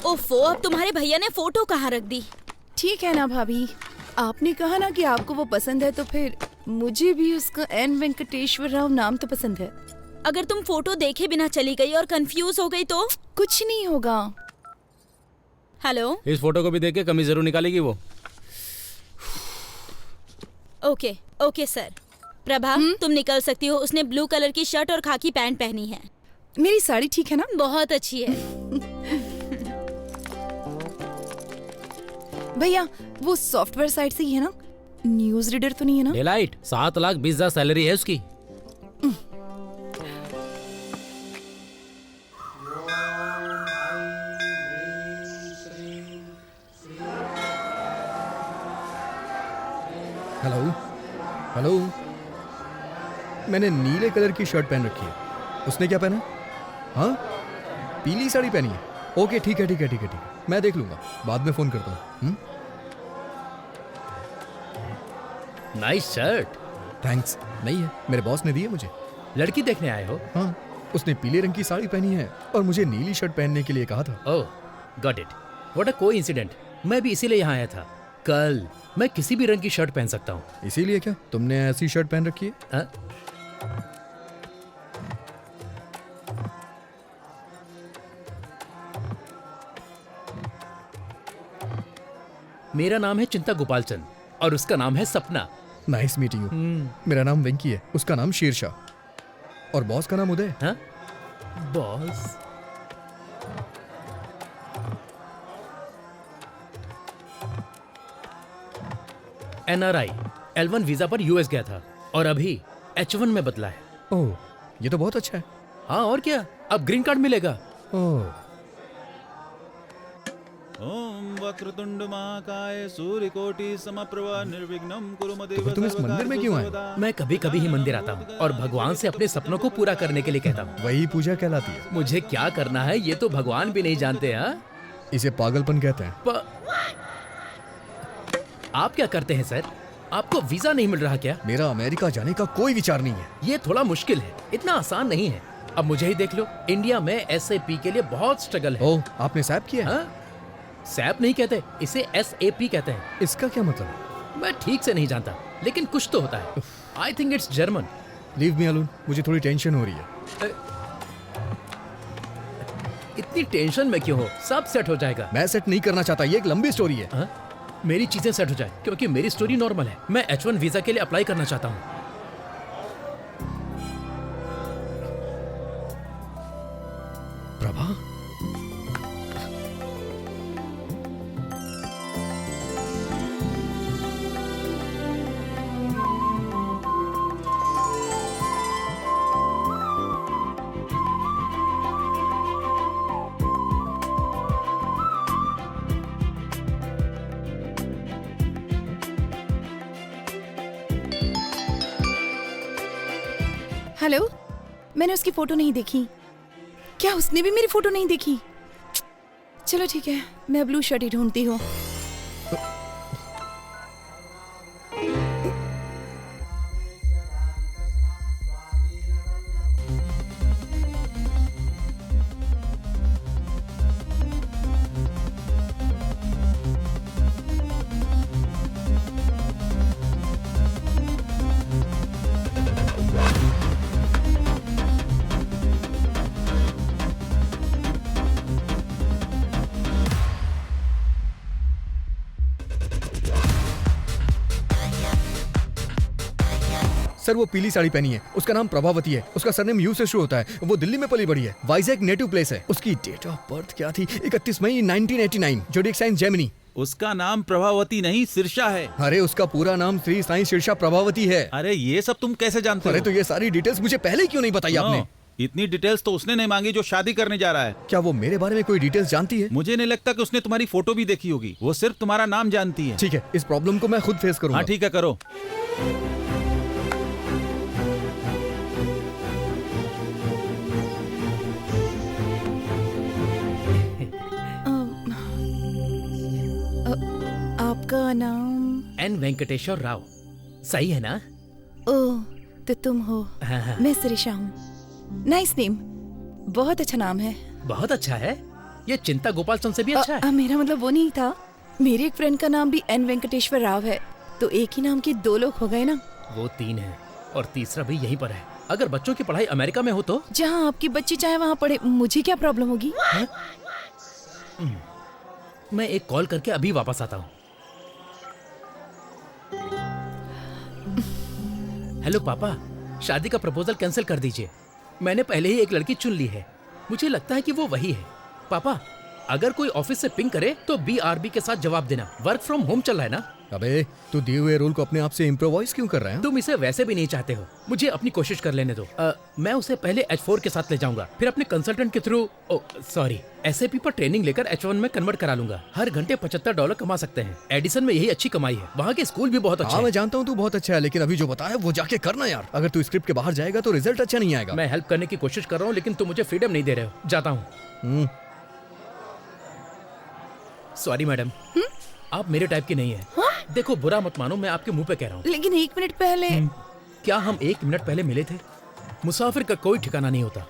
ओफो, अब तुम्हारे भैया ने फोटो कहाँ रख दी? ठीक है ना भाभी, आपने कहा ना कि आपको वो पसंद है, तो फिर मुझे भी उसका एन वेंकटेश्वर राव नाम तो पसंद है। अगर तुम फोटो देखे बिना चली गई और कंफ्यूज हो गई तो? कुछ नहीं होगा। हेलो, इस फोटो को भी देख के कमी जरूर निकालेगी वो। Okay okay sir. प्रभा, तुम निकल सकती हो। उसने ब्लू कलर की शर्ट और खाकी पैंट पहनी है। मेरी साड़ी ठीक है ना? बहुत अच्छी है। भैया, वो सॉफ्टवेयर साइट से ही है ना? न्यूज रीडर तो नहीं है ना? डेलाइट 7,20,000 सैलरी है उसकी। हेलो हेलो, मैंने नीले कलर की शर्ट पहन रखी है। उसने क्या पहना? हाँ, पीली साड़ी पहनी है। ओके, ठीक है ठीक है ठीक है ठीक है, मैं देख लूंगा, बाद में फोन करता हूँ। Nice shirt. थैंक्स। नहीं है, मेरे बॉस ने दी है मुझे। लड़की देखने आए हो? हाँ, उसने पीले रंग की साड़ी पहनी है और मुझे नीली शर्ट पहनने के लिए कहा था। Oh, got it. What a coincident. मैं भी इसीलिए यहाँ आया था। कल मैं किसी भी रंग की शर्ट पहन सकता हूँ। इसीलिए क्या तुमने ऐसी शर्ट पहन रखी है? हाँ? मेरा नाम है चिंता गोपालचंद और उसका नाम है सपना। Nice meeting you. मेरा नाम वेंकी है, उसका नाम शेरशाह और बॉस का नाम उदय। हाँ? बॉस? NRI L1 वीजा पर US गया था और अभी H1 में बदला है। ओह, ये तो बहुत अच्छा है। हाँ और क्या, अब ग्रीन कार्ड मिलेगा। ओह, ओम वक्रतुंड महाकाय सूर्यकोटि समप्रभा निर्विघ्नं कुरु मदेव तो फिर तुम इस मंदिर में क्यों आए? मैं कभी कभी ही मंदिर आता हूँ और भगवान से अपने सपनों को पूरा करने के लिए कहता हूँ। वही पूजा कहलाती है। मुझे क्या करना है ये तो भगवान भी नहीं जानते। हाँ, इसे पागलपन कहते हैं। आप क्या करते हैं सर? आपको वीजा नहीं मिल रहा क्या? मेरा अमेरिका जाने का कोई विचार नहीं है। ये थोड़ा मुश्किल है, इतना आसान नहीं है। अब मुझे ही देख लो, इंडिया में SAP के लिए बहुत स्ट्रगल है। ओह, आपने सैप किया है? हाँ? सैप नहीं कहते, इसे SAP कहते हैं। इसका क्या मतलब है? मैं ठीक से नहीं जानता, लेकिन कुछ तो होता है। I think it's German. Leave me alone, मुझे थोड़ी टेंशन हो रही है। इतनी टेंशन में क्यों हो? सब सेट हो जाएगा। मैं सेट नहीं करना चाहता, ये एक लंबी स्टोरी है। हाँ? मेरी चीजें सेट हो जाए, क्योंकि मेरी स्टोरी नॉर्मल है। मैं H1 वीजा के लिए अप्लाई करना चाहता हूँ। प्रभा, हेलो, मैंने उसकी फोटो नहीं देखी। क्या उसने भी मेरी फोटो नहीं देखी? चलो ठीक है, मैं ब्लू शर्ट ही ढूंढती हूँ। सर वो पीली साड़ी पहनी है, उसका नाम प्रभावती है, उसका सरनेम यू से शुरू होता है, वो दिल्ली में पली बड़ी है, वाइजैक नेटिव प्लेस है। उसकी डेट ऑफ बर्थ क्या थी? 31 मई 1989, जोडिएक साइन जेमिनी। उसका नाम प्रभावती नहीं सिरसा है। अरे उसका पूरा नाम श्री साईं शीर्षा प्रभावती है। अरे ये सब तुम कैसे जानते अरे हो? तो ये सारी डिटेल्स मुझे पहले क्यों नहीं बताई आपने? इतनी डिटेल्स तो उसने नहीं मांगी जो शादी करने जा रहा है। क्या वो मेरे बारे में कोई डिटेल्स जानती है? मुझे नहीं लगता कि उसने तुम्हारी फोटो भी देखी होगी। वो सिर्फ तुम्हारा नाम जानती है। ठीक है, इस प्रॉब्लम को मैं खुद फेस करूंगा। हाँ ठीक है, करो। आपका नाम? N वेंकटेश्वर राव। सही है ना? ओह, तो तुम हो। हाँ, हाँ। मैं सिरिशा हूँ। नाइस नेम, बहुत अच्छा नाम है। बहुत अच्छा है। ये चिंता गोपालसन से भी अच्छा है। मेरा मतलब वो नहीं था। मेरे एक फ्रेंड का नाम भी एन वेंकटेश्वर राव है, तो एक ही नाम के 2 लोग हो गए ना। वो 3 है और तीसरा भी यहीं पर है। अगर बच्चों की पढ़ाई अमेरिका में हो तो जहाँ आपकी बच्ची चाहे वहाँ पढ़े, मुझे क्या प्रॉब्लम होगी? मैं एक कॉल करके अभी वापस आता हूँ। हेलो पापा, शादी का प्रपोजल कैंसिल कर दीजिए। मैंने पहले ही एक लड़की चुन ली है। मुझे लगता है कि वो वही है। पापा, अगर कोई ऑफिस से पिंग करे तो BRB के साथ जवाब देना। वर्क फ्रॉम होम चल रहा है ना। अबे तू दिए हुए रोल को अपने आप से इम्प्रोवाइज क्यों कर रहा है? तुम इसे वैसे भी नहीं चाहते हो। मुझे अपनी कोशिश कर लेने दो। मैं उसे पहले H4 के साथ ले जाऊंगा, फिर अपने कंसल्टेंट के थ्रू SAP पर ट्रेनिंग लेकर H1 में कन्वर्ट करा लूंगा। हर घंटे $75 कमा सकते हैं। एडिसन में यही अच्छी कमाई है। वहाँ के स्कूल भी बहुत अच्छे हाँ, हैं। मैं जानता हूँ तू बहुत अच्छा है, लेकिन अभी जो बताया वो जाके करना यार। अगर तू स्क्रिप्ट के बाहर जाएगा तो रिजल्ट अच्छा नहीं आएगा। मैं हेल्प करने की कोशिश कर रहा हूँ, लेकिन तुम मुझे फ्रीडम नहीं दे रहे हो। जाता हूँ। सॉरी मैडम, आप मेरे टाइप की नहीं है। देखो, बुरा मत मानो, मैं आपके मुंह पे कह रहा हूँ। लेकिन 1 मिनट पहले क्या हम 1 मिनट पहले मिले थे? मुसाफिर का कोई ठिकाना नहीं होता।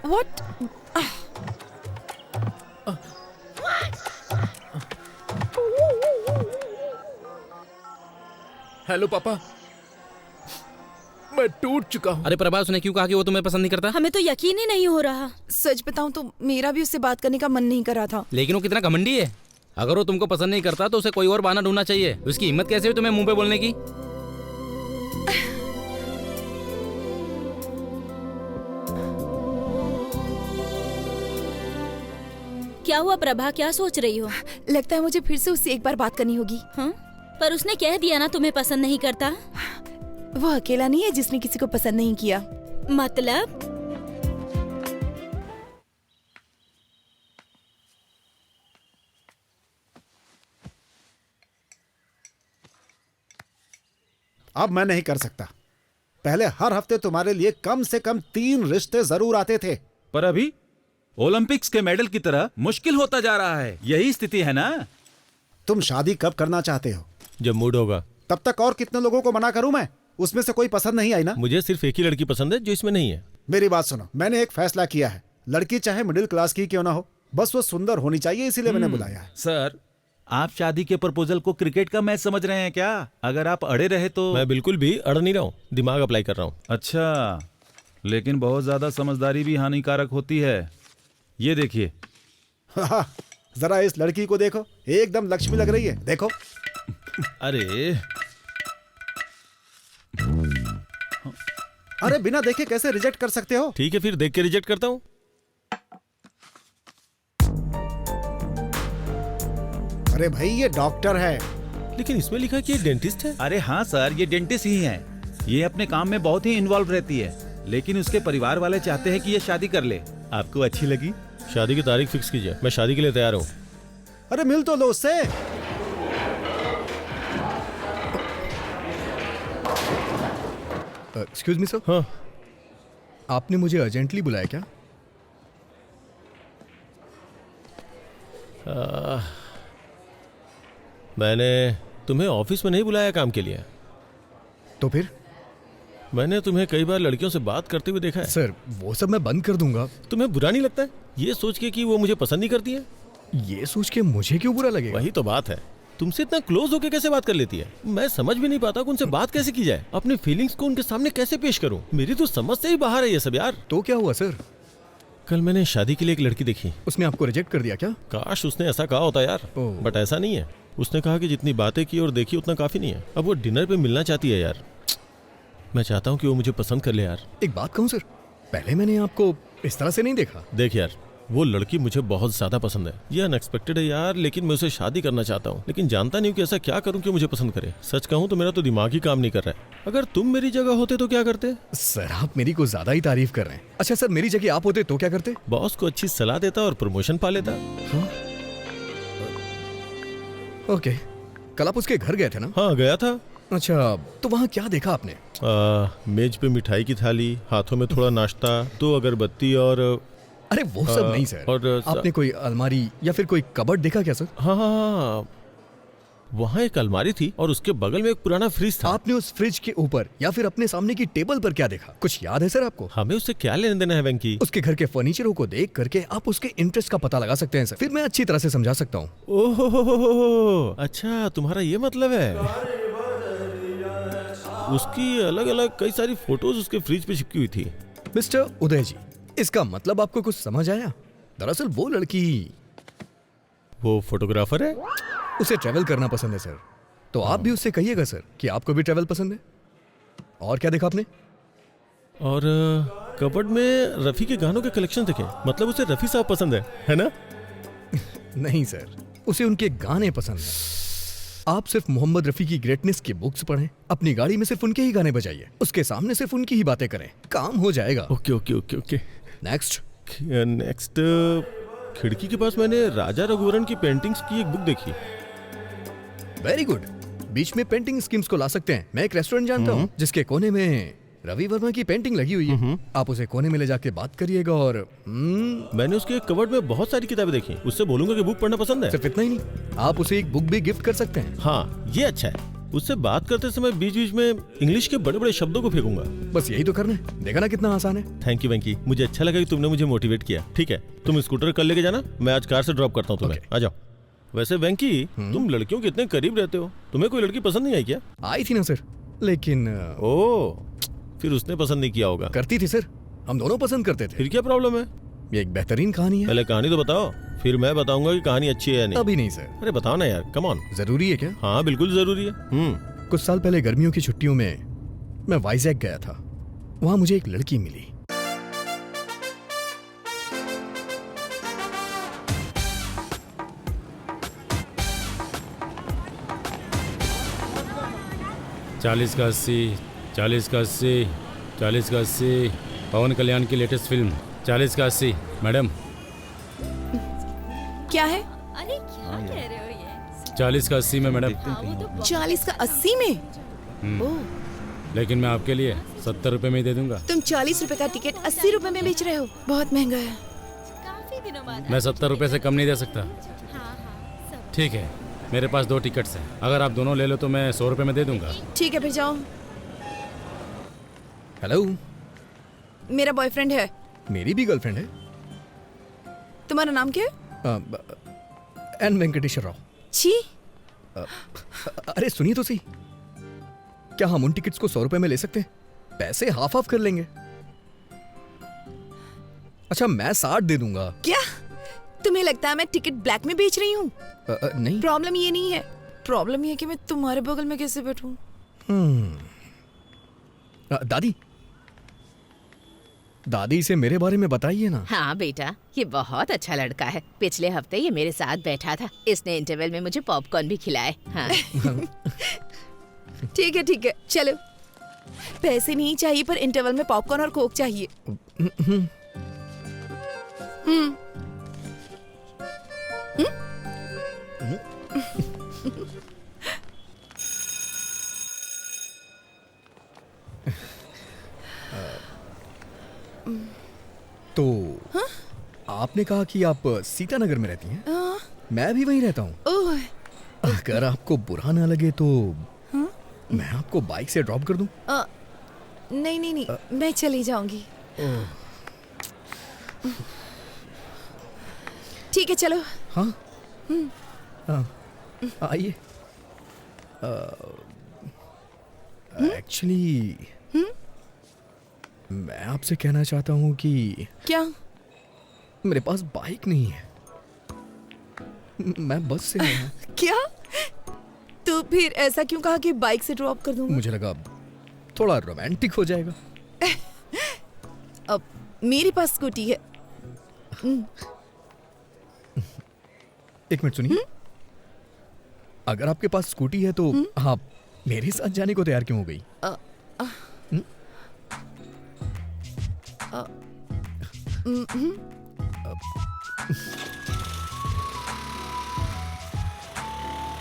व्हाट? हेलो पापा, मैं टूट चुका हूँ। अरे प्रभा, उसने क्यों कहा कि वो तुम्हें पसंद नहीं करता? हमें तो यकीन ही नहीं हो रहा। सच बताऊं तो मेरा भी उससे बात करने का मन नहीं कर रहा था। लेकिन वो कितना घमंडी है। अगर वो तुमको पसंद नहीं करता तो उसे कोई और बहाना ढूंढना चाहिए। उसकी हिम्मत कैसे हुई तुम्हें मुंह पे बोलने की? क्या हुआ प्रभा, क्या सोच रही हो? लगता है मुझे फिर से उससे एक बार बात करनी होगी। हाँ? पर उसने कह दिया ना तुम्हें पसंद नहीं करता। वो अकेला नहीं है जिसने किसी को पसंद नहीं किया। मतलब? अब मैं नहीं कर सकता। पहले हर हफ्ते तुम्हारे लिए कम से कम 3 रिश्ते जरूर आते थे। पर अभी ओलंपिक्स के मेडल की तरह मुश्किल होता जा रहा है। यही स्थिति है ना। तुम शादी कब करना चाहते हो? जब मूड होगा। तब तक और कितने लोगों को मना करूं मैं? उसमें से कोई पसंद नहीं आई ना? मुझे सिर्फ एक ही लड़की पसंद है जो इसमें नहीं है। मेरी बात सुनो, मैंने एक फैसला किया है। लड़की चाहे मिडिल क्लास की क्यों ना हो, बस वो सुंदर होनी चाहिए, इसीलिए मैंने बुलाया है। सर, आप शादी के प्रपोजल को क्रिकेट का मैच समझ रहे हैं क्या? अगर आप अड़े रहे तो। मैं बिल्कुल भी अड़ नहीं रहा हूँ, दिमाग अप्लाई कर रहा हूँ। अच्छा, लेकिन बहुत ज्यादा समझदारी भी हानिकारक होती है। ये देखिए। जरा इस लड़की को देखो, एकदम लक्ष्मी लग रही है। देखो। अरे बिना देखे कैसे रिजेक्ट कर सकते हो? ठीक है, फिर देख के रिजेक्ट करता हूँ। अरे भाई, ये डॉक्टर है। लेकिन इसमें लिखा है कि ये डेंटिस्ट है। अरे हाँ सर, ये डेंटिस्ट ही है। ये अपने काम में बहुत ही इन्वॉल्व रहती है, लेकिन उसके परिवार वाले चाहते हैं कि ये शादी कर ले। आपको अच्छी लगी? शादी की तारीख फिक्स कीजिए, मैं शादी के लिए तैयार हूँ। अरे मिल तो लो उससे। Excuse me sir. हाँ, आपने मुझे अर्जेंटली बुलाया क्या? मैंने तुम्हें ऑफिस में नहीं बुलाया काम के लिए। तो फिर? मैंने तुम्हें कई बार लड़कियों से बात करते हुए देखा है। सर, वो सब मैं बंद कर दूंगा। तुम्हें बुरा नहीं लगता है ये सोच के कि वो मुझे पसंद नहीं करती है? ये सोच के मुझे क्यों बुरा लगेगा? वही तो बात है, तुमसे इतना क्लोज होके कैसे बात कर लेती है? मैं समझ भी नहीं पाता कि उनसे बात कैसे की जाए, अपनी फीलिंग्स को उनके सामने कैसे पेश करूं। मेरी तो समझ से ही बाहर है ये सब यार। तो क्या हुआ सर? कल मैंने शादी के लिए एक लड़की देखी। उसने आपको रिजेक्ट कर दिया क्या? काश उसने ऐसा कहा होता यार, ओह। बट ऐसा नहीं है। उसने कहा कि जितनी बातें की और देखी उतना काफी नहीं है। अब वो डिनर पे मिलना चाहती है यार। मैं चाहता हूँ कि वो मुझे पसंद कर ले यार। एक बात कहूँ सर, पहले मैंने आपको इस तरह से नहीं देखा। देख यार, वो लड़की मुझे बहुत ज्यादा पसंद है। ये अनएक्सपेक्टेड है यार, लेकिन मैं उसे शादी करना चाहता हूँ, लेकिन जानता नहीं हूँ कि ऐसा क्या करूँ कि मुझे पसंद करे। सच कहूँ तो मेरा तो दिमाग ही काम नहीं कर रहा है। अगर तुम मेरी जगह होते तो क्या करते? सर, आप मेरी को ज्यादा ही तारीफ कर रहे हैं। अच्छा सर, मेरी जगह आप होते तो क्या करते? बॉस को अच्छी सलाह देता और प्रमोशन पा लेता। ओके, कल आप उसके घर गए थे ना? हाँ गया था। अच्छा, तो वहाँ क्या देखा आपने? मेज पे मिठाई की थाली, हाथों में थोड़ा नाश्ता, 2 अगरबत्ती और अरे वो सब नहीं सर। और आपने कोई अलमारी या फिर कोई कबर्ड देखा क्या सर? हाँ, वहाँ एक अलमारी थी और उसके बगल में एक पुराना फ्रिज था। आपने उस फ्रिज के ऊपर या फिर अपने सामने की टेबल पर क्या देखा? कुछ याद है सर आपको? हमें उससे क्या लेने देना है वेंकी? उसके घर के फर्नीचरों को देख करके आप उसके इंटरेस्ट का पता लगा सकते हैं सर। फिर मैं अच्छी तरह से समझा सकता हूँ। ओह अच्छा, तुम्हारा ये मतलब है। उसकी अलग अलग कई सारी फोटोज उसके फ्रिज पे चिपकी हुई थी। मिस्टर उदय जी, इसका मतलब आपको कुछ समझ आया? दरअसल वो लड़की, वो फोटोग्राफर है। उसे ट्रैवल करना पसंद है सर। तो आप भी उससे कहिएगा सर कि आपको भी ट्रैवल पसंद है। और क्या देखा आपने? और कबर्ड में रफी के गानों के कलेक्शन देखे। मतलब उसे रफी साहब पसंद है ना? नहीं सर, उसे उनके गाने पसंद हैं। आप सिर्फ मोहम्मद रफी की ग्रेटनेस की बुक्स पढ़ें, अपनी गाड़ी में सिर्फ उनके ही गाने बजाइए, उसके सामने सिर्फ उनकी ही बातें करें, काम हो जाएगा। Okay okay okay okay. Next. Next, खिड़की के पास मैंने राजा रघुवरन की पेंटिंग्स की एक बुक देखी। Very good. बीच में पेंटिंग स्कीम्स को ला सकते हैं। मैं एक रेस्टोरेंट जानता हूँ जिसके कोने में रवि वर्मा की पेंटिंग लगी हुई है। आप उसे कोने में ले जाके बात करिएगा और मैंने उसके कबर्ड में बहुत सारी किताबें देखी। उससे बोलूंगा कि बुक पढ़ना पसंद है। सिर्फ इतना ही नहीं, आप उसे एक बुक भी गिफ्ट कर सकते हैं। हाँ ये अच्छा है। उससे बात करते समय बीच बीच में इंग्लिश के बड़े बड़े शब्दों को फेंकूंगा। बस यही तो करना है। देखा ना कितना आसान है। थैंक यू वेंकी, मुझे अच्छा लगा कि तुमने मुझे मोटिवेट किया। ठीक है, तुम स्कूटर कल लेके जाना, मैं आज कार से ड्रॉप करता हूँ तुम्हें। आ जाओ। वैसे वेंकी, तुम लड़कियों के इतने करीब रहते हो, तुम्हें कोई लड़की पसंद नहीं आई क्या? आई थी ना सर, लेकिन ओह, फिर उसने पसंद नहीं किया होगा। करती थी सर, हम दोनों पसंद करते थे। फिर क्या प्रॉब्लम है? ये एक बेहतरीन कहानी है। पहले कहानी तो बताओ, फिर मैं बताऊंगा कि कहानी अच्छी है या नहीं। अभी नहीं सर। अरे बताओ ना यार, कम ऑन। जरूरी है क्या? हाँ बिल्कुल जरूरी है। कुछ साल पहले गर्मियों की छुट्टियों में मैं वाइजैक गया था। वहां मुझे एक लड़की मिली। चालीस का 80, 40 का 80, 40 का 80। पवन कल्याण की लेटेस्ट फिल्म 40 का 80। मैडम क्या है? अरे क्या कह रहे हो ये? 40 का 80 में मैडम। 40 का 80 में? ओह, लेकिन मैं आपके लिए 70 रुपए में ही दे दूंगा। तुम 40 रुपए का टिकट 80 रुपए में बेच रहे हो? बहुत महंगा है। काफी दिनों बाद। मैं 70 रुपए से कम नहीं दे सकता। ठीक है, मेरे पास 2 टिकट्स हैं। अगर आप दोनों ले लो तो मैं 100 रुपए में दे दूंगा। ठीक है, फिर जाओ। हेलो, मेरा बॉयफ्रेंड है। मेरी भी गर्लफ्रेंड है। तुम्हारा नाम क्या है? एन वेंकटेश्वर राव। छी, अरे सुनिए तो सही, क्या हम उन टिकट्स को 100 रुपए में ले सकते हैं? पैसे हाफ हाफ कर लेंगे। अच्छा, मैं 60 दे दूंगा। क्या तुम्हें लगता है मैं टिकट ब्लैक में बेच रही हूँ? नहीं। प्रॉब्लम ये नहीं है, प्रॉब्लम ये है कि मैं तुम्हारे बगल में कैसे बैठूं? दादी, दादी से मेरे बारे में बताइए ना। हाँ बेटा, ये बहुत अच्छा लड़का है। पिछले हफ्ते ये मेरे साथ बैठा था। इसने इंटरवल में मुझे पॉपकॉर्न भी खिलाए। हाँ। ठीक है, चलो। पैसे नहीं चाहिए, पर इंटरवल में पॉपकॉर्न और कोक चाहिए। तो आपने कहा कि आप सीतानगर में रहती हैं। मैं भी वहीं रहता हूँ। ओह, अगर आपको बुरा ना लगे तो मैं आपको बाइक से ड्रॉप कर दूं? नहीं, मैं चली जाऊंगी। ठीक है, चलो। हाँ, आइए। एक्चुअली मैं आपसे कहना चाहता हूँ कि क्या? मेरे पास बाइक नहीं है, मैं बस से आया। क्या? तो फिर ऐसा क्यों कहा कि बाइक से ड्रॉप कर दूंगा? मुझे लगा थोड़ा रोमांटिक हो जाएगा। अब मेरे पास स्कूटी है। एक मिनट सुनिए। अगर आपके पास स्कूटी है तो आप मेरे साथ जाने को तैयार क्यों हो गई?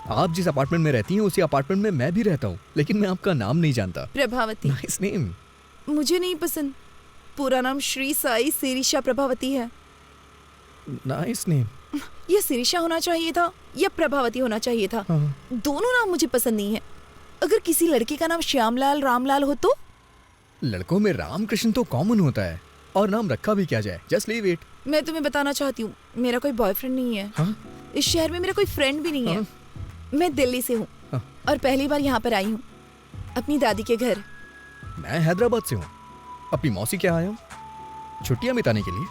आप जिस अपार्टमेंट में रहती हैं उसी अपार्टमेंट में मैं भी रहता हूँ, लेकिन मैं आपका नाम नहीं जानता। प्रभावती। Nice name. मुझे नहीं पसंद। पूरा नाम श्री साई सिरिशा प्रभावती है। Nice name. ये सिरिशा होना चाहिए था या प्रभावती होना चाहिए था। दोनों नाम मुझे पसंद नहीं है। अगर किसी लड़के का नाम श्यामलाल रामलाल हो तो? लड़कों में रामकृष्ण तो कॉमन होता है, और नाम रखा भी क्या जाए, जस्ट लीव इट। मैं तुम्हें बताना चाहती हूँ, मेरा कोई बॉयफ्रेंड नहीं है। हाँ? इस शहर में मेरा कोई फ्रेंड भी नहीं है। मैं दिल्ली से हूँ और पहली बार यहाँ पर आई हूँ अपनी दादी के घर। मैं हैदराबाद से हूँ, अपनी मौसी के यहाँ आया हूँ छुट्टियाँ बिताने के लिए।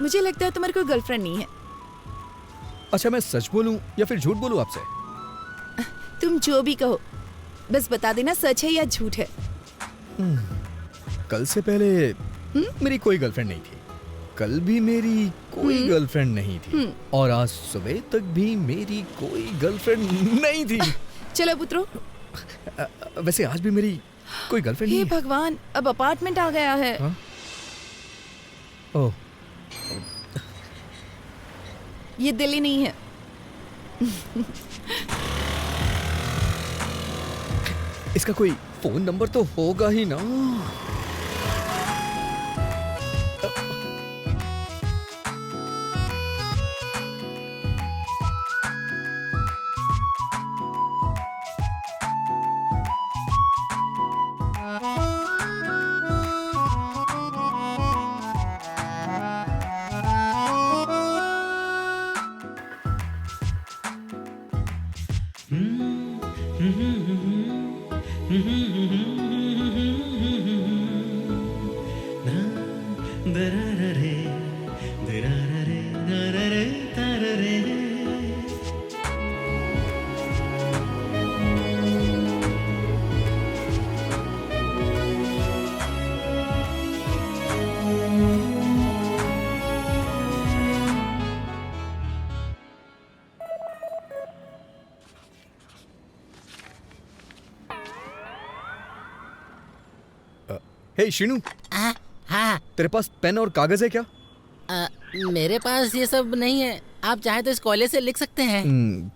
मुझे लगता है तुम्हारी कोई गर्लफ्रेंड नहीं है। अच्छा, मैं सच बोलूं या फिर झूठ बोलूं आपसे? तुम जो भी कहो, बस बता देना सच है या झूठ है। कल से पहले मेरी कोई गर्लफ्रेंड नहीं थी, कल भी मेरी कोई गर्लफ्रेंड नहीं थी, और आज सुबह तक भी मेरी कोई गर्लफ्रेंड नहीं थी। चलो पुत्रो। वैसे आज भी मेरी कोई गर्लफ्रेंड हे नहीं है। भगवान, अब अपार्टमेंट आ गया है। हाँ? ओह, ये दिल्ली नहीं है। इसका कोई फोन नंबर तो होगा ही ना। हे शीनू, हाँ। तेरे पास पेन और कागज है क्या? मेरे पास ये सब नहीं है, आप चाहे तो इस कॉलेज से लिख सकते हैं।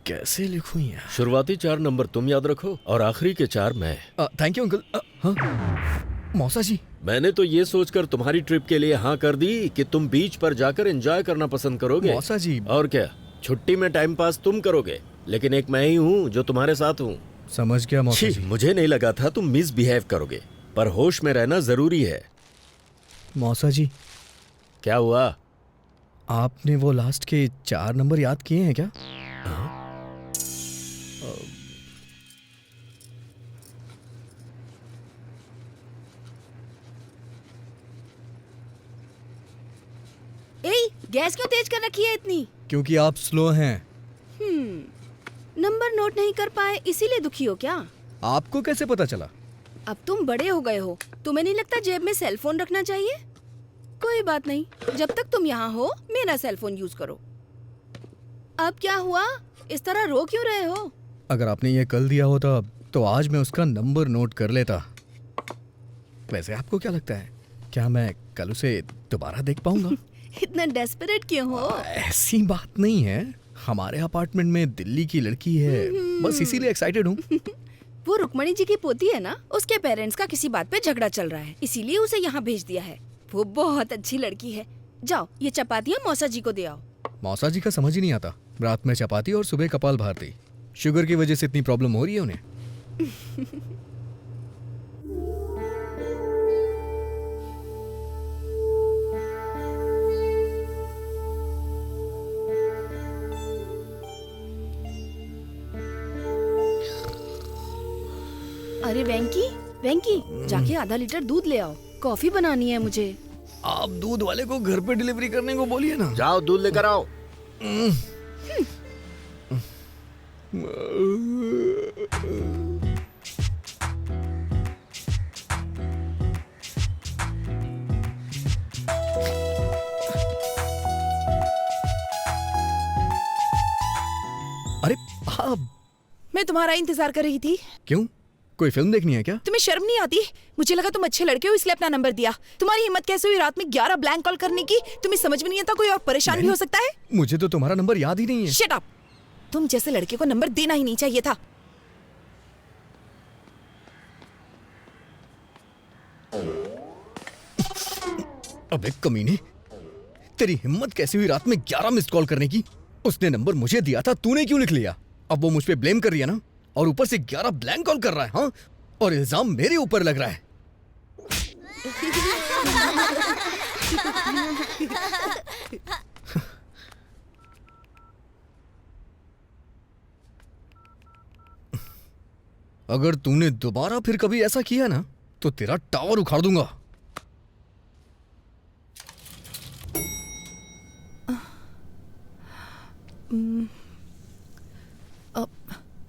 कैसे लिखूं यार? शुरुआती 4 नंबर तुम याद रखो और आखिरी के 4 मैं। Thank you uncle. हाँ? मौसा जी, मैंने तो ये सोचकर तुम्हारी ट्रिप के लिए हाँ कर दी कि तुम बीच पर जाकर एंजॉय करना पसंद करोगे। मौसा जी। और क्या, छुट्टी में टाइम पास तुम करोगे, लेकिन एक मैं ही हूँ जो तुम्हारे साथ हूँ। समझ गया मौसा जी। मुझे नहीं लगा था तुम मिसबिहेव करोगे, पर होश में रहना जरूरी है। मौसा जी, क्या हुआ? आपने वो लास्ट के 4 नंबर याद किए हैं क्या? गैस क्यों तेज कर रखी है इतनी? क्योंकि आप स्लो हैं। नंबर नोट नहीं कर पाए इसीलिए दुखी हो क्या? आपको कैसे पता चला? अब तुम बड़े हो गए हो, तुम्हें नहीं लगता जेब में सेल फोन रखना चाहिए? कोई बात नहीं, जब तक तुम यहाँ हो मेरा सेल फोन यूज करो। अब क्या हुआ, इस तरह रो क्यों रहे हो? अगर आपने ये कल दिया होता तो आज मैं उसका नंबर नोट कर लेता। वैसे आपको क्या लगता है, क्या मैं कल उसे दोबारा देख पाऊंगा? इतना डेस्परेट क्यों हो? ऐसी बात नहीं है, हमारे अपार्टमेंट में दिल्ली की लड़की है, बस इसीलिए एक्साइटेड हूँ। वो रुक्मणी जी की पोती है ना, उसके पेरेंट्स का किसी बात पे झगड़ा चल रहा है, इसीलिए उसे यहाँ भेज दिया है। वो बहुत अच्छी लड़की है। जाओ ये चपातियाँ मौसा जी को दे आओ। मौसा जी का समझ ही नहीं आता, रात में चपाती और सुबह कपाल भारती। शुगर की वजह से इतनी प्रॉब्लम हो रही है उन्हें। अरे वेंकी, वेंकी, जाके आधा लीटर दूध ले आओ, कॉफी बनानी है मुझे। आप दूध वाले को घर पे डिलीवरी करने को बोलिए ना। जाओ दूध लेकर आओ। अरे हाँ, मैं तुम्हारा इंतजार कर रही थी। क्यों, कोई फिल्म देखनी है क्या? तुम्हें शर्म नहीं आती? मुझे लगा तुम अच्छे लड़के हो इसलिए अपना नंबर दिया। तुम्हारी हिम्मत कैसे हुई रात में 11 ब्लैंक कॉल करने की? तुम्हें समझ में नहीं आता कोई और परेशान भी हो सकता है? मुझे तो तुम्हारा नंबर याद ही नहीं है। Shut up! तुम जैसे लड़के को नंबर देना ही नहीं चाहिए था। अबे कमीने, तेरी हिम्मत कैसी हुई रात में 11 मिस्ड कॉल करने की? उसने नंबर मुझे दिया था, तूने क्यों लिख लिया? अब वो मुझ पे ब्लेम कर रही है ना, और ऊपर से 11 ब्लैंक कॉल कर रहा है। हाँ, और इल्जाम मेरे ऊपर लग रहा है। अगर तूने दोबारा फिर कभी ऐसा किया ना तो तेरा टावर उखाड़ दूंगा।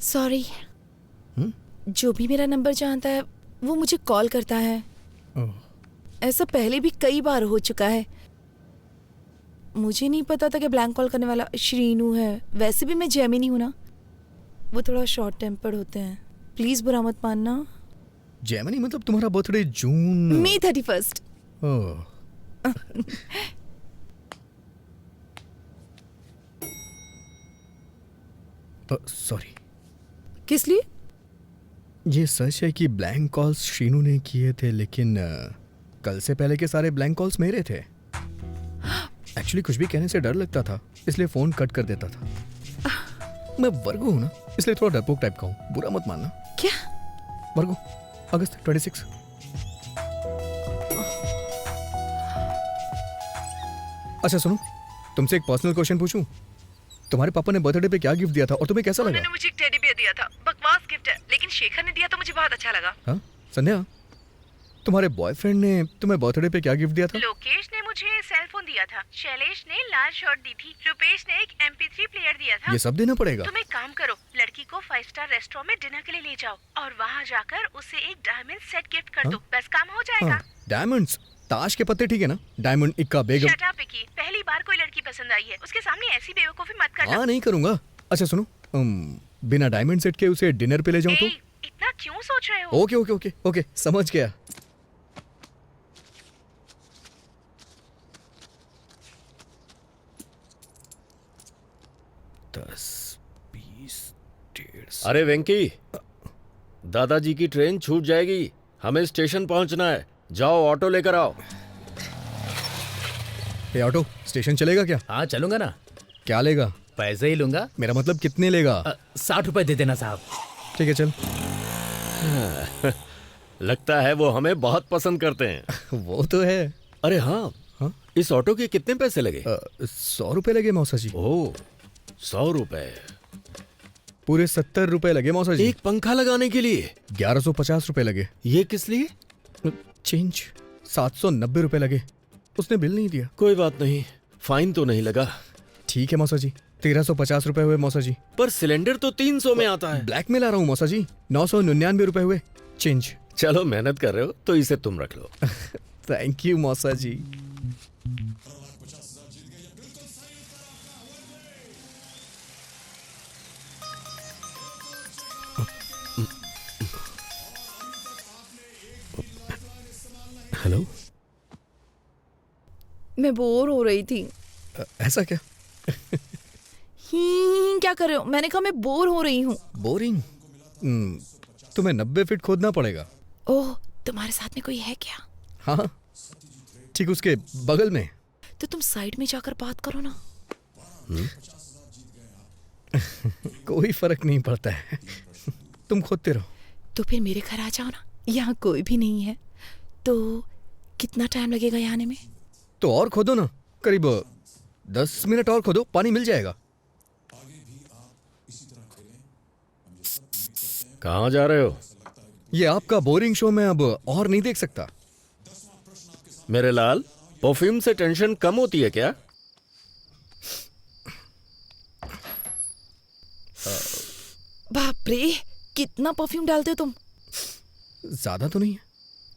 सॉरी, जो भी मेरा नंबर जानता है वो मुझे कॉल करता है। ऐसा पहले भी कई बार हो चुका है। मुझे नहीं पता था कि ब्लैंक कॉल करने वाला श्रीनू है। वैसे भी मैं जेमिनी हूं ना, वो थोड़ा शॉर्ट टेम्पर्ड होते हैं। प्लीज बुरा मत मानना। जेमिनी मतलब तुम्हारा बर्थडे जून मई 31। सॉरी। किस लिए? ये सच है कि ब्लैंक कॉल्स शीनू ने किए थे, लेकिन कल से पहले के सारे ब्लैंक कॉल्स मेरे थे। एक्चुअली कुछ भी कहने से डर लगता था, इसलिए फोन कट कर देता था। मैं वर्गो हूं ना, इसलिए थोड़ा डरपोक टाइप का हूं, बुरा मत मानना। क्या? वर्गो, अगस्त 26। अच्छा सुनो, तुमसे एक पर्सनल क्वेश्चन पूछूं? तुम्हारे पापा ने बर्थडे पे क्या गिफ्ट दिया था और तुम्हें कैसा लगा? उन्होंने मुझे एक टेडी बियर दिया था। बकवास गिफ्ट है, लेकिन शेखर ने दिया तो मुझे बहुत अच्छा लगा। हाँ संध्या, तुम्हारे बॉयफ्रेंड ने तुम्हें बर्थडे पे क्या गिफ्ट दिया था? लोकेश ने मुझे सेल फोन दिया था, शैलेश ने लाल शर्ट दी थी, रुपेश ने एक MP3 प्लेयर दिया था। ये सब देना पड़ेगा? तुम एक काम करो, लड़की को 5 स्टार रेस्टोरेंट में डिनर के लिए ले जाओ और वहाँ जाकर उसे एक डायमंड सेट गिफ्ट कर दो। बस काम हो जाएगा। डायमंड्स? ताश के पत्ते ठीक है ना? डायमंड, इक्का, बेगम। शट अप विकी, पहली बार कोई लड़की पसंद आई है, उसके सामने ऐसी बेवकूफी मत करना। हाँ नहीं करूंगा। अच्छा सुनो, बिना डायमंड सेट के उसे डिनर पे ले जाऊं तो? इतना क्यों सोच रहे हो? ओके ओके ओके ओके, समझ गया। अरे वेंकी, दादाजी की ट्रेन छूट जाएगी, हमें स्टेशन पहुंचना है। जाओ ऑटो लेकर आओ। ये ऑटो स्टेशन चलेगा क्या? हाँ चलूंगा ना। क्या लेगा? पैसे ही लूंगा। मेरा मतलब कितने लेगा? 60 रुपए दे देना साहब। ठीक है चल। लगता है वो हमें बहुत पसंद करते हैं। वो तो है। अरे हाँ, इस ऑटो के कितने पैसे लगे? 100 रुपए लगे मौसा जी। ओह, 100 रुपए? पूरे 70 रुपए लगे मौसा जी। एक पंखा लगाने के लिए 1150 रुपए लगे। ये किस लिए? चेंज 790 रुपए लगे। उसने बिल नहीं दिया। कोई बात नहीं, फाइन तो नहीं लगा। ठीक है मौसा जी, 1350 रुपए हुए मौसा जी। पर सिलेंडर तो 300 में आता है। ब्लैक में ला रहा हूँ मौसा जी। 999 रुपए हुए चेंज। चलो मेहनत कर रहे हो तो इसे तुम रख लो। थैंक यू मौसा जी। हेलो, मैं बोर हो रही थी। ऐसा क्या? क्या कर रहे हो? मैंने कहा मैं बोर हो रही हूँ। बोरिंग? तुम्हें 90 फीट खोदना पड़ेगा। ओह, तुम्हारे साथ में कोई है क्या? हाँ, ठीक उसके बगल में। तो तुम साइड में जाकर बात करो ना। कोई फर्क नहीं पड़ता है, तुम खोदते रहो। तो फिर मेरे घर आ जाओ ना, यहाँ कोई भी नहीं है। तो कितना टाइम लगेगा यहाँ आने में? तो और खोदो ना, करीब 10 मिनट और खोदो, पानी मिल जाएगा। कहाँ जा रहे हो? ये आपका बोरिंग शो मैं अब और नहीं देख सकता। मेरे लाल, परफ्यूम से टेंशन कम होती है क्या? बाप रे, कितना परफ्यूम डालते हो तुम? ज्यादा तो नहीं है,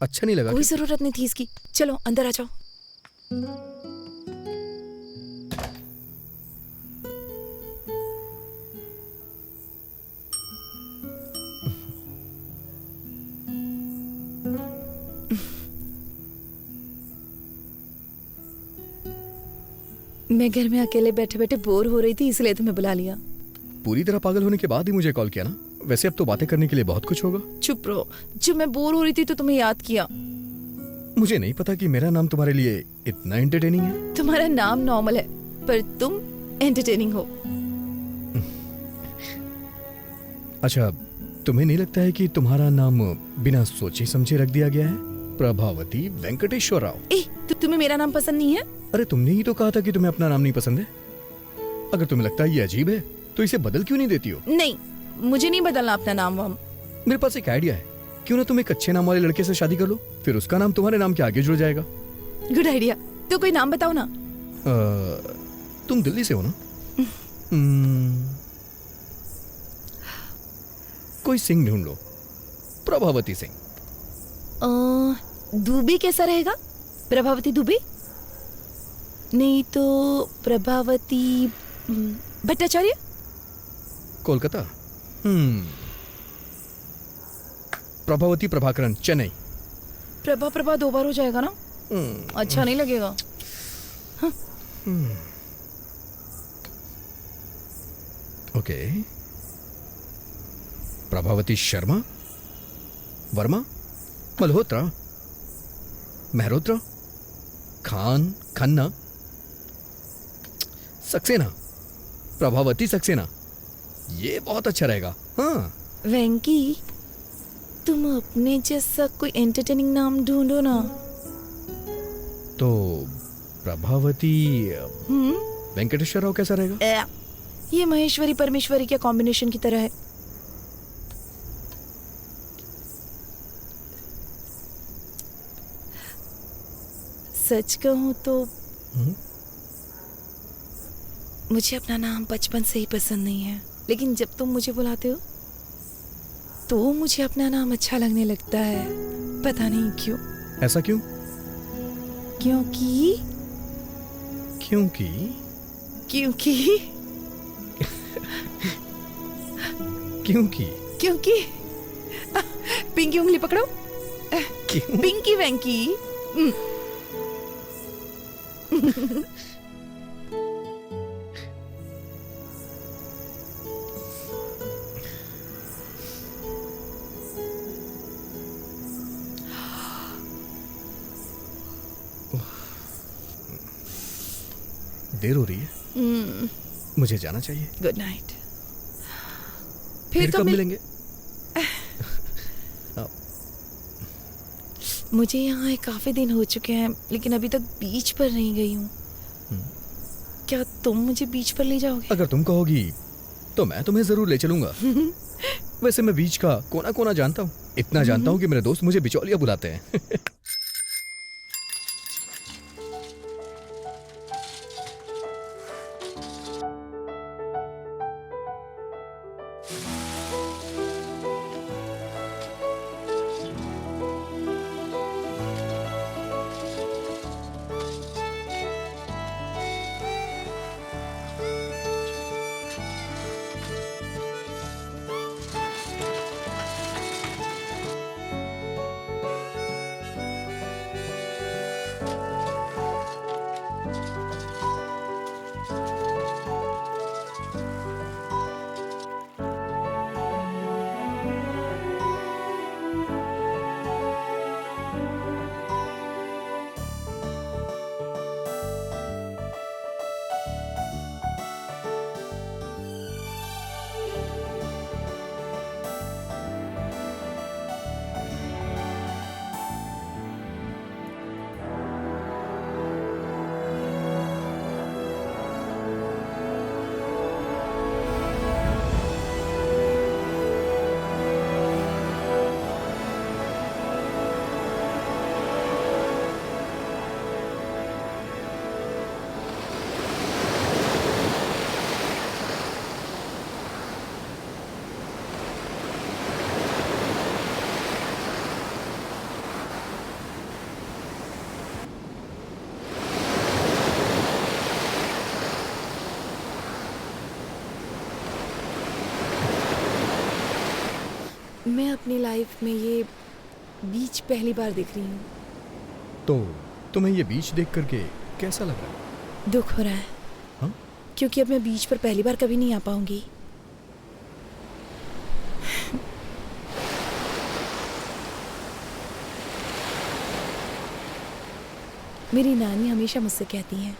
अच्छा नहीं लगा? कोई जरूरत नहीं थी इसकी। चलो अंदर आ जाओ। मैं घर में अकेले बैठे बैठे बोर हो रही थी, इसलिए तुम्हें बुला लिया। पूरी तरह पागल होने के बाद ही मुझे कॉल किया ना? वैसे अब तो बातें करने के लिए बहुत कुछ होगा। चुप रहो। जब मैं बोर हो रही थी तो तुम्हें याद किया। मुझे नहीं पता कि मेरा नाम तुम्हारे लिए इतना एंटरटेनिंग है। तुम्हारा नाम नॉर्मल है पर तुम एंटरटेनिंग हो। अच्छा, तुम्हें नहीं लगता है कि तुम्हारा नाम बिना सोचे समझे रख दिया गया है? प्रभावती वेंकटेश्वर राव। तुम्हें मेरा नाम पसंद नहीं है? अरे तुमने ही तो कहा था कि तुम्हें अपना नाम नहीं पसंद है। अगर तुम्हें लगता है ये अजीब है तो इसे बदल क्यों नहीं देती हो? नहीं, मुझे नहीं बदलना अपना नाम वाम। मेरे पास एक आइडिया है, क्यों ना तुम एक अच्छे नाम वाले लड़के से शादी कर लो, फिर उसका नाम तुम्हारे नाम के आगे जुड़ जाएगा। Good idea. तो कोई नाम बताओ ना। तुम दिल्ली से हो ना? कोई सिंह ढूंढ लो, प्रभावती सिंह। दुबे कैसा रहेगा? प्रभावती दुबे? नहीं तो प्रभावती भट्टाचार्य? कोलकाता। प्रभावती प्रभाकरन, चेन्नई। प्रभा 2 बार हो जाएगा ना? अच्छा नहीं लगेगा। ओके। प्रभावती शर्मा, वर्मा, मल्होत्रा, मेहरोत्रा, खान, खन्ना, सक्सेना, प्रभावती सक्सेना। ये बहुत अच्छा रहेगा। हाँ वेंकी, तुम अपने जैसा कोई एंटरटेनिंग नाम ढूंढो ना। तो प्रभावती वेंकटेश्वर राव कैसा रहेगा? ये महेश्वरी परमेश्वरी के कॉम्बिनेशन की तरह है। सच कहूं तो मुझे अपना नाम बचपन से ही पसंद नहीं है, लेकिन जब तुम मुझे बुलाते हो तो मुझे अपना नाम अच्छा लगने लगता है। पता नहीं क्यों। ऐसा क्यों? क्योंकि क्योंकि क्योंकि क्योंकि क्योंकि पिंकी उंगली पकड़ो। क्यों? पिंकी वेंकी। देर हो रही है, मुझे जाना चाहिए। Good night. फिर कब मिलेंगे? मुझे यहाँ काफी दिन हो चुके हैं, लेकिन अभी तक बीच पर नहीं गई हूँ। क्या तुम मुझे बीच पर ले जाओगे? अगर तुम कहोगी तो मैं तुम्हें जरूर ले चलूंगा। वैसे मैं बीच का कोना कोना जानता हूँ। इतना जानता हूँ कि मेरे दोस्त मुझे बिचौलिया बुलाते हैं। मैं अपनी लाइफ में ये बीच पहली बार देख रही हूँ। तो तुम्हें ये बीच देख करके कैसा लग रहा है? दुख हो रहा है। हाँ? क्योंकि अब मैं बीच पर पहली बार कभी नहीं आ पाऊंगी। मेरी नानी हमेशा मुझसे कहती हैं,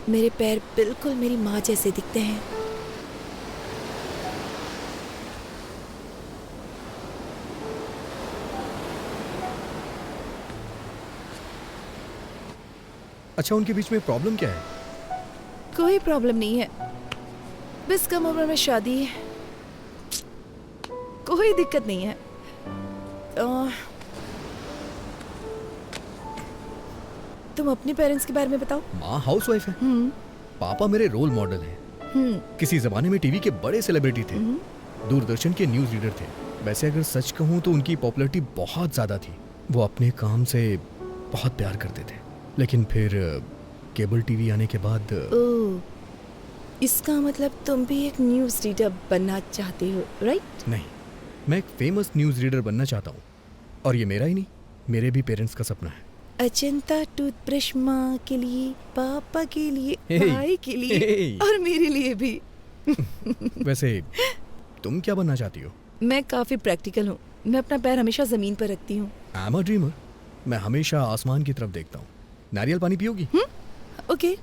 मेरे पैर बिल्कुल मेरी माँ जैसे दिखते हैं। अच्छा, उनके बीच में प्रॉब्लम क्या है? कोई प्रॉब्लम नहीं है, बस कम उम्र में शादी है, कोई दिक्कत नहीं है। तुम अपने पेरेंट्स के बारे में बताओ। माँ हाउसवाइफ है, पापा मेरे रोल मॉडल हैं। किसी जमाने में टीवी के बड़े सेलिब्रिटी थे, दूरदर्शन के न्यूज रीडर थे। वैसे अगर सच कहूँ तो उनकी पॉपुलैरिटी बहुत ज्यादा थी। वो अपने काम से बहुत प्यार करते थे, लेकिन फिर केबल टीवी आने के बाद इसका मतलब तुम भी एक न्यूज रीडर बनना चाहते हो, राइट? नहीं, मैं एक फेमस न्यूज रीडर बनना चाहता हूँ, और ये मेरा ही नहीं, मेरे भी पेरेंट्स का सपना है। अजंता टूथब्रश माँ के लिए, पापा के लिए, Hey, भाई के लिए, hey. और मेरे लिए भी। वैसे तुम क्या बनना चाहती हो? मैं काफी प्रैक्टिकल हूँ, मैं अपना पैर हमेशा जमीन पर रखती हूँ। आई एम अ ड्रीमर, मैं हमेशा आसमान की तरफ देखता हूँ। नारियल पानी पियोगी? ओके।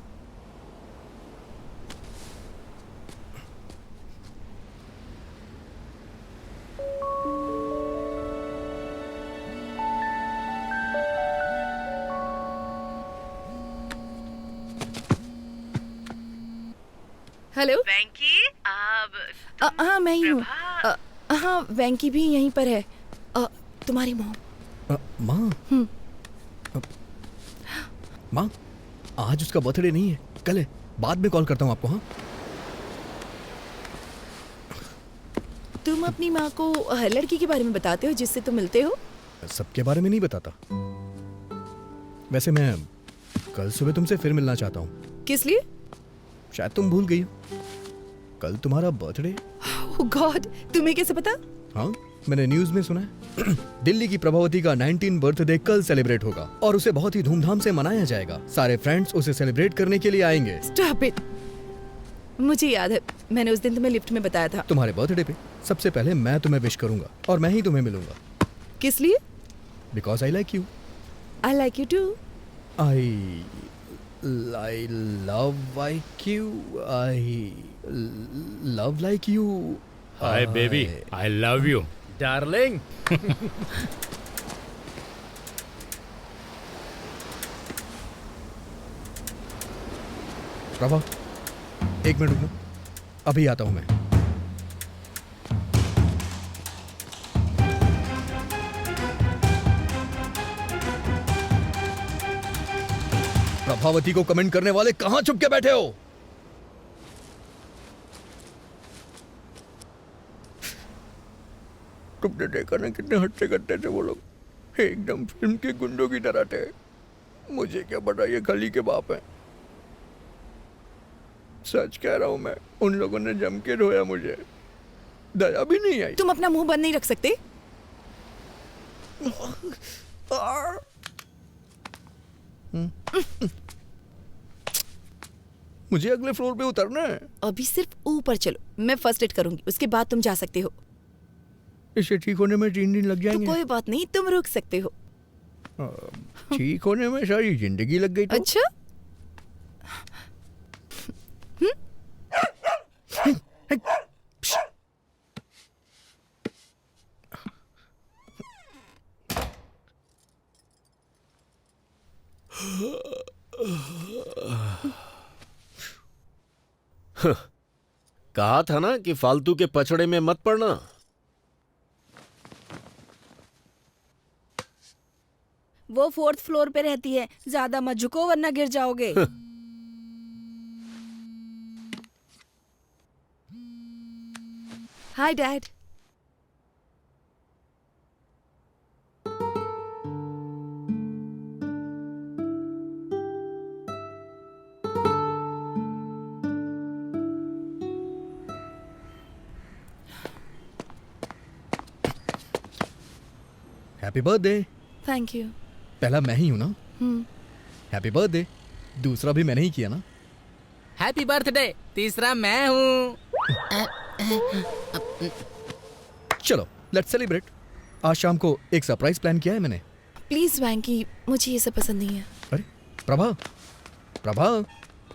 हेलो वेंकी, अब हाँ मैं ही हूँ। हाँ वेंकी भी यहीं पर है। तुम्हारी मॉम। माँ? माँ, आज उसका बर्थडे नहीं है, कल है। बाद में कॉल करता हूँ आपको। हाँ, तुम अपनी माँ को हर लड़की के बारे में बताते हो जिससे तुम मिलते हो? सबके बारे में नहीं बताता। वैसे मैं कल सुबह तुमसे फिर मिलना चाहता हूँ। किस लिए? शायद तुम भूल गई हो, कल तुम्हारा बर्थडे। ओह गॉड, तुम्हें कैसे पता? हाँ, मैंने न्यूज में सुना है। दिल्ली की प्रभावती का 19 बर्थडे कल सेलिब्रेट होगा और उसे बहुत ही धूमधाम से मनाया जाएगा। सारे फ्रेंड्स उसे सेलिब्रेट करने के लिए आएंगे। Stop it. मुझे याद है, मैंने उस दिन तुम्हें लिफ्ट में बताया था। तुम्हारे बर्थडे पे सबसे पहले मैं तुम्हें विश करूंगा और मैं ही तुम्हें मिलूंगा। किस लिए? Because I like you. I like you too. I love like you. I love like you. Hi baby, I love you darling. Prabha, एक मिनट रुकना, अभी आता हूं मैं। प्रभावती को कमेंट करने वाले कहां छुप के बैठे हो? तुमने देखा ना कितने हद से करते थे वो लोग, एकदम फिल्म के गुंडों की तरह थे। मुझे क्या पता ये खली के बाप हैं। सच कह रहा हूं मैं, उन लोगों ने जम के रोया मुझे, दया भी नहीं आई। तुम अपना मुंह बंद नहीं रख सकते? मुझे अगले फ्लोर पे उतरना है। अभी सिर्फ ऊपर चलो, मैं फर्स्ट एड करूंगी, उसके बाद तुम जा सकते हो। इसे ठीक होने में 3 दिन लग तो जाएंगे। कोई बात नहीं, तुम रुक सकते हो। ठीक होने में सारी जिंदगी लग गई तो? अच्छा? कहा था ना कि फालतू के पचड़े में मत पड़ना। वो 4th फ्लोर पे रहती है, ज्यादा मत झुको वरना गिर जाओगे। Hi dad. Happy birthday. Thank you. पहला मैं ही हूं ना? Happy birthday. दूसरा भी मैंने ही किया ना? Happy birthday. तीसरा मैं हूँ। चलो लेट्स सेलिब्रेट। आज शाम को एक सरप्राइज प्लान किया है मैंने। प्लीज वैंकी, मुझे ये सब पसंद नहीं है। अरे प्रभा, प्रभा,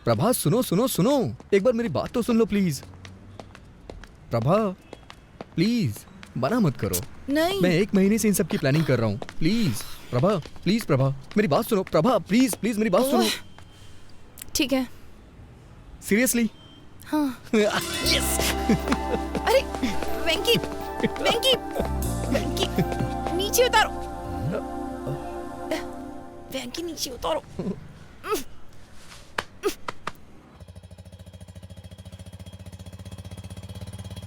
प्रभा, सुनो सुनो सुनो, एक बार मेरी बात तो सुन लो प्लीज। प्रभा प्लीज, मना मत करो। नहीं, मैं 1 महीने से इन सब की प्लानिंग कर रहा हूँ। प्लीज प्रभा, प्लीज प्रभा, मेरी बात सुनो। प्रभा प्लीज प्लीज मेरी बात सुनो। ठीक है। सीरियसली? हाँ। यस। अरे वेंकी, वेंकी, वेंकी, नीचे उतारो। वेंकी नीचे उतारो।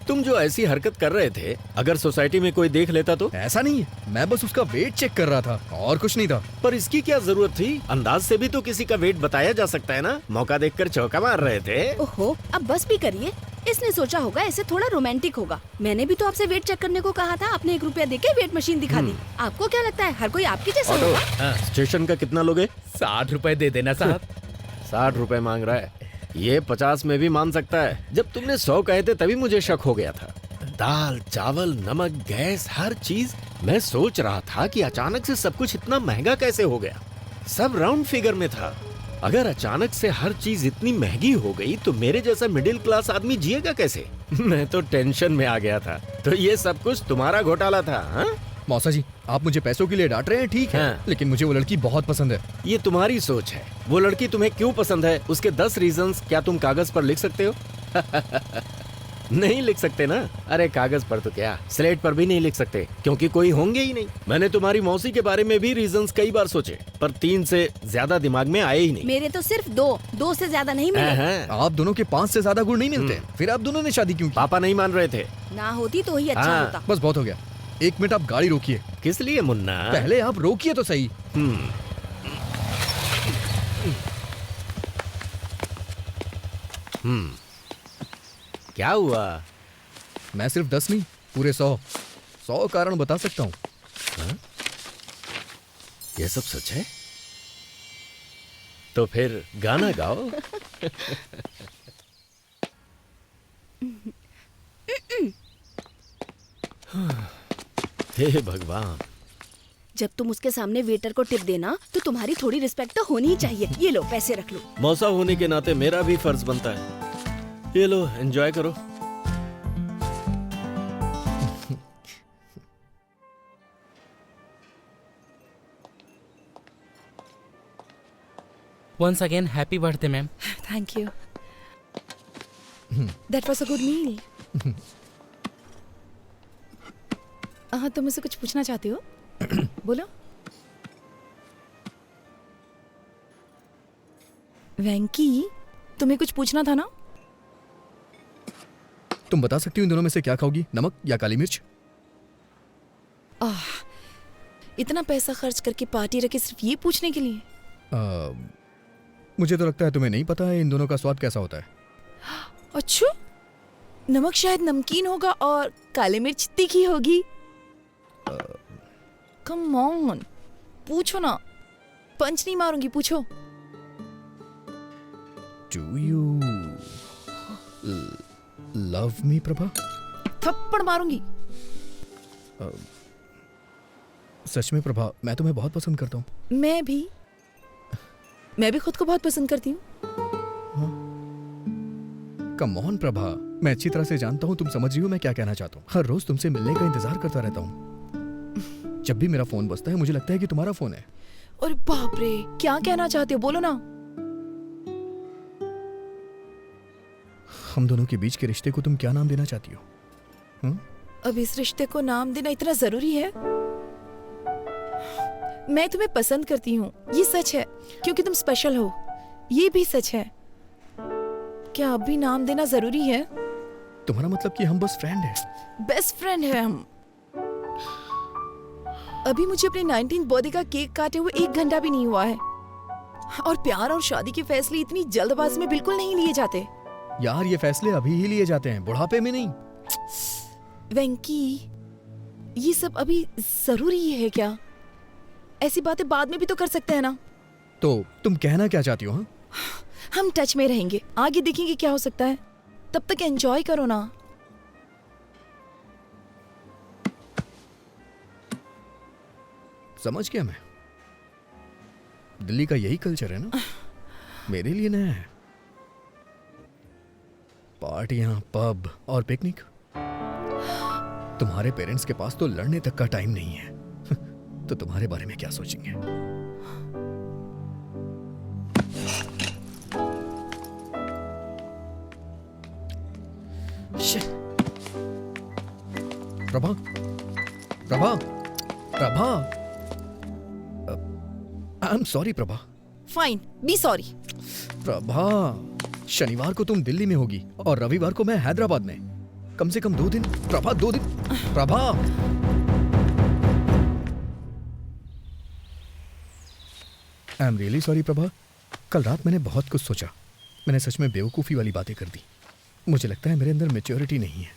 तुम जो ऐसी हरकत कर रहे थे, अगर सोसाइटी में कोई देख लेता तो? ऐसा नहीं है, मैं बस उसका वेट चेक कर रहा था और कुछ नहीं था। पर इसकी क्या जरूरत थी? अंदाज से भी तो किसी का वेट बताया जा सकता है ना। मौका देखकर चौका मार रहे थे। ओहो, अब बस भी करिए। इसने सोचा होगा ऐसे थोड़ा रोमांटिक होगा। मैंने भी तो आपसे वेट चेक करने को कहा था, आपने 1 रुपया देके वेट मशीन दिखा दी। आपको क्या लगता है हर कोई आपके जैसा ऑटो, होगा? स्टेशन का कितना लोगे? 60 रुपए दे देना साहब। 60 रुपए मांग रहा है। ये 50 में भी मान सकता है। जब तुमने 100 कहे थे तभी मुझे शक हो गया था। दाल, चावल, नमक, गैस, हर चीज। मैं सोच रहा था कि अचानक से सब कुछ इतना महंगा कैसे हो गया। सब राउंड फिगर में था। अगर अचानक से हर चीज इतनी महंगी हो गई तो मेरे जैसा मिडिल क्लास आदमी जिएगा कैसे? मैं तो टेंशन में आ गया था। तो ये सब कुछ तुम्हारा घोटाला था? हाँ? मौसा जी, आप मुझे पैसों के लिए डांट रहे हैं, ठीक है, हाँ। लेकिन मुझे वो लड़की बहुत पसंद है। ये तुम्हारी सोच है। वो लड़की तुम्हें क्यों पसंद है, उसके 10 रीजंस क्या तुम कागज पर लिख सकते हो? नहीं लिख सकते ना। अरे कागज पर तो क्या, स्लेट पर भी नहीं लिख सकते, क्योंकि कोई होंगे ही नहीं। मैंने तुम्हारी मौसी के बारे में भी रीजंस कई बार सोचे, पर 3 से ज्यादा दिमाग में आए ही नहीं। मेरे तो सिर्फ 2 से ज्यादा नहीं मिले। आप दोनों के 5 से ज्यादा गुण नहीं मिलते। फिर आप दोनों ने शादी क्यों की? पापा नहीं मान रहे थे। ना होती तो ही अच्छा होता। बस बहुत हो गया। 1 मिनट आप गाड़ी रोकिए। किस लिए मुन्ना? पहले आप रोकिए तो सही। क्या हुआ? मैं सिर्फ 10 नहीं, पूरे 100 कारण बता सकता हूँ। ये सब सच है? तो फिर गाना गाओ। हे भगवान। जब तुम उसके सामने वेटर को टिप देना तो तुम्हारी थोड़ी रिस्पेक्ट तो होनी ही चाहिए। ये लो पैसे रख लो। मौसा होने के नाते मेरा भी फर्ज बनता है। ये लो, एंजॉय करो। Once again, happy birthday, ma'am. Thank you. That was a good meal. तुम मुझसे कुछ पूछना चाहते हो? बोलो। वेंकी, तुम्हें कुछ पूछना था ना? तुम बता सकती हो इन दोनों में से क्या खाओगी, नमक या काली मिर्च? इतना पैसा खर्च करके पार्टी रखी सिर्फ ये पूछने के लिए? मुझे तो लगता है तुम्हें नहीं पता है इन दोनों का स्वाद कैसा होता है। अच्छा, नमक शायद नमकीन होगा और काली मिर्च तीखी होगी। कम ऑन, पूछो ना। पंच नहीं मारूंगी, पूछो। Do you love me, Prabha? थप्पड़ मारूंगी। सच में प्रभा, मैं तुम्हें बहुत पसंद करता हूँ। मैं भी खुद को बहुत पसंद करती हूँ। कम ऑन प्रभा, मैं अच्छी तरह से जानता हूँ तुम समझ रही हो मैं क्या कहना चाहता हूँ। हर रोज तुमसे मिलने का इंतजार करता रहता हूँ। जब भी मेरा फोन बजता है मुझे लगता है कि तुम्हारा फोन है। और बाप रे, क्या कहना चाहते हो, बोलो ना। हम दोनों के बीच के रिश्ते को तुम क्या नाम देना चाहती हो? अब इस रिश्ते को नाम देना इतना जरूरी है? मैं तुम्हें पसंद करती हूँ, ये सच है, क्योंकि तुम स्पेशल हो, ये भी सच है। क्या अब भी नाम देना जरूरी है? तुम्हारा मतलब कि हम बस फ्रेंड हैं? बेस्ट फ्रेंड है हम। अभी मुझे अपने 19th बर्थडे का केक काटे हुए 1 घंटा भी नहीं हुआ है। और प्यार और शादी के फैसले इतनी जल्दबाजी में बिल्कुल नहीं लिए जाते। यार, ये फैसले अभी ही लिए जाते हैं, बुढ़ापे में नहीं। वेंकी, ये सब अभी जरूरी है क्या? ऐसी बातें बाद में भी तो कर सकते हैं ना। तो तुम कहना क्या चाहती हो? हाँ, हम टच में रहेंगे, आगे देखेंगे क्या हो सकता है। तब तक एंजॉय करो ना। समझ गया मैं। दिल्ली का यही कल्चर है ना, मेरे लिए नया है। पार्टियां, पब और पिकनिक। तुम्हारे पेरेंट्स के पास तो लड़ने तक का टाइम नहीं है। तो तुम्हारे बारे में क्या सोचेंगे? Prabha, Prabha, Prabha, I am sorry Prabha. Fine, be sorry. Prabha, शनिवार को तुम दिल्ली में होगी और रविवार को मैं हैदराबाद में। कम से कम 2 दिन। प्रभा, 2 दिन। Prabha, I am really sorry Prabha. कल रात मैंने बहुत कुछ सोचा। मैंने सच में बेवकूफ़ी वाली बातें कर दी। मुझे लगता है मेरे अंदर मैच्योरिटी नहीं है।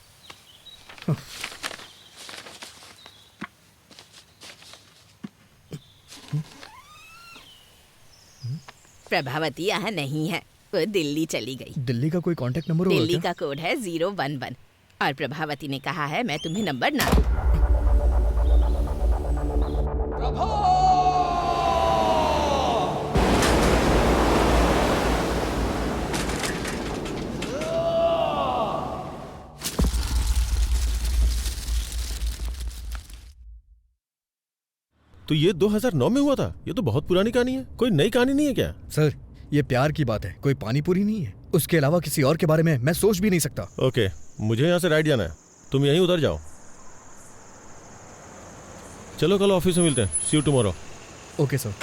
प्रभावती यहाँ नहीं है, वो दिल्ली चली गई। दिल्ली का कोई कांटेक्ट नंबर होगा दिल्ली क्या? का कोड है 011 और प्रभावती ने कहा है मैं तुम्हें नंबर ना दूं। तो ये 2009 में हुआ था? ये तो बहुत पुरानी कहानी है। कोई नई कहानी नहीं है क्या? सर, ये प्यार की बात है, कोई पानी पूरी नहीं है। उसके अलावा किसी और के बारे में मैं सोच भी नहीं सकता। ओके, मुझे यहाँ से राइट जाना है, तुम यहीं उतर जाओ। चलो कल ऑफिस में मिलते हैं। सी यू टुमारो। Okay sir.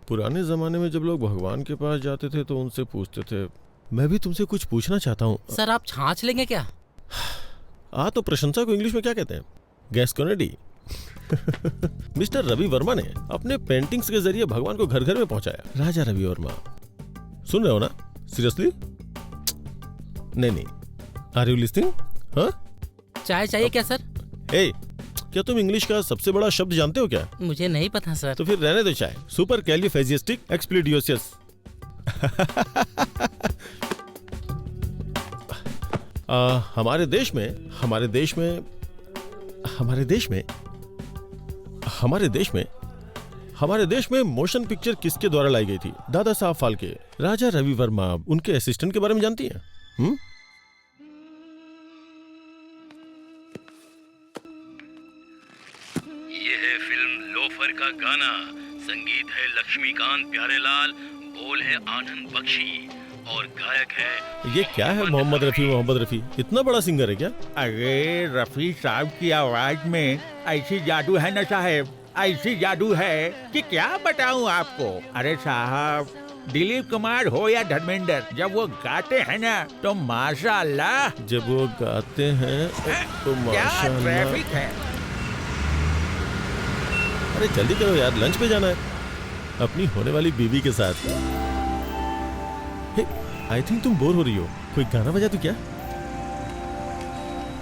पुराने जमाने में जब लोग भगवान के पास जाते थे तो उनसे पूछते थे। मैं भी तुमसे कुछ पूछना चाहता हूँ। सर आप छाछ लेंगे क्या? तो प्रशंसा को इंग्लिश में क्या कहते हैं? गैस्कोनेडी। मिस्टर रवि वर्मा ने अपने पेंटिंग्स के जरिए भगवान को घर घर में पहुंचाया। राजा रवि वर्मा, सुन रहे हो ना? सीरियसली? नहीं। Are you listening? हाँ? चाय चाहिए क्या सर? क्या तुम इंग्लिश का सबसे बड़ा शब्द जानते हो क्या? मुझे नहीं पता सर। तो फिर रहने दो चाय। सुपर कैलिफेजिस्टिक एक्सप्लिडियोसियस। हमारे देश में मोशन पिक्चर किसके द्वारा लाई गई थी? दादा साहब फाल्के। राजा रवि वर्मा, उनके असिस्टेंट के बारे में जानती हैं? ये है फिल्म लोफर का गाना। संगीत है लक्ष्मीकांत प्यारेलाल, बोल है आनंद बख्शी और गायक है ये क्या है? मोहम्मद रफी इतना बड़ा सिंगर है क्या? अरे रफी साहब की आवाज में ऐसी जादू है ना साहब, ऐसी जादू है कि क्या बताऊं आपको। अरे साहब, दिलीप कुमार हो या धर्मेंद्र, जब वो गाते हैं ना तो माशाअल्लाह। जब वो गाते हैं तो क्या ट्रैफिक है। अरे जल्दी करो यार, लंच पे जाना है अपनी होने वाली बीवी के साथ। आई थिंक तुम बोर हो रही हो, कोई गाना बजा दूं क्या?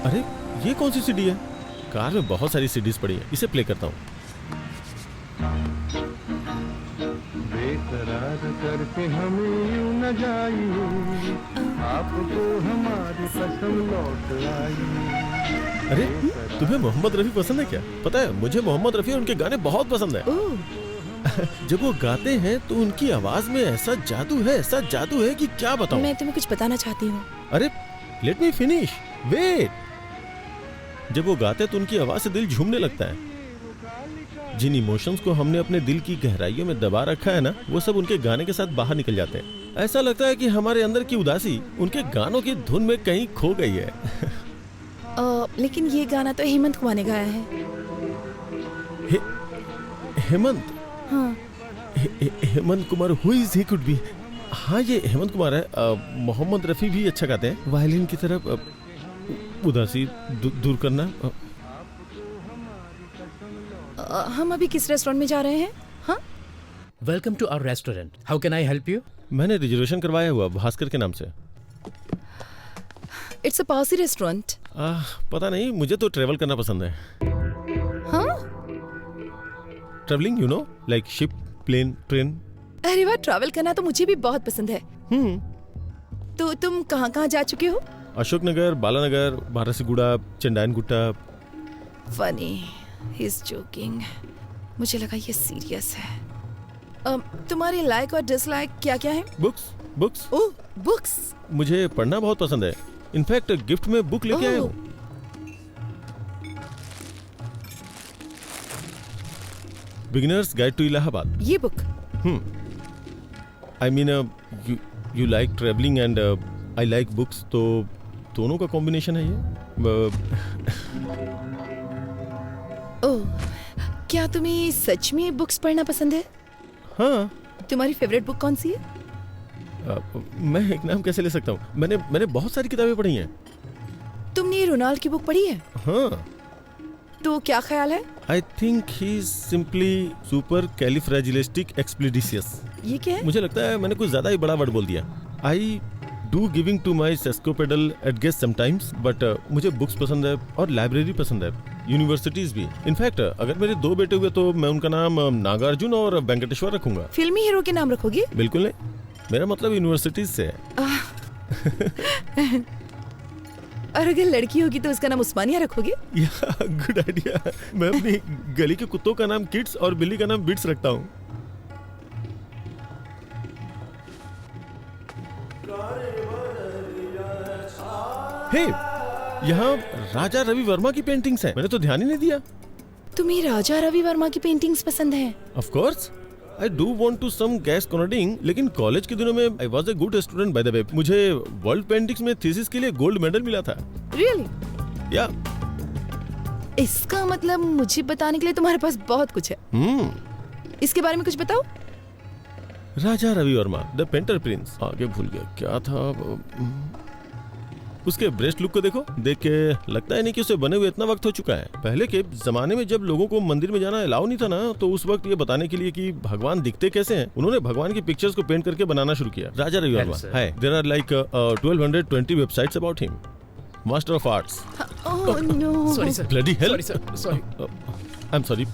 अरे ये कौन सी सीडी है? कार में बहुत सारी सीडीज पड़ी है, इसे प्ले करता हूँ। बेकरार करके हमें यूं न जाइए, आपको हमारी कसम लौट आई। अरे तुम्हें मोहम्मद रफी पसंद है क्या? पता है मुझे मोहम्मद रफी और उनके गाने बहुत पसंद है। जब वो गाते हैं तो उनकी आवाज में ऐसा जादू है कि क्या बताऊं। मैं तुम्हें कुछ बताना चाहती हूँ। अरे लेट मी फिनिश, वेट। जब वो गाते तो उनकी आवाज से दिल झूमने लगता है। जिन इमोशंस को हमने अपने दिल की गहराइयों में दबा रखा है ना, वो सब उनके गाने के साथ बाहर निकल जाते हैं। ऐसा लगता है कि हमारे अंदर की उदासी उनके गानों की धुन में कहीं खो गई है। लेकिन ये गाना तो हेमंत कुमार ने गाया है। हेमंत? हाँ। Hemant Kumar, who is he could be? हाँ ये हेमंत कुमार है। मोहम्मद रफी भी अच्छा गाते हैं। वायलिन की तरफ उदासी दूर करना। हम अभी किस रेस्टोरेंट में जा रहे हैं? हाँ? Welcome to our restaurant, how can I help you? मैंने रिजर्वेशन करवाया हुआ भास्कर के नाम से। It's a Parsi restaurant. पता नहीं, मुझे तो ट्रेवल करना पसंद है। हाँ? Travelling, you know, like ship, plane, train. अरे वाह, ट्रैवल करना तो मुझे भी बहुत पसंद है। तो तुम कहाँ कहाँ जा चुके हो? Ashoknagar, Balanagar, Barasiguda, Chandayangutta. Funny, he is joking. मुझे लगा ये सीरियस है। तुम्हारे लाइक और डिसलाइक क्या क्या है? बुक्स। ओह, बुक्स। मुझे पढ़ना बहुत पसंद है। इनफैक्ट गिफ्ट में बुक लेके आया हूँ। Beginners guide to Allahabad. ये book? I mean, you like travelling and I like books, तो दोनों का कॉम्बिनेशन है ये। ओह, क्या तुम्हें सच में बुक्स पढ़ना पसंद है? हाँ। तुम्हारी फेवरेट बुक कौन सी है? मैं एक नाम कैसे ले सकता हूँ? मैंने बहुत सारी किताबें पढ़ी हैं। तुमने रोनाल्ड की बुक पढ़ी है? हाँ। तो क्या ख्याल है? I think he is simply supercalifragilisticexpialidocious. ये क्या है? मुझे लगता है मैंने कुछ ज्यादा ही बड़ा वर्ड बोल दिया। I do giving to my sesquipedal at guest sometimes, but मुझे बुक्स पसंद है और लाइब्रेरी पसंद है, यूनिवर्सिटीज भी। इनफैक्ट अगर मेरे 2 बेटे हुए तो मैं उनका नाम नागार्जुन और वेंकटेश्वर रखूंगा। फिल्मी हीरो के नाम रखोगे? बिल्कुल नहीं, मेरा मतलब यूनिवर्सिटीज से है। और अगर लड़की होगी तो उसका नाम उस्मानिया रखोगे? Good idea. मैं अपनी गली के कुत्तों का नाम किड्स और बिल्ली का नाम बिट्स रखता हूँ। हे, यहाँ राजा रवि वर्मा की पेंटिंग्स हैं। मैंने तो ध्यान ही नहीं दिया। तुम्हें राजा रवि वर्मा की पेंटिंग्स पसंद हैं? Of course, I do want to some gas cornering, लेकिन कॉलेज के दिनों में I was a good student by the way. मुझे वर्ल्ड पेंटिंग्स में थीसिस के लिए गोल्ड मेडल मिला था। रियली? या। इसका मतलब मुझे बताने के लिए तुम्हारे पास बहुत कुछ है। इसके बारे में कुछ बताओ। Raja Ravi Varma, the painter prince. आगे भूल गया क्या था। उसके ब्रेस्ट लुक को देखो, देख के लगता है नहीं कि उसे बने हुए इतना वक्त हो चुका है। पहले के जमाने में जब लोगों को मंदिर में जाना अलाउ नहीं था ना, तो उस वक्त ये बताने के लिए कि भगवान दिखते कैसे हैं, उन्होंने भगवान की पिक्चर्स को पेंट करके बनाना शुरू किया। राजा रवि वर्मा है। There are like 1220 websites about him. Master of arts. Oh no, sorry sir, bloody hell. Sorry sir, sorry. I am sorry.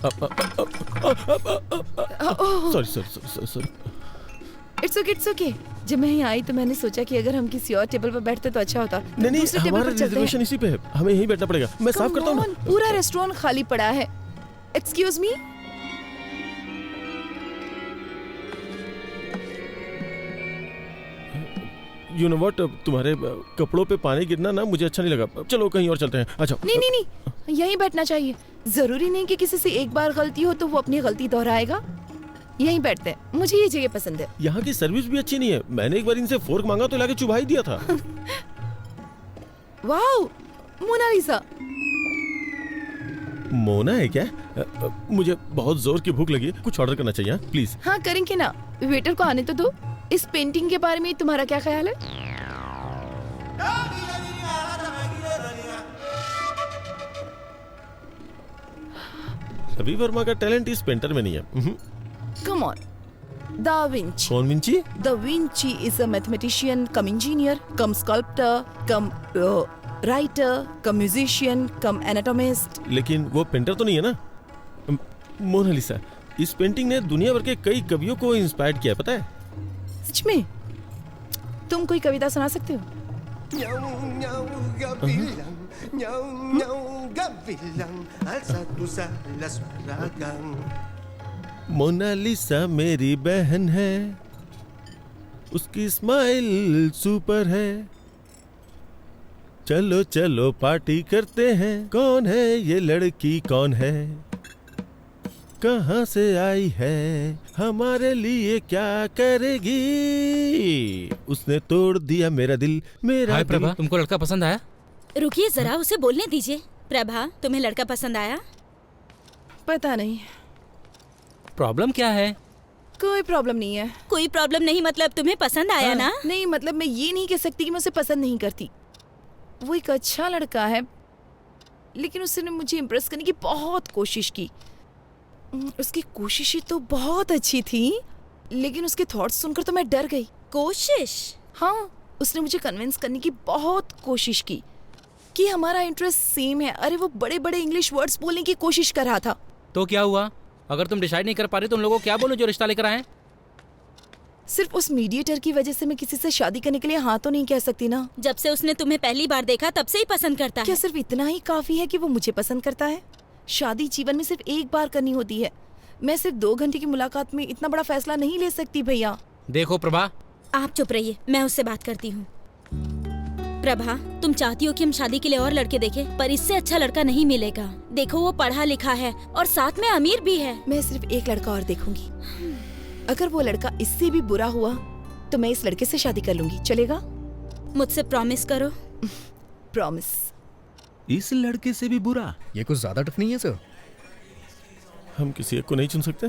Sorry. It's okay. जब मैं यहाँ आई तो मैंने सोचा कि अगर हम किसी और टेबल पर बैठते तो अच्छा होता। नहीं, हमारा रिजर्वेशन इसी पे है, हमें यहीं बैठना पड़ेगा। मैं साफ करता हूँ। पूरा रेस्टोरेंट खाली पड़ा है। Excuse me. You know what, तुम्हारे कपड़ों पे पानी गिरना ना मुझे अच्छा नहीं लगा। चलो कहीं और चलते हैं। अच्छा। नहीं, यहीं बैठना चाहिए। जरूरी नहीं कि किसी से एक बार गलती हो तो वो अपनी गलती दोहराएगा। यहीं बैठते हैं, मुझे ये जगह पसंद है। यहाँ की सर्विस भी अच्छी नहीं है। मैंने एक बार इनसे फोर्क मांगा तो लाके चुभा ही दिया था। Wow, Mona Lisa. मोना है क्या? मुझे बहुत जोर की भूख लगी, कुछ ऑर्डर करना चाहिए। प्लीज। हाँ, करेंगे ना। वेटर को आने तो दो। इस पेंटिंग के बारे में तुम्हारा क्या ख्याल है? रवि वर्मा का टैलेंट इस पेंटर में नहीं है। Come on. Da Vinci. कौन Vinci? Da Vinci is a mathematician, come engineer, come sculptor, come writer, come musician, come anatomist. लेकिन वो पेंटर तो नहीं है ना। मोनालिसा, इस पेंटिंग ने दुनिया भर के कई कवियों को इंस्पायर किया है, पता है? सच में? तुम कोई कविता सुना सकते हो? मोनालिसा मेरी बहन है, उसकी स्माइल सुपर है। चलो चलो पार्टी करते हैं। कौन है ये लड़की, कौन है, कहाँ से आई है, हमारे लिए क्या करेगी, उसने तोड़ दिया मेरा दिल, मेरा हाय दिल। प्रभा, तुमको लड़का पसंद आया? रुकिए जरा, उसे बोलने दीजिए। प्रभा, तुम्हें लड़का पसंद आया? पता नहीं। प्रॉब्लम क्या है? कोई प्रॉब्लम नहीं है। कोई प्रॉब्लम नहीं मतलब तुम्हें पसंद आया ना? नहीं, मतलब मैं ये नहीं कह सकती कि मैं उसे पसंद नहीं करती। वो एक अच्छा लड़का है, लेकिन उसने मुझे इम्प्रेस करने की बहुत कोशिश की। उसकी कोशिशें तो बहुत अच्छी थी, लेकिन उसके थॉट्स सुनकर तो मैं डर गई। कोशिश? हाँ, उसने मुझे कन्विंस करने की बहुत कोशिश की कि हमारा इंटरेस्ट सेम है। अरे वो बड़े बड़े इंग्लिश वर्ड्स बोलने की कोशिश कर रहा था। तो क्या हुआ? अगर तुम डिसाइड नहीं कर पा रहे तो उन लोगों को क्या बोलो जो रिश्ता लेकर आए? सिर्फ उस मीडिएटर की वजह से मैं किसी से शादी करने के लिए हाँ तो नहीं कह सकती ना। जब से उसने तुम्हें पहली बार देखा तब से ही पसंद करता क्या है। सिर्फ इतना ही काफी है कि वो मुझे पसंद करता है? शादी जीवन में सिर्फ एक बार करनी होती है। मैं सिर्फ 2 घंटे की मुलाकात में इतना बड़ा फैसला नहीं ले सकती भैया। देखो प्रभा, आप चुप रहिए, मैं उससे बात करती हूँ। प्रभा, तुम चाहती हो कि हम शादी के लिए और लड़के देखें, पर इससे अच्छा लड़का नहीं मिलेगा। देखो वो पढ़ा लिखा है और साथ में अमीर भी है। मैं सिर्फ एक लड़का और देखूंगी। अगर वो लड़का इससे भी बुरा हुआ तो मैं इस लड़के से शादी कर लूंगी। चलेगा? मुझसे प्रॉमिस करो। प्रॉमिस। इस लड़के से भी बुरा? ये कुछ ज्यादा टफ नहीं है सर? हम किसी एक को नहीं चुन सकते?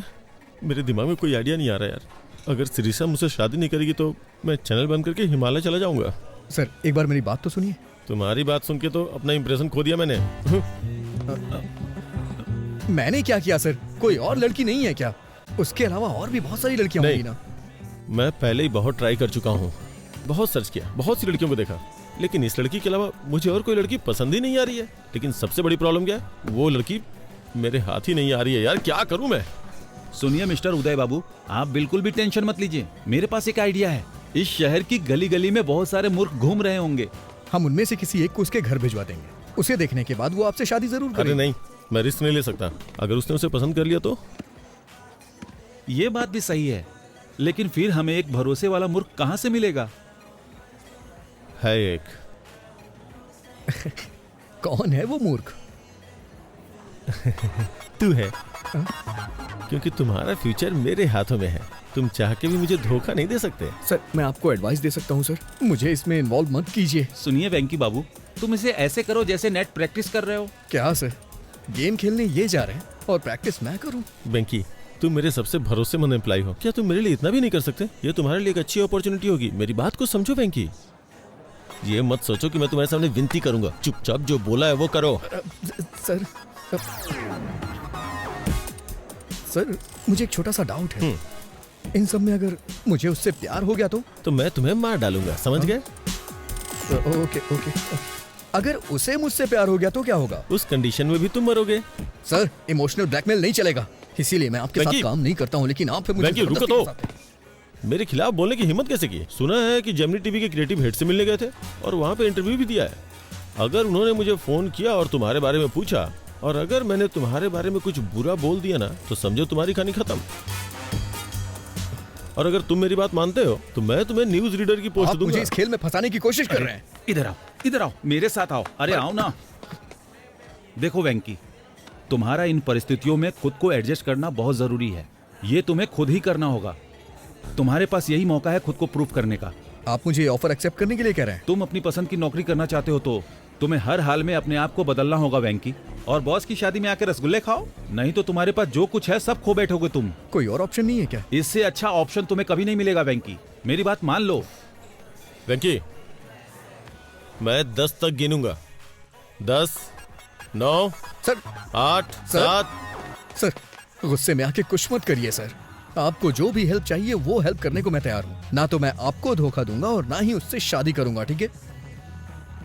मेरे दिमाग में कोई आइडिया नहीं आ रहा यार। अगर सिरिसा मुझसे शादी नहीं करेगी तो मैं चैनल बंद करके हिमालय चला जाऊंगा। सर एक बार मेरी बात तो सुनिए। तुम्हारी बात सुन के तो अपना इंप्रेशन खो दिया मैंने। मैंने क्या किया सर? कोई और लड़की नहीं है क्या? उसके अलावा और भी बहुत सारी लड़कियां होंगी ना। मैं पहले ही बहुत ट्राई कर चुका हूँ, बहुत सर्च किया, बहुत सी लड़कियों को देखा, लेकिन इस लड़की के अलावा मुझे और कोई लड़की पसंद ही नहीं आ रही है। लेकिन सबसे बड़ी प्रॉब्लम क्या है? वो लड़की मेरे हाथ ही नहीं आ रही है यार। क्या करूं मैं? सुनिए मिस्टर उदय बाबू, आप बिल्कुल भी टेंशन मत लीजिए। मेरे पास एक आइडिया है। इस शहर की गली गली में बहुत सारे मूर्ख घूम रहे होंगे। हम उनमें से किसी एक को उसके घर भिजवा देंगे। उसे देखने के बाद वो आपसे शादी जरूर करेगा। अरे नहीं, मैं रिस्क नहीं ले सकता। अगर उसने उसे पसंद कर लिया तो? ये बात भी सही है, लेकिन फिर हमें एक भरोसे वाला मूर्ख कहाँ से मिलेगा? है एक। कौन है वो मूर्ख? तू है। क्योंकि तुम्हारा फ्यूचर मेरे हाथों में है। तुम चाह के भी मुझे धोखा नहीं दे सकते। सर मैं आपको एडवाइस दे सकता हूँ सर, मुझे इसमें इन्वॉल्व मत कीजिए। सुनिए वेंकी बाबू, तुम इसे ऐसे करो जैसे नेट प्रैक्टिस कर रहे हो। क्या सर? गेम खेलने ये जा रहे हैं और प्रैक्टिस मैं करूँ? बेंकी, तुम मेरे सबसे भरोसेमंद एम्प्लॉय हो। क्या तुम मेरे लिए इतना भी नहीं कर सकते? ये तुम्हारे लिए एक अच्छी अपॉर्चुनिटी होगी। मेरी बात को समझो बेंकी। ये मत सोचो कि मैं तुम्हारे सामने विनती करूंगा। चुपचाप जो बोला है वो करो। सर सर मुझे एक छोटा सा डाउट है। इन सब में अगर मुझे उससे प्यार हो गया तो मैं तुम्हें मार डालूंगा, समझ गए? Okay okay. अगर उसे मुझसे प्यार हो गया तो क्या होगा? उस कंडीशन में भी तुम मरोगे। सर इमोशनल ब्लैकमेल नहीं चलेगा, इसीलिए मैं आपके साथ काम नहीं करता हूँ। लेकिन आप मुझे रुको तो। मेरे खिलाफ बोलने की हिम्मत कैसे की? सुना है कि जेमिनी टीवी के क्रिएटिव हेड से मिलने गए थे और वहाँ पे इंटरव्यू भी दिया है। अगर उन्होंने मुझे फोन किया और तुम्हारे बारे में पूछा और अगर मैंने तुम्हारे बारे में कुछ बुरा बोल दिया ना तो समझो तुम्हारी कहानी खत्म। और अगर तुम मेरी बात मानते हो तो मैं तुम्हें न्यूज रीडर की पोस्ट दूंगा। मुझे इस खेल में फंसाने की कोशिश कर रहे हैं। इधर आओ, मेरे साथ आओ। अरे आओ ना। देखो वेंकी, तुम्हारा इन परिस्थितियों में खुद को एडजस्ट करना बहुत जरूरी है। ये तुम्हें खुद ही करना होगा। तुम्हारे पास यही मौका है खुद को प्रूव करने का। आप मुझे ऑफर एक्सेप्ट करने के लिए कह रहे हैं? तुम अपनी पसंद की नौकरी करना चाहते हो तो तुम्हें हर हाल में अपने आप को बदलना होगा वेंकी। और बॉस की शादी में आके रसगुल्ले खाओ, नहीं तो तुम्हारे पास जो कुछ है सब खो बैठोगे तुम। कोई और ऑप्शन नहीं है क्या? इससे अच्छा ऑप्शन तुम्हें कभी नहीं मिलेगा वेंकी, मेरी बात मान लो। वेंकी, मैं 10 तक गिनूंगा। 10, 9, सर 8, 7। सर गुस्से में आके कुछ मत करिए सर। आपको जो भी हेल्प चाहिए वो हेल्प करने को मैं तैयार हूँ। ना तो मैं आपको धोखा दूंगा और ना ही उससे शादी करूंगा, ठीक है?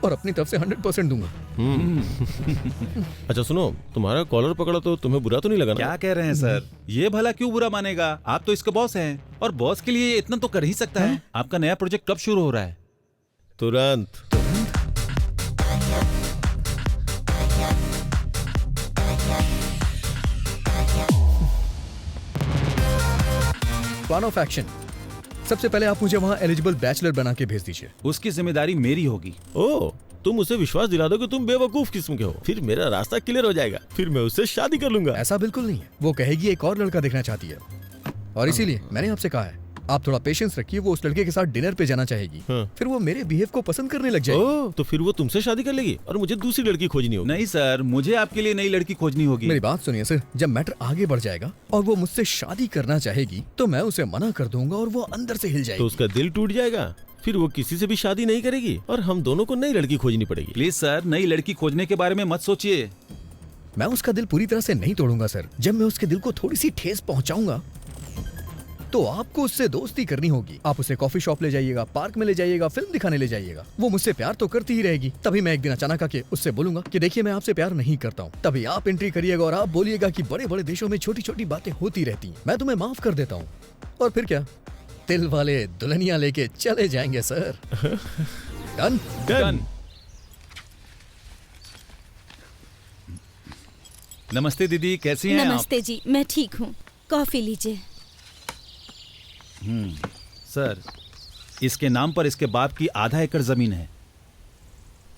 और अपनी तरफ से 100% दूंगा। अच्छा सुनो, तुम्हारा कॉलर पकड़ा तो तुम्हें बुरा तो नहीं लगा ना? क्या कह रहे हैं सर? ये भला क्यों बुरा मानेगा? आप तो इसके बॉस हैं और बॉस के लिए इतना तो कर ही सकता है। आपका नया प्रोजेक्ट कब शुरू हो रहा है? तुरंत। Plan of action. सबसे पहले आप मुझे वहाँ एलिजिबल बैचलर बना के भेज दीजिए। उसकी जिम्मेदारी मेरी होगी। ओह, तुम उसे विश्वास दिला दो कि तुम बेवकूफ किस्म के हो, फिर मेरा रास्ता क्लियर हो जाएगा, फिर मैं उससे शादी कर लूंगा। ऐसा बिल्कुल नहीं है। वो कहेगी एक और लड़का देखना चाहती है और इसीलिए मैंने आपसे कहा है आप थोड़ा पेशेंस रखिए। वो उस लड़के के साथ डिनर पे जाना चाहेगी। फिर वो मेरे बिहेव को पसंद करने लग जाएगी। ओह, तो फिर वो तुमसे शादी कर लेगी और मुझे दूसरी लड़की खोजनी होगी। नहीं सर, मुझे आपके लिए नई लड़की खोजनी होगी। मेरी बात सुनिए सर, जब मैटर आगे बढ़ जाएगा और वो मुझसे शादी करना चाहेगी तो मैं उसे मना कर दूंगा और वो अंदर से हिल जाएगी। तो उसका दिल टूट जाएगा, फिर वो किसी से भी शादी नहीं करेगी और हम दोनों को नई लड़की खोजनी पड़ेगी। प्लीज सर, नई लड़की खोजने के बारे में मत सोचिए। मैं उसका दिल पूरी तरह से नहीं तोड़ूंगा सर। जब मैं उसके दिल को थोड़ी सी ठेस पहुंचाऊंगा तो आपको उससे दोस्ती करनी होगी। आप उसे कॉफी शॉप ले जाइएगा, पार्क में ले जाइएगा, फिल्म दिखाने ले जाइएगा। वो मुझसे प्यार तो करती ही रहेगी। तभी मैं एक दिन अचानक आके उससे बोलूंगा कि देखिए मैं आपसे प्यार नहीं करता हूँ। तभी आप एंट्री करिएगा और आप बोलिएगा कि बड़े बड़े देशों में छोटी छोटी बातें होती रहती हैं, मैं तुम्हें माफ कर देता हूँ। और फिर क्या, दिल वाले दुल्हनिया लेके चले जाएंगे सर। Done done. नमस्ते दीदी, कैसी हैं नमस्ते जी, मैं ठीक हूँ। कॉफी लीजिए। सर, इसके नाम पर इसके बाप की आधा एकड़ जमीन है।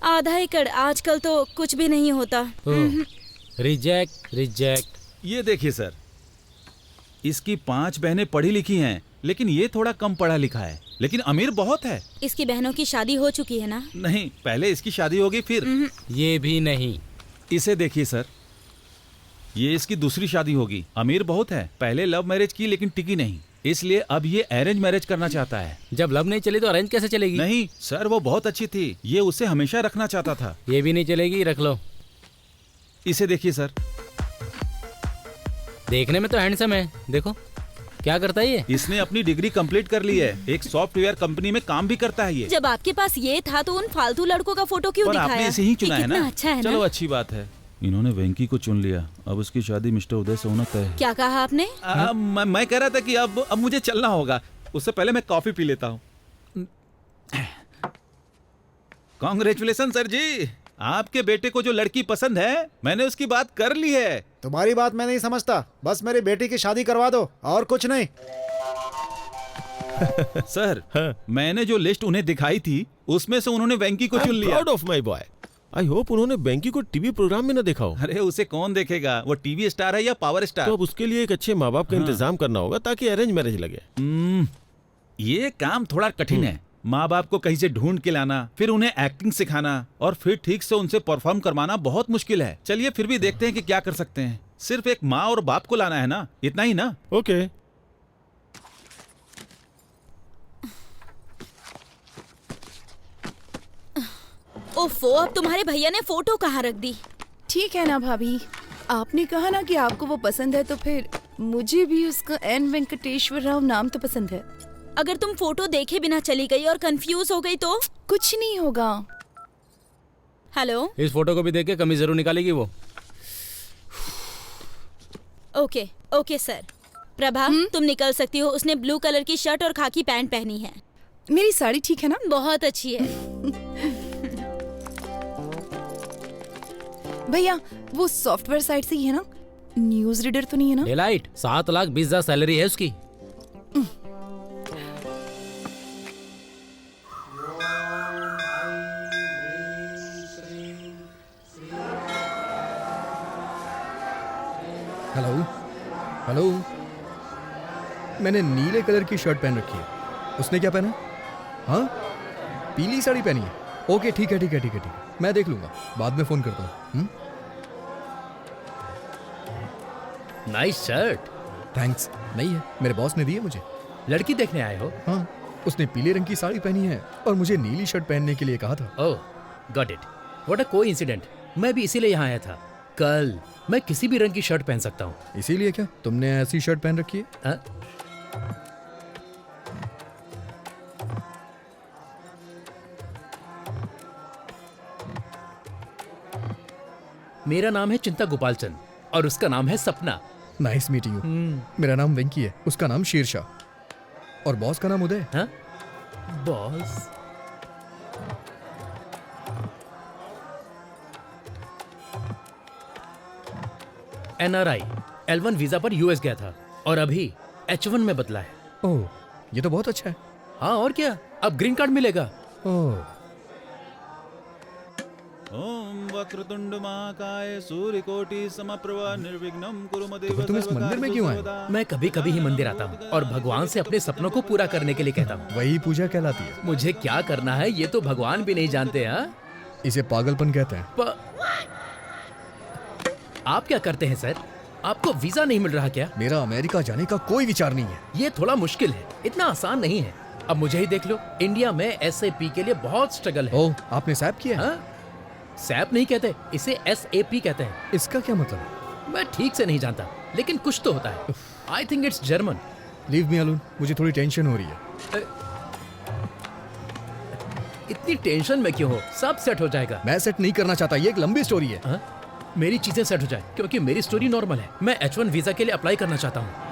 आधा एकड़ आजकल तो कुछ भी नहीं होता। Reject reject. ये देखिए सर, इसकी 5 बहनें पढ़ी लिखी हैं, लेकिन ये थोड़ा कम पढ़ा लिखा है, लेकिन अमीर बहुत है। इसकी बहनों की शादी हो चुकी है ना? नहीं, पहले इसकी शादी होगी फिर। ये भी नहीं। इसे देखिए सर, ये इसकी दूसरी शादी होगी। अमीर बहुत है, पहले लव मैरिज की लेकिन टिकी नहीं, इसलिए अब ये अरेंज मैरिज करना चाहता है। जब लव नहीं चली तो अरेंज कैसे चलेगी? नहीं सर, वो बहुत अच्छी थी, ये उसे हमेशा रखना चाहता था। ये भी नहीं चलेगी, रख लो। इसे देखिए सर, देखने में तो हैंडसम है, देखो क्या करता है ये। इसने अपनी डिग्री कंप्लीट कर ली है, एक सॉफ्टवेयर कंपनी में काम भी करता है ये। जब आपके पास ये था तो उन फालतू लड़कों का फोटो क्यों पर दिखाया? आपने इसे ही चुना ये है ना? कितना अच्छा है चलो ना? अच्छी बात है, इन्होंने वेंकी को चुन लिया। अब उसकी शादी मिस्टर उदय से होना तय है। क्या कहा आपने? मैं कह रहा था कि अब मुझे चलना होगा, उससे पहले मैं कॉफी पी लेता हूँ। कांग्रेचुलेशन सर जी, आपके बेटे को जो लड़की पसंद है मैंने उसकी बात कर ली है। तुम्हारी बात मैं नहीं समझता, बस मेरी बेटी की शादी करवा दो और कुछ नहीं। सर, मैंने जो लिस्ट उन्हें दिखाई थी उसमें से उन्होंने वेंकी को चुन लिया। Proud of my boy. I hope उन्होंने वेंकी को टीवी प्रोग्राम में न देखा हो। अरे उसे कौन देखेगा, वो टीवी स्टार है या पावर स्टार। तो अब उसके लिए एक अच्छे माँ बाप का इंतजाम करना होगा ताकि अरेंज मैरिज लगे। ये काम थोड़ा कठिन है। माँ बाप को कहीं से ढूंढ के लाना, फिर उन्हें एक्टिंग सिखाना और फिर ठीक से उनसे परफॉर्म करवाना बहुत मुश्किल है। चलिए फिर भी देखते हैं कि क्या कर सकते हैं। सिर्फ एक माँ और बाप को लाना है ना, इतना ही ना। ओके। ओफो, अब तुम्हारे भैया ने फोटो कहाँ रख दी? ठीक है ना भाभी, आपने कहा ना कि आपको वो पसंद है, तो फिर मुझे भी उसका एन वेंकटेश्वर राव नाम तो पसंद है। अगर तुम फोटो देखे बिना चली गई और कंफ्यूज हो गई तो? कुछ नहीं होगा। हेलो, इस फोटो को भी देख के कमी जरूर निकालेगी वो। Okay okay sir. प्रभा, तुम निकल सकती हो। उसने ब्लू कलर की शर्ट और खाकी पैंट पहनी है। मेरी साड़ी ठीक है ना? बहुत अच्छी है। भैया, वो सॉफ्टवेयर साइट से ही है ना? न्यूज रीडर तो नहीं है ना? डेलाइट 7,20,000 सैलरी है उसकी। हेलो हेलो, मैंने नीले कलर की शर्ट पहन रखी है, उसने क्या पहना? हाँ, पीली साड़ी पहनी है। ओके ठीक है ठीक है ठीक है ठीक है, मैं देख लूंगा, बाद में फोन करता हूँ। Nice shirt. थैंक्स। नहीं है, मेरे बॉस ने दी है मुझे। लड़की देखने आए हो? हाँ, उसने पीले रंग की साड़ी पहनी है और मुझे नीली शर्ट पहनने के लिए कहा था। Oh, got it. What a coincident. मैं भी इसीलिए यहाँ आया था। कल मैं किसी भी रंग की शर्ट पहन सकता हूँ। इसीलिए क्या तुमने ऐसी शर्ट पहन रखी है? मेरा नाम है चिंता गोपालचंद और उसका नाम है सपना। Nice meeting you. मेरा नाम वेंकी है, उसका नाम शेरशाह और बॉस का नाम उदय। हाँ? बॉस? NRI L1 वीजा पर US गया था और अभी H1 में बदला है। ओह, ये तो बहुत अच्छा है। हाँ और क्या, अब ग्रीन कार्ड मिलेगा। ओह। ओम वक्रतुंड महाकाय सूर्यकोटि समप्रभा निर्विघ्नं कुरु मदेव सर्वकार्येषु तुम इस मंदिर में क्यों आए? मैं कभी कभी ही मंदिर आता हूँ और भगवान से अपने सपनों को पूरा करने के लिए कहता हूँ। वही पूजा कहलाती है। मुझे क्या करना है ये तो भगवान भी नहीं जानते। हाँ, इसे पागलपन कहते हैं। आप क्या करते हैं सर? आपको वीजा नहीं मिल रहा क्या? मेरा अमेरिका जाने का कोई विचार नहीं है। ये थोड़ा मुश्किल है, इतना आसान नहीं है। अब मुझे ही देख लो, इंडिया में SAP के लिए बहुत स्ट्रगल है। ओह, आपने सैप किया है? सैप नहीं कहते, इसे SAP कहते हैं। इसका क्या मतलब? मैं ठीक से नहीं जानता, लेकिन कुछ तो होता है। I think it's German. Leave me alone, मुझे थोड़ी टेंशन हो रही है। इतनी टेंशन में क्यों हो? सब सेट हो जाएगा। मैं सेट नहीं करना चाहता, ये एक लंबी स्टोरी है। मेरी चीजें सेट हो जाए, क्योंकि मेरी स्टोरी नॉर्मल है। मैं H1 वीजा के लिए अप्लाई करना चाहता हूँ।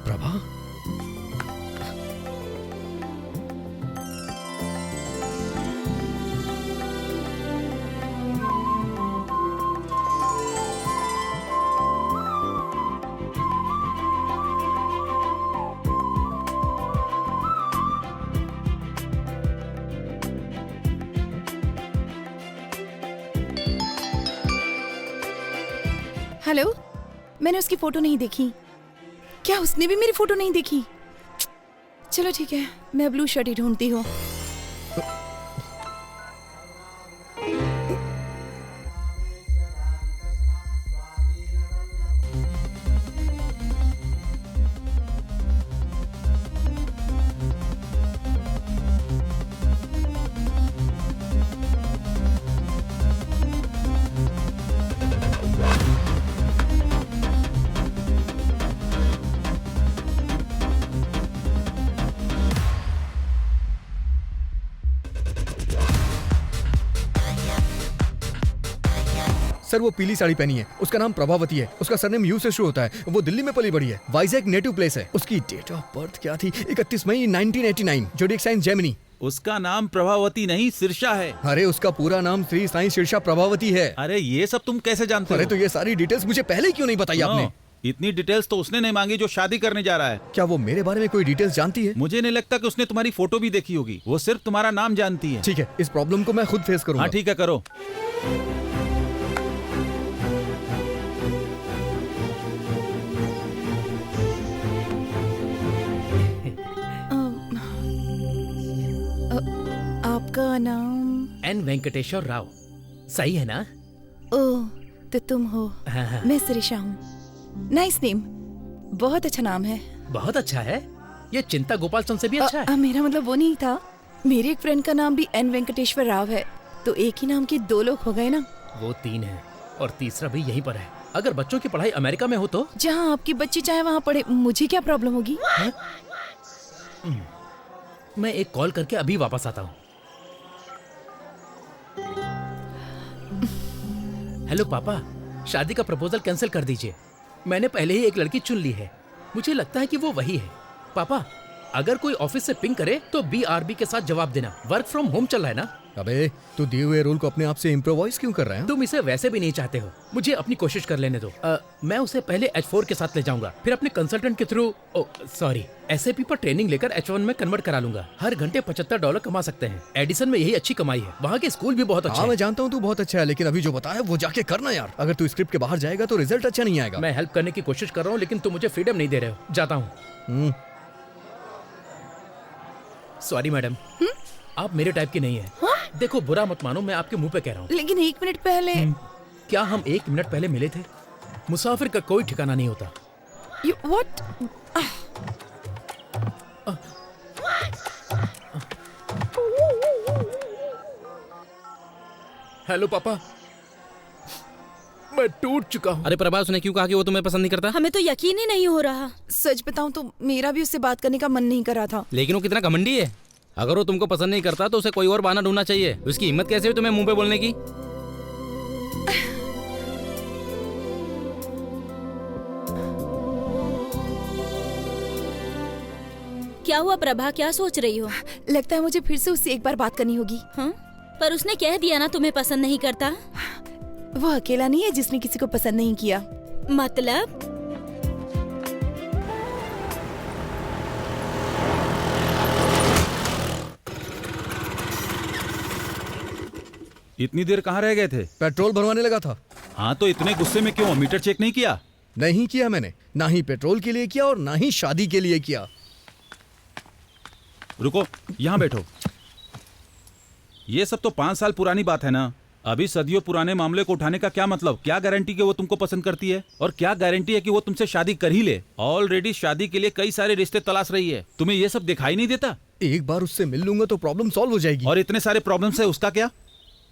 प्रभा, हेलो, मैंने उसकी फोटो नहीं देखी। क्या उसने भी मेरी फोटो नहीं देखी? चलो ठीक है, मैं ब्लू शर्ट ही ढूंढती हूँ। सर वो पीली साड़ी पहनी है, उसका नाम प्रभावती है, उसका सरनेम यू से शुरू होता है, वो दिल्ली में पली बड़ी है, वाइजैक नेटिव प्लेस है। उसकी डेट ऑफ बर्थ क्या थी? 31 मई 1989, जोडिएक साइन जेमिनी। उसका नाम प्रभावती नहीं सिरसा है। अरे उसका पूरा नाम श्री साईं सिरसा प्रभावती है। अरे ये सब तुम कैसे जानते हो? अरे तो ये सारी डिटेल्स मुझे पहले क्यों नहीं बताई आपने? इतनी डिटेल्स तो उसने नहीं मांगी जो शादी करने जा रहा है। क्या वो मेरे बारे में कोई डिटेल्स जानती है? मुझे नहीं लगता कि उसने तुम्हारी फोटो भी देखी होगी, वो सिर्फ तुम्हारा नाम जानती है। ठीक है, इस प्रॉब्लम को मैं खुद फेस करूंगा। हाँ ठीक है, करो। आपका नाम? एन वेंकटेश्वर राव। सही है ना? ओह, तो तुम हो। हाँ। मैं सिरिशा हूँ। नाइस नेम, बहुत अच्छा नाम है। बहुत अच्छा है, ये चिंता गोपाल चंद से भी अच्छा है। मेरा मतलब वो नहीं था, मेरे एक फ्रेंड का नाम भी एन वेंकटेश्वर राव है, तो एक ही नाम के दो लोग हो गए ना। वो 3 है और तीसरा भी यहीं पर है। अगर बच्चों की पढ़ाई अमेरिका में हो तो? जहाँ आपकी बच्ची चाहे वहाँ पढ़े, मुझे क्या प्रॉब्लम होगी? मैं एक कॉल करके अभी वापस आता हूँ। हेलो पापा, शादी का प्रपोजल कैंसिल कर दीजिए। मैंने पहले ही एक लड़की चुन ली है, मुझे लगता है कि वो वही है। पापा, अगर कोई ऑफिस से पिंग करे तो BRB के साथ जवाब देना। वर्क फ्रॉम होम चल रहा है ना? अबे तू दिए हुए रूल को अपने आप से इम्प्रोवाइज क्यों कर रहा है? तुम इसे वैसे भी नहीं चाहते हो, मुझे अपनी कोशिश कर लेने दो। मैं उसे पहले H4 के साथ ले जाऊंगा, फिर अपने कंसल्टेंट के थ्रू SAP पर ट्रेनिंग लेकर H1 में कन्वर्ट करा लूंगा। हर घंटे $75 कमा सकते हैं। एडिसन में यही अच्छी कमाई है, वहाँ के स्कूल भी बहुत अच्छे हैं। मैं जानता हूँ तू बहुत अच्छा है, लेकिन अभी जो बताया वो जाके करना यार। अगर तू स्क्रिप्ट के बाहर जाएगा तो रिजल्ट अच्छा नहीं आएगा। मैं हेल्प करने की कोशिश कर रहा हूँ, लेकिन तुम मुझे फ्रीडम नहीं दे रहे हो। जाता हूँ। सॉरी मैडम, आप मेरे टाइप की नहीं है। देखो बुरा मत मानो, मैं आपके मुंह पे कह रहा हूँ। लेकिन 1 मिनट पहले क्या हम 1 मिनट पहले मिले थे? मुसाफिर का कोई ठिकाना नहीं होता। What? हेलो पापा, मैं टूट चुका हूँ। अरे प्रभा, उसने क्यों कहा कि वो तुम्हें पसंद नहीं करता? हमें तो यकीन ही नहीं हो रहा। सच बताऊं तो मेरा भी उससे बात करने का मन नहीं कर रहा था। लेकिन वो कितना घमंडी है। अगर वो तुमको पसंद नहीं करता तो उसे कोई और बहाना ढूंढना चाहिए। उसकी हिम्मत कैसे हुई तुम्हें मुंह पे बोलने की? क्या हुआ प्रभा, क्या सोच रही हो? लगता है मुझे फिर से उससे एक बार बात करनी होगी। हाँ? पर उसने कह दिया ना तुम्हें पसंद नहीं करता। वो अकेला नहीं है जिसने किसी को पसंद नहीं किया। मतलब? इतनी देर कहाँ रह गए थे? पेट्रोल भरवाने लगा था। हाँ तो इतने गुस्से में क्यों? मीटर चेक नहीं किया? नहीं किया मैंने, ना ही पेट्रोल के लिए किया और ना ही शादी के लिए किया। रुको, यहाँ बैठो। ये सब तो 5 साल पुरानी बात है ना। अभी सदियों पुराने मामले को उठाने का क्या मतलब? क्या गारंटी कि वो तुमको पसंद करती है? और क्या गारंटी है कि वो तुमसे शादी कर ही ले? ऑलरेडी शादी के लिए कई सारे रिश्ते तलाश रही है। तुम्हें ये सब दिखाई नहीं देता? एक बार उससे मिल लूंगा तो प्रॉब्लम सॉल्व हो जाएगी। और इतने सारे प्रॉब्लम्स है, उसका क्या?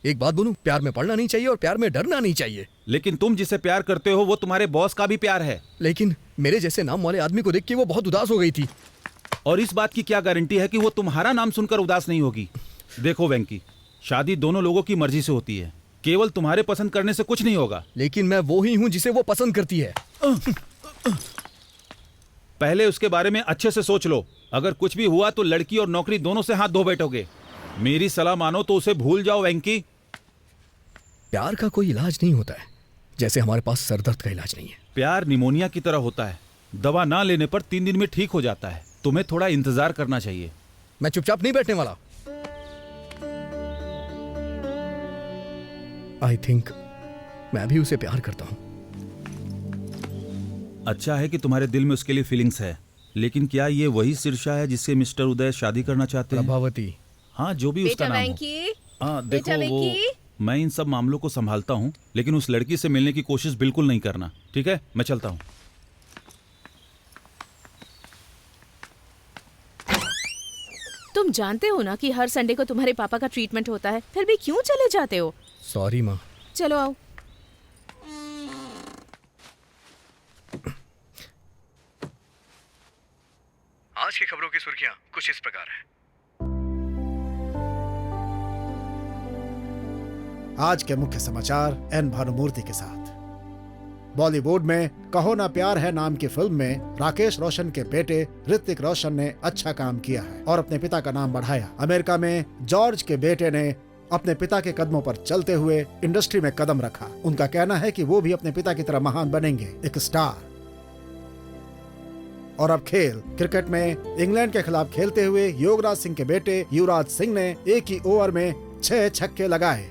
एक बात बोलूं, प्यार में पड़ना नहीं चाहिए और प्यार में डरना नहीं चाहिए। लेकिन तुम जिसे प्यार करते हो वो तुम्हारे बॉस का भी प्यार है। लेकिन मेरे जैसे नाम वाले आदमी को देख के वो बहुत उदास हो गई थी। और इस बात की क्या गारंटी है कि वो तुम्हारा नाम सुनकर उदास नहीं होगी? देखो वेंकी, शादी दोनों लोगों की मर्जी से होती है, केवल तुम्हारे पसंद करने से कुछ नहीं होगा। लेकिन मैं वो ही हूँ जिसे वो पसंद करती है। पहले उसके बारे में अच्छे से सोच लो। अगर कुछ भी हुआ तो लड़की और नौकरी दोनों से हाथ धो बैठोगे। मेरी सलाह मानो तो उसे भूल जाओ वेंकी। प्यार का कोई इलाज नहीं होता है, जैसे हमारे पास सरदर्द का इलाज नहीं है। प्यार निमोनिया की तरह होता है, दवा ना लेने पर 3 दिन में ठीक हो जाता है। तुम्हें थोड़ा इंतजार करना चाहिए। मैं चुपचाप नहीं बैठने वाला। आई थिंक मैं भी उसे प्यार करता हूं। अच्छा है कि तुम्हारे दिल में उसके लिए फीलिंग्स है, लेकिन क्या ये वही शीर्षा है जिससे मिस्टर उदय शादी करना चाहते हैं? प्रभावती। हाँ, जो भी उसका नाम हो। हाँ देखो, वो मैं इन सब मामलों को संभालता हूँ, लेकिन उस लड़की से मिलने की कोशिश बिल्कुल नहीं करना, ठीक है? मैं चलता हूँ। तुम जानते हो ना कि हर संडे को तुम्हारे पापा का ट्रीटमेंट होता है, फिर भी क्यों चले जाते हो? सॉरी माँ। चलो आओ। आज की खबरों की सुर्खियां कुछ इस प्रकार हैं। आज के मुख्य समाचार एन भानुमूर्ति के साथ। बॉलीवुड में कहो ना प्यार है नाम की फिल्म में राकेश रोशन के बेटे ऋतिक रोशन ने अच्छा काम किया है और अपने पिता का नाम बढ़ाया। अमेरिका में जॉर्ज के बेटे ने अपने पिता के कदमों पर चलते हुए इंडस्ट्री में कदम रखा। उनका कहना है कि वो भी अपने पिता की तरह महान बनेंगे, एक स्टार। और अब खेल। क्रिकेट में इंग्लैंड के खिलाफ खेलते हुए योगराज सिंह के बेटे युवराज सिंह ने एक ही ओवर में 6 छक्के लगाए।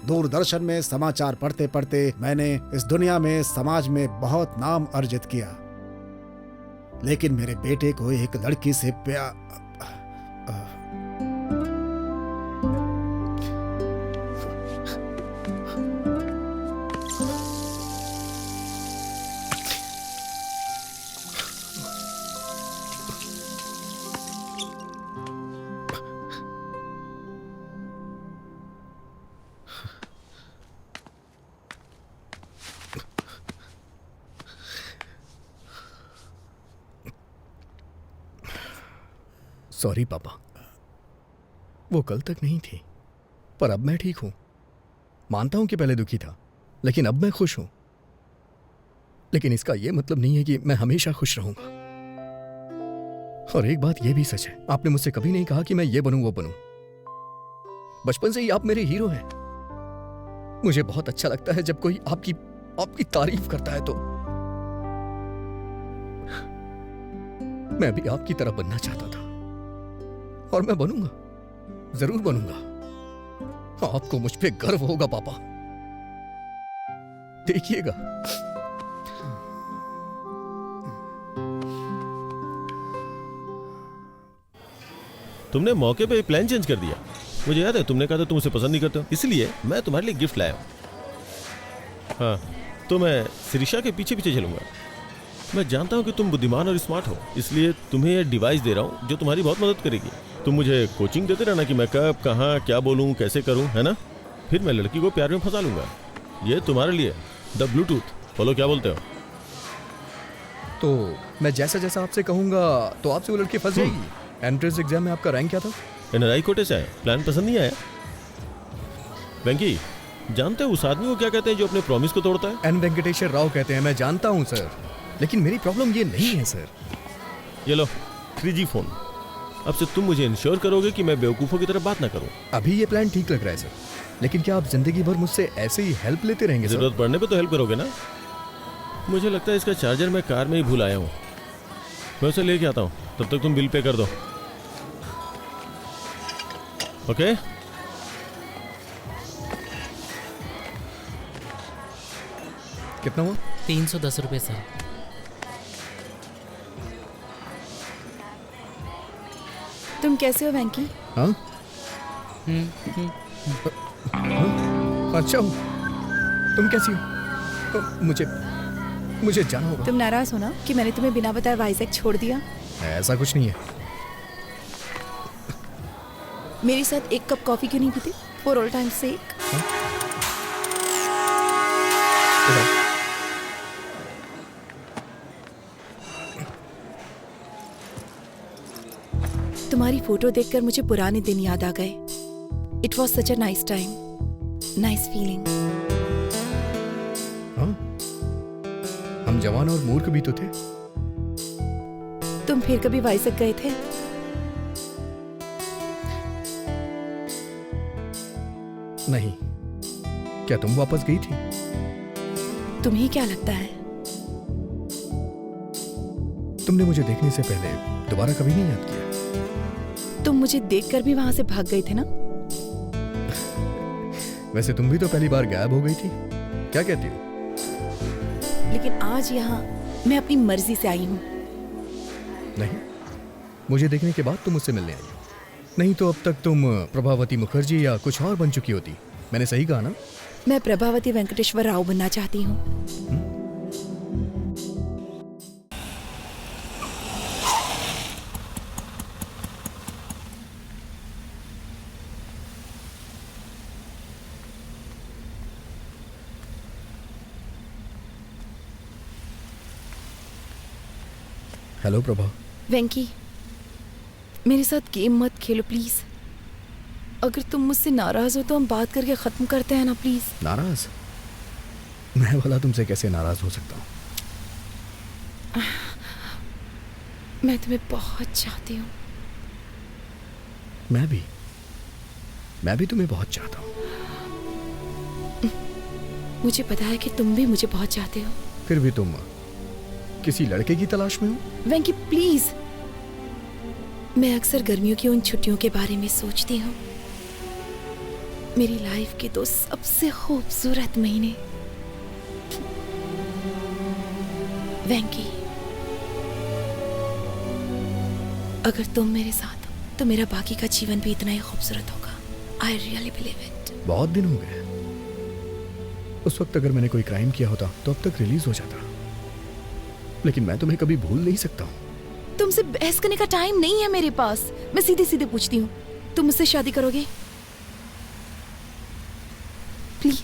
दूरदर्शन में समाचार पढ़ते पढ़ते मैंने इस दुनिया में, समाज में बहुत नाम अर्जित किया, लेकिन मेरे बेटे को एक लड़की से प्यार। सॉरी पापा, वो कल तक नहीं थी, पर अब मैं ठीक हूं। मानता हूं कि पहले दुखी था, लेकिन अब मैं खुश हूं। लेकिन इसका यह मतलब नहीं है कि मैं हमेशा खुश रहूंगा। और एक बात यह भी सच है, आपने मुझसे कभी नहीं कहा कि मैं ये बनूं वो बनूं। बचपन से ही आप मेरे हीरो हैं। मुझे बहुत अच्छा लगता है जब कोई आपकी तारीफ करता है। तो मैं भी आपकी तरह बनना चाहता था और मैं बनूंगा, जरूर बनूंगा। आपको मुझ पे गर्व होगा पापा, देखिएगा। तुमने मौके पे प्लान चेंज कर दिया। मुझे याद है तुमने कहा था तुम उसे पसंद नहीं करते हो, इसलिए मैं तुम्हारे लिए गिफ्ट लाया हूं। हाँ, तो मैं शिरीषा के पीछे पीछे चलूंगा। मैं जानता हूं कि तुम बुद्धिमान और स्मार्ट हो, इसलिए तुम्हें यह डिवाइस दे रहा हूं जो तुम्हारी बहुत मदद करेगी। तुम मुझे कोचिंग देते रहना कि मैं कब, कहाँ, क्या बोलूं, कैसे करूं, है ना? फिर मैं लड़की को प्यार में फंसा लूंगा। ये तुम्हारे लिए द ब्लूटूथ। बोलो क्या बोलते हो? तो मैं जैसा जैसा आपसे कहूंगा तो आपसे वो लड़की फंस जाएगी। एंट्रेंस एग्जाम में आपका रैंक क्या था? एनआरआई कोटे से आया। प्लान पसंद नहीं आया? वेंकी, जानते हो उस आदमी को क्या कहते हैं जो अपने प्रॉमिस को तोड़ता है? एन वेंकटेश्वर राव कहते हैं। मैं जानता हूं सर, लेकिन मेरी प्रॉब्लम ये नहीं है सर। ये लो 3G फोन। अब से तुम मुझे इंश्योर करोगे कि मैं बेवकूफों की तरह बात ना करूं। अभी ये प्लान ठीक लग रहा है सर, लेकिन क्या आप जिंदगी भर मुझसे ऐसे ही हेल्प लेते रहेंगे? जरूरत पड़ने पे तो हेल्प करोगे ना? मुझे लगता है इसका चार्जर मैं कार में ही भूल आया हूँ। मैं उसे लेके आता हूँ, तब तक तुम बिल पे कर दो। ओके? कितना हुआ? 310 रुपए सर। तुम कैसे हो वेंकी? हाँ? अच्छा हूँ। तुम कैसी हो? मुझे जाना होगा। तुम नाराज हो ना कि मैंने तुम्हें बिना बताए वाइजैक छोड़ दिया? ऐसा कुछ नहीं है। मेरे साथ एक कप कॉफी क्यों नहीं पीती? फॉर ऑल टाइम सेक। तुम्हारी फोटो देखकर मुझे पुराने दिन याद आ गए। It was such a nice time, nice feeling. हाँ, हम जवान और मूर्ख भी तो थे। तुम फिर कभी वाइजक गए थे? नहीं। क्या तुम वापस गई थी? तुम्हें क्या लगता है? तुमने मुझे देखने से पहले दोबारा कभी नहीं याद किया। तुम मुझे देखकर भी वहां से भाग गए थे ना? वैसे तुम भी तो पहली बार गायब हो गई थी। क्या कहती हो? लेकिन आज यहाँ मैं अपनी मर्जी से आई हूँ। नहीं, मुझे देखने के बाद तुम मुझसे मिलने आई हो। नहीं तो अब तक तुम प्रभावती मुखर्जी या कुछ और बन चुकी होती। मैंने सही कहा ना? मैं प्रभावती वेंकटेश्वर राव बनना चाहती हूँ। हेलो प्रभा। वेंकी, मेरे साथ गेम मत खेलो प्लीज। अगर तुम मुझसे नाराज हो तो हम बात करके खत्म करते हैं ना प्लीज। नाराज? मैं भला तुमसे कैसे नाराज हो सकता हूँ? मैं तुम्हें बहुत चाहती हूँ। मैं भी तुम्हें बहुत चाहता हूँ। मुझे पता है कि तुम भी मुझे बहुत चाहते हो। फिर भी तुम किसी लड़के की तलाश में हो? वेंकी प्लीज, मैं अक्सर गर्मियों की उन छुट्टियों के बारे में सोचती हूँ। मेरी लाइफ के 2 सबसे खूबसूरत महीने। वेंकी, अगर तुम मेरे साथ हो तो मेरा बाकी का जीवन भी इतना ही खूबसूरत होगा। I really believe it. बहुत दिन हो गए। उस वक्त अगर मैंने कोई क्राइम किया होता तो अब तक रिलीज हो जाता, लेकिन मैं तुम्हें कभी भूल नहीं सकता हूँ। तुमसे बहस करने का टाइम नहीं है मेरे पास। मैं सीधे सीधे पूछती हूँ, तुम मुझसे शादी करोगे? प्लीज।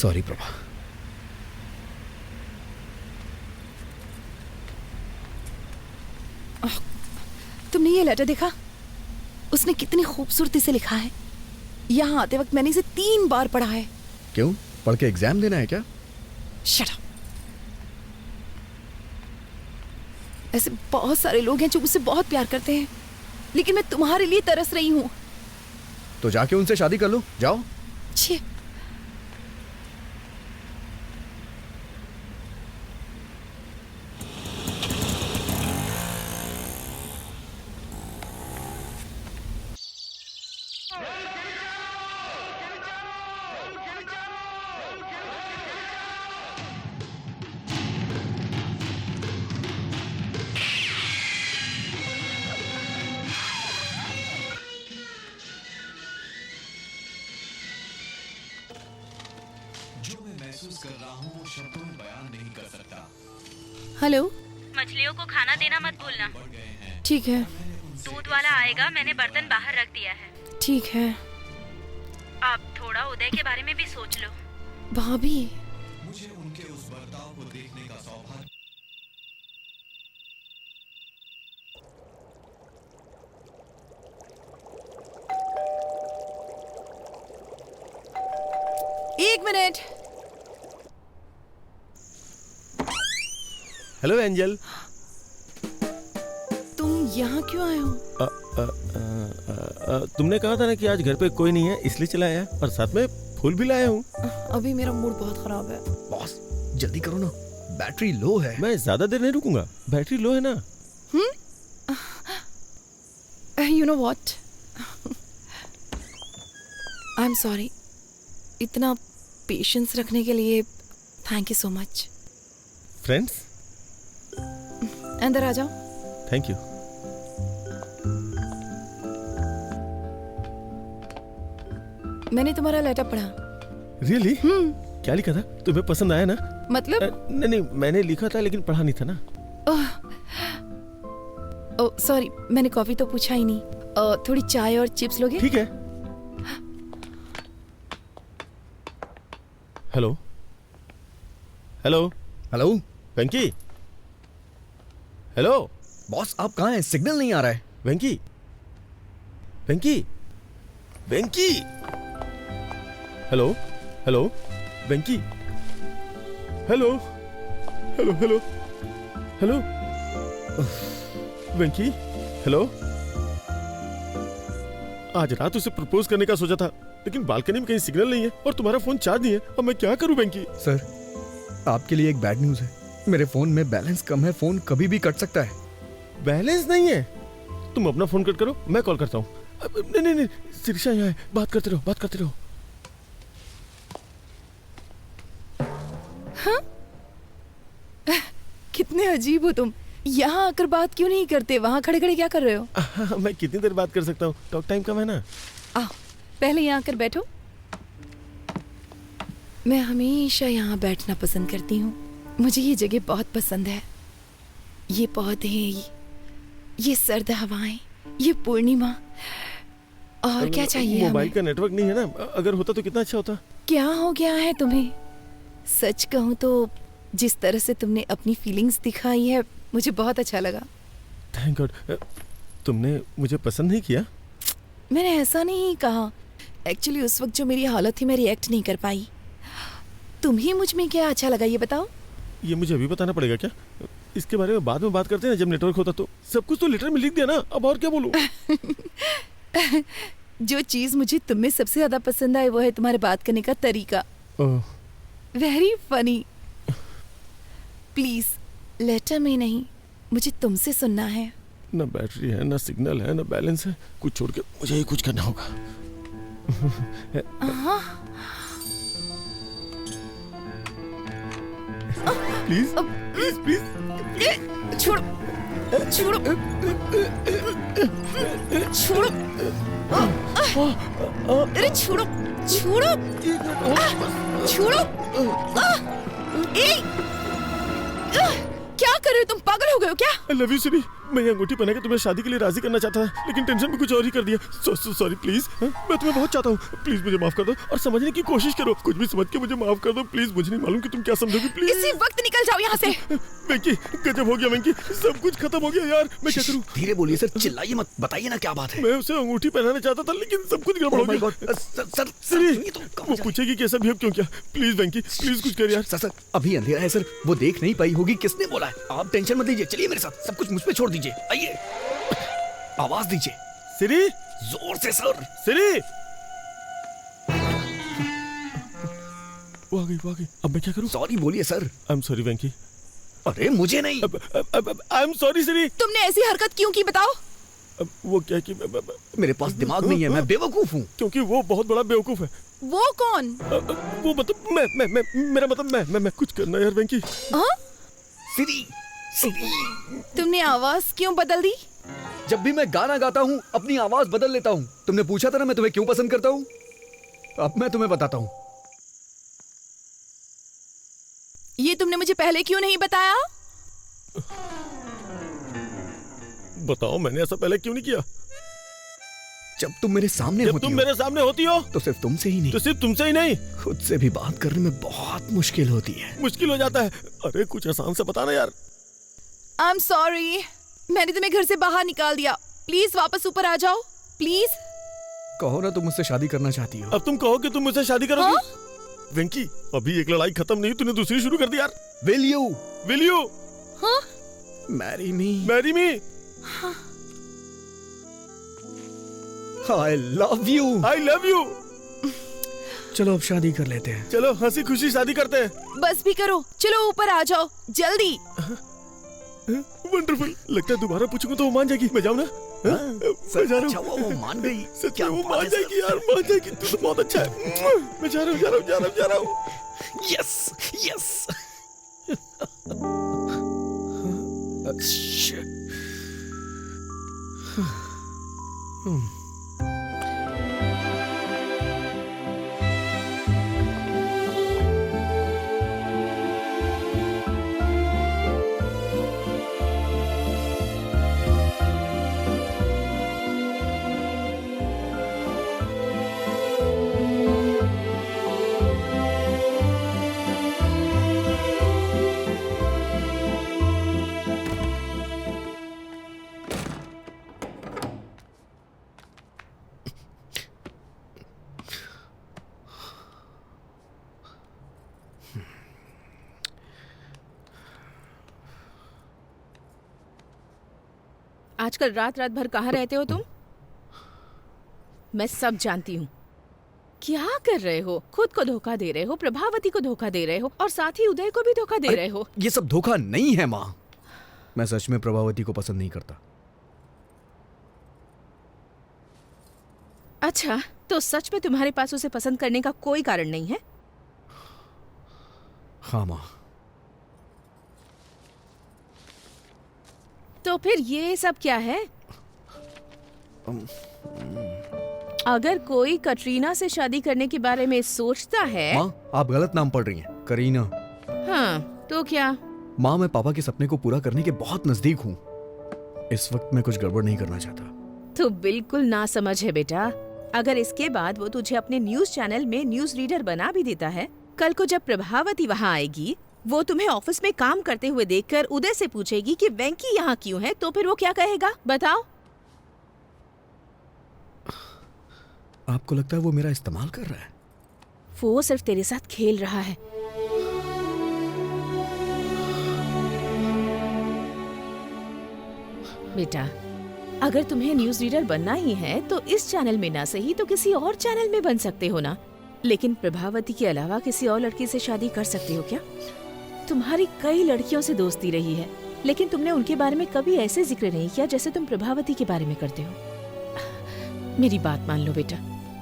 सॉरी प्रभा। तुमने ये लेटर देखा? उसने कितनी खूबसूरती से लिखा है। यहाँ आते वक्त मैंने इसे 3 बार पढ़ा है। क्यों? पढ़ के एग्जाम देना है क्या? Shut up. ऐसे बहुत सारे लोग हैं जो मुझसे बहुत प्यार करते हैं, लेकिन मैं तुम्हारे लिए तरस रही हूँ। तो जाके उनसे शादी कर लो, जाओ। छी। हेलो। मछलियों को खाना देना मत भूलना। ठीक है। दूध वाला आएगा, मैंने बर्तन बाहर रख दिया है। ठीक है। आप थोड़ा उदय के बारे में भी सोच लो। भाभी, मुझे उनके उस बर्ताव को देखने का सौभाग्य। एक मिनट। Hello angel. तुम यहाँ क्यों आए हो? तुमने कहा था ना कि आज घर पे कोई नहीं है, इसलिए चला आया, और साथ में फूल भी लाया हूँ। अभी मेरा मूड बहुत खराब है। बॉस जल्दी करो ना, बैटरी लो है। मैं ज्यादा देर नहीं रुकूंगा, बैटरी लो है ना। You know what, I am sorry. इतना पेशेंस रखने के लिए thank you so much. Friends, अंदर आ जाओ। Thank you. मैंने तुम्हारा लेटर पढ़ा। रियली? क्या लिखा था? तुम्हें पसंद आया ना? मतलब? नहीं, मैंने लिखा था लेकिन पढ़ा नहीं था ना। ओह सॉरी, मैंने कॉफी तो पूछा ही नहीं। थोड़ी चाय और चिप्स लोगे? ठीक है। हेलो हेलो हेलो वेंकी। हेलो बॉस, आप कहाँ हैं? सिग्नल नहीं आ रहा है। वेंकी वेंकी वेंकी। हेलो हेलो वेंकी। हेलो हेलो हेलो हेलो वेंकी। हेलो। आज रात उसे प्रपोज करने का सोचा था, लेकिन बालकनी में कहीं सिग्नल नहीं है और तुम्हारा फोन चार्ज नहीं है। अब मैं क्या करूं वेंकी? सर, आपके लिए एक बैड न्यूज है। मेरे फोन में बैलेंस कम है, फोन कभी भी कट सकता है। बैलेंस नहीं है? तुम अपना फोन कट करो, मैं कॉल करता हूँ। नहीं नहीं नहीं, शिरीषा यहाँ है, बात करते रहो, बात करते रहो। हाँ? कितने अजीब हो तुम। यहाँ आकर बात क्यों नहीं करते? वहाँ खड़े खड़े क्या कर रहे हो? मैं कितनी देर बात कर सकता हूँ, टॉक टाइम कम है ना। आओ पहले यहाँ आकर बैठो। मैं हमेशा यहाँ बैठना पसंद करती हूँ। मुझे ये जगह बहुत पसंद है। ये पौधे, ये सर्द हवाएं, ये पूर्णिमा, और क्या चाहिए मोबाइल हमें? का नेटवर्क नहीं है ना, अगर होता तो कितना अच्छा होता। क्या हो गया है तुम्हें? सच कहूँ तो जिस तरह से तुमने अपनी फीलिंग्स दिखाई है, मुझे बहुत अच्छा लगा। Thank God. तुमने मुझे पसंद नहीं किया? मैंने ऐसा नहीं कहा। एक्चुअली उस वक्त जो मेरी हालत थी, मैं रिएक्ट नहीं कर पाई। तुम्हें मुझ में क्या अच्छा लगा ये बताओ। ये मुझे अभी बताना पड़ेगा क्या? इसके बारे में बाद में बात करते हैं जब नेटवर्क होता तो। सब कुछ तो लेटर में लिख दिया ना, अब और क्या बोलूं? जो चीज मुझे तुम में सबसे ज्यादा पसंद आई वो है तुम्हारे बात करने का तरीका। Very funny. प्लीज लेटर में नहीं, मुझे तुमसे सुनना है। ना बैटरी है, ना सिग्नल है, ना बैलेंस है। कुछ छोड़ के मुझे ही कुछ करना होगा। प्लीज प्लीज प्लीज छोड़ो छोड़ो छोड़ो। अरे छोड़ो छोड़ो छोड़ो। क्या कर रहे हो तुम? पागल हो गए हो क्या? I love you सिरी। मैं ये अंगूठी पहना के तुम्हें शादी के लिए राजी करना चाहता था, लेकिन टेंशन में कुछ और ही कर दिया। Sorry please. मैं तुम्हें बहुत चाहता हूँ, प्लीज मुझे माफ कर दो और समझने की कोशिश करो। कुछ भी समझ के मुझे माफ कर दो प्लीज। मुझे नहीं मालूम कि तुम क्या समझोगी। प्लीज इसी वक्त निकल जाओ यहाँ से। वेंकी, गजब हो गया वेंकी, सब कुछ खत्म हो गया यार। मैं क्या करूँ? धीरे बोलिए सर, चिल्लाइए मत, बताइए ना क्या बात है। मैं उसे अंगूठी पहनाना चाहता था, लेकिन सब कुछ गड़बड़ हो गया। सर वो पूछेगी कैसा बिहेव क्यों किया। प्लीज वेंकी, प्लीज कुछ कर यार। सर अभी अंधेरा है सर, वो देख नहीं पाई होगी। किसने बोला है? आप टेंशन मत लीजिए, चलिए मेरे साथ। सब कुछ मुझ पे छोड़ दीजिए। आइए, आवाज दीजिए। सिरी, जोर से सर। सिरी, वो आ गई। अब मैं क्या करूं? सॉरी बोलिए सर। आई एम सॉरी वेंकी। अरे मुझे नहीं। आई एम सॉरी सिरी। तुमने ऐसी हरकत क्यों की बताओ? वो क्या कि मेरे पास दिमाग नहीं है, मैं बेवकूफ हूँ। क्योंकि वो बहुत बड़ा बेवकूफ है। वो कौन? वो मतलब मेरा मतलब मैं कुछ करना यार वेंकी। सिरी, तुमने आवाज क्यों बदल दी? जब भी मैं गाना गाता हूँ अपनी आवाज बदल लेता हूँ। तुमने पूछा था ना मैं तुम्हें क्यों पसंद करता हूँ। अब मैं तुम्हें बताता हूँ। ये तुमने मुझे पहले क्यों नहीं बताया? बताओ, मैंने ऐसा पहले क्यों नहीं किया? जब तुम मेरे सामने होती हो, मेरे सामने होती हो तो सिर्फ तुमसे ही नहीं, तो सिर्फ तुमसे ही नहीं, खुद से भी बात करने में बहुत मुश्किल होती है। मुश्किल हो जाता है। अरे कुछ आसान से बताना यार। आई एम सॉरी, मैंने तुम्हें घर से बाहर निकाल दिया। प्लीज वापस ऊपर आ जाओ प्लीज। कहो ना तुम मुझसे शादी करना चाहती हो। अब तुम कहो कि तुम मुझसे शादी करोगी। वेंकी, अभी एक लड़ाई खत्म नहीं, तूने दूसरी शुरू कर दी यार। Will you marry me. I love you। चलो अब शादी कर लेते हैं। चलो हंसी खुशी शादी करते हैं। बस भी करो, चलो ऊपर आ जाओ जल्दी। वंडरफुल। लगता है दोबारा पूछूंगा तो वो मान जाएगी। मैं जाऊँ ना? मैं जा रहा हूँ। वो मान गई। सच में वो मान जाएगी यार, मान जाएगी। तू तो बहुत अच्छा है। मैं जा रहा हूँ। यस। आजकल रात रात भर कहाँ रहते हो तुम? मैं सब जानती हूँ। क्या कर रहे हो? खुद को धोखा दे रहे हो, प्रभावती को धोखा दे रहे हो और साथ ही उदय को भी धोखा दे रहे हो। ये सब धोखा नहीं है माँ। मैं सच में प्रभावती को पसंद नहीं करता। अच्छा, तो सच में तुम्हारे पास उसे पसंद करने का कोई कारण नहीं है? हाँ माँ। तो फिर ये सब क्या है? अगर कोई कटरीना से शादी करने के बारे में सोचता है। माँ, आप गलत नाम पढ़ रही हैं। करीना। हाँ, तो क्या? माँ, मैं पापा के सपने को पूरा करने के बहुत नजदीक हूँ। इस वक्त मैं कुछ गड़बड़ नहीं करना चाहता। तो बिल्कुल ना समझ है बेटा। अगर इसके बाद वो तुझे अपने न्यूज चैनल में न्यूज रीडर बना भी देता है, कल को जब प्रभावती वहाँ आएगी, वो तुम्हें ऑफिस में काम करते हुए देखकर उदय से पूछेगी कि वेंकी यहाँ क्यों है, तो फिर वो क्या कहेगा बताओ? आपको लगता है वो मेरा इस्तेमाल कर रहा है? वो सिर्फ तेरे साथ खेल रहा है। बेटा, अगर तुम्हें न्यूज रीडर बनना ही है तो इस चैनल में ना सही तो किसी और चैनल में बन सकते हो ना। लेकिन प्रभावती के अलावा किसी और लड़की से शादी कर सकते हो क्या? तुम्हारी कई लड़कियों से दोस्ती रही है, लेकिन तुमने उनके बारे में कभी ऐसे जिक्र नहीं किया जैसे तुम प्रभावती के बारे में करते हो। मेरी बात मान लो बेटा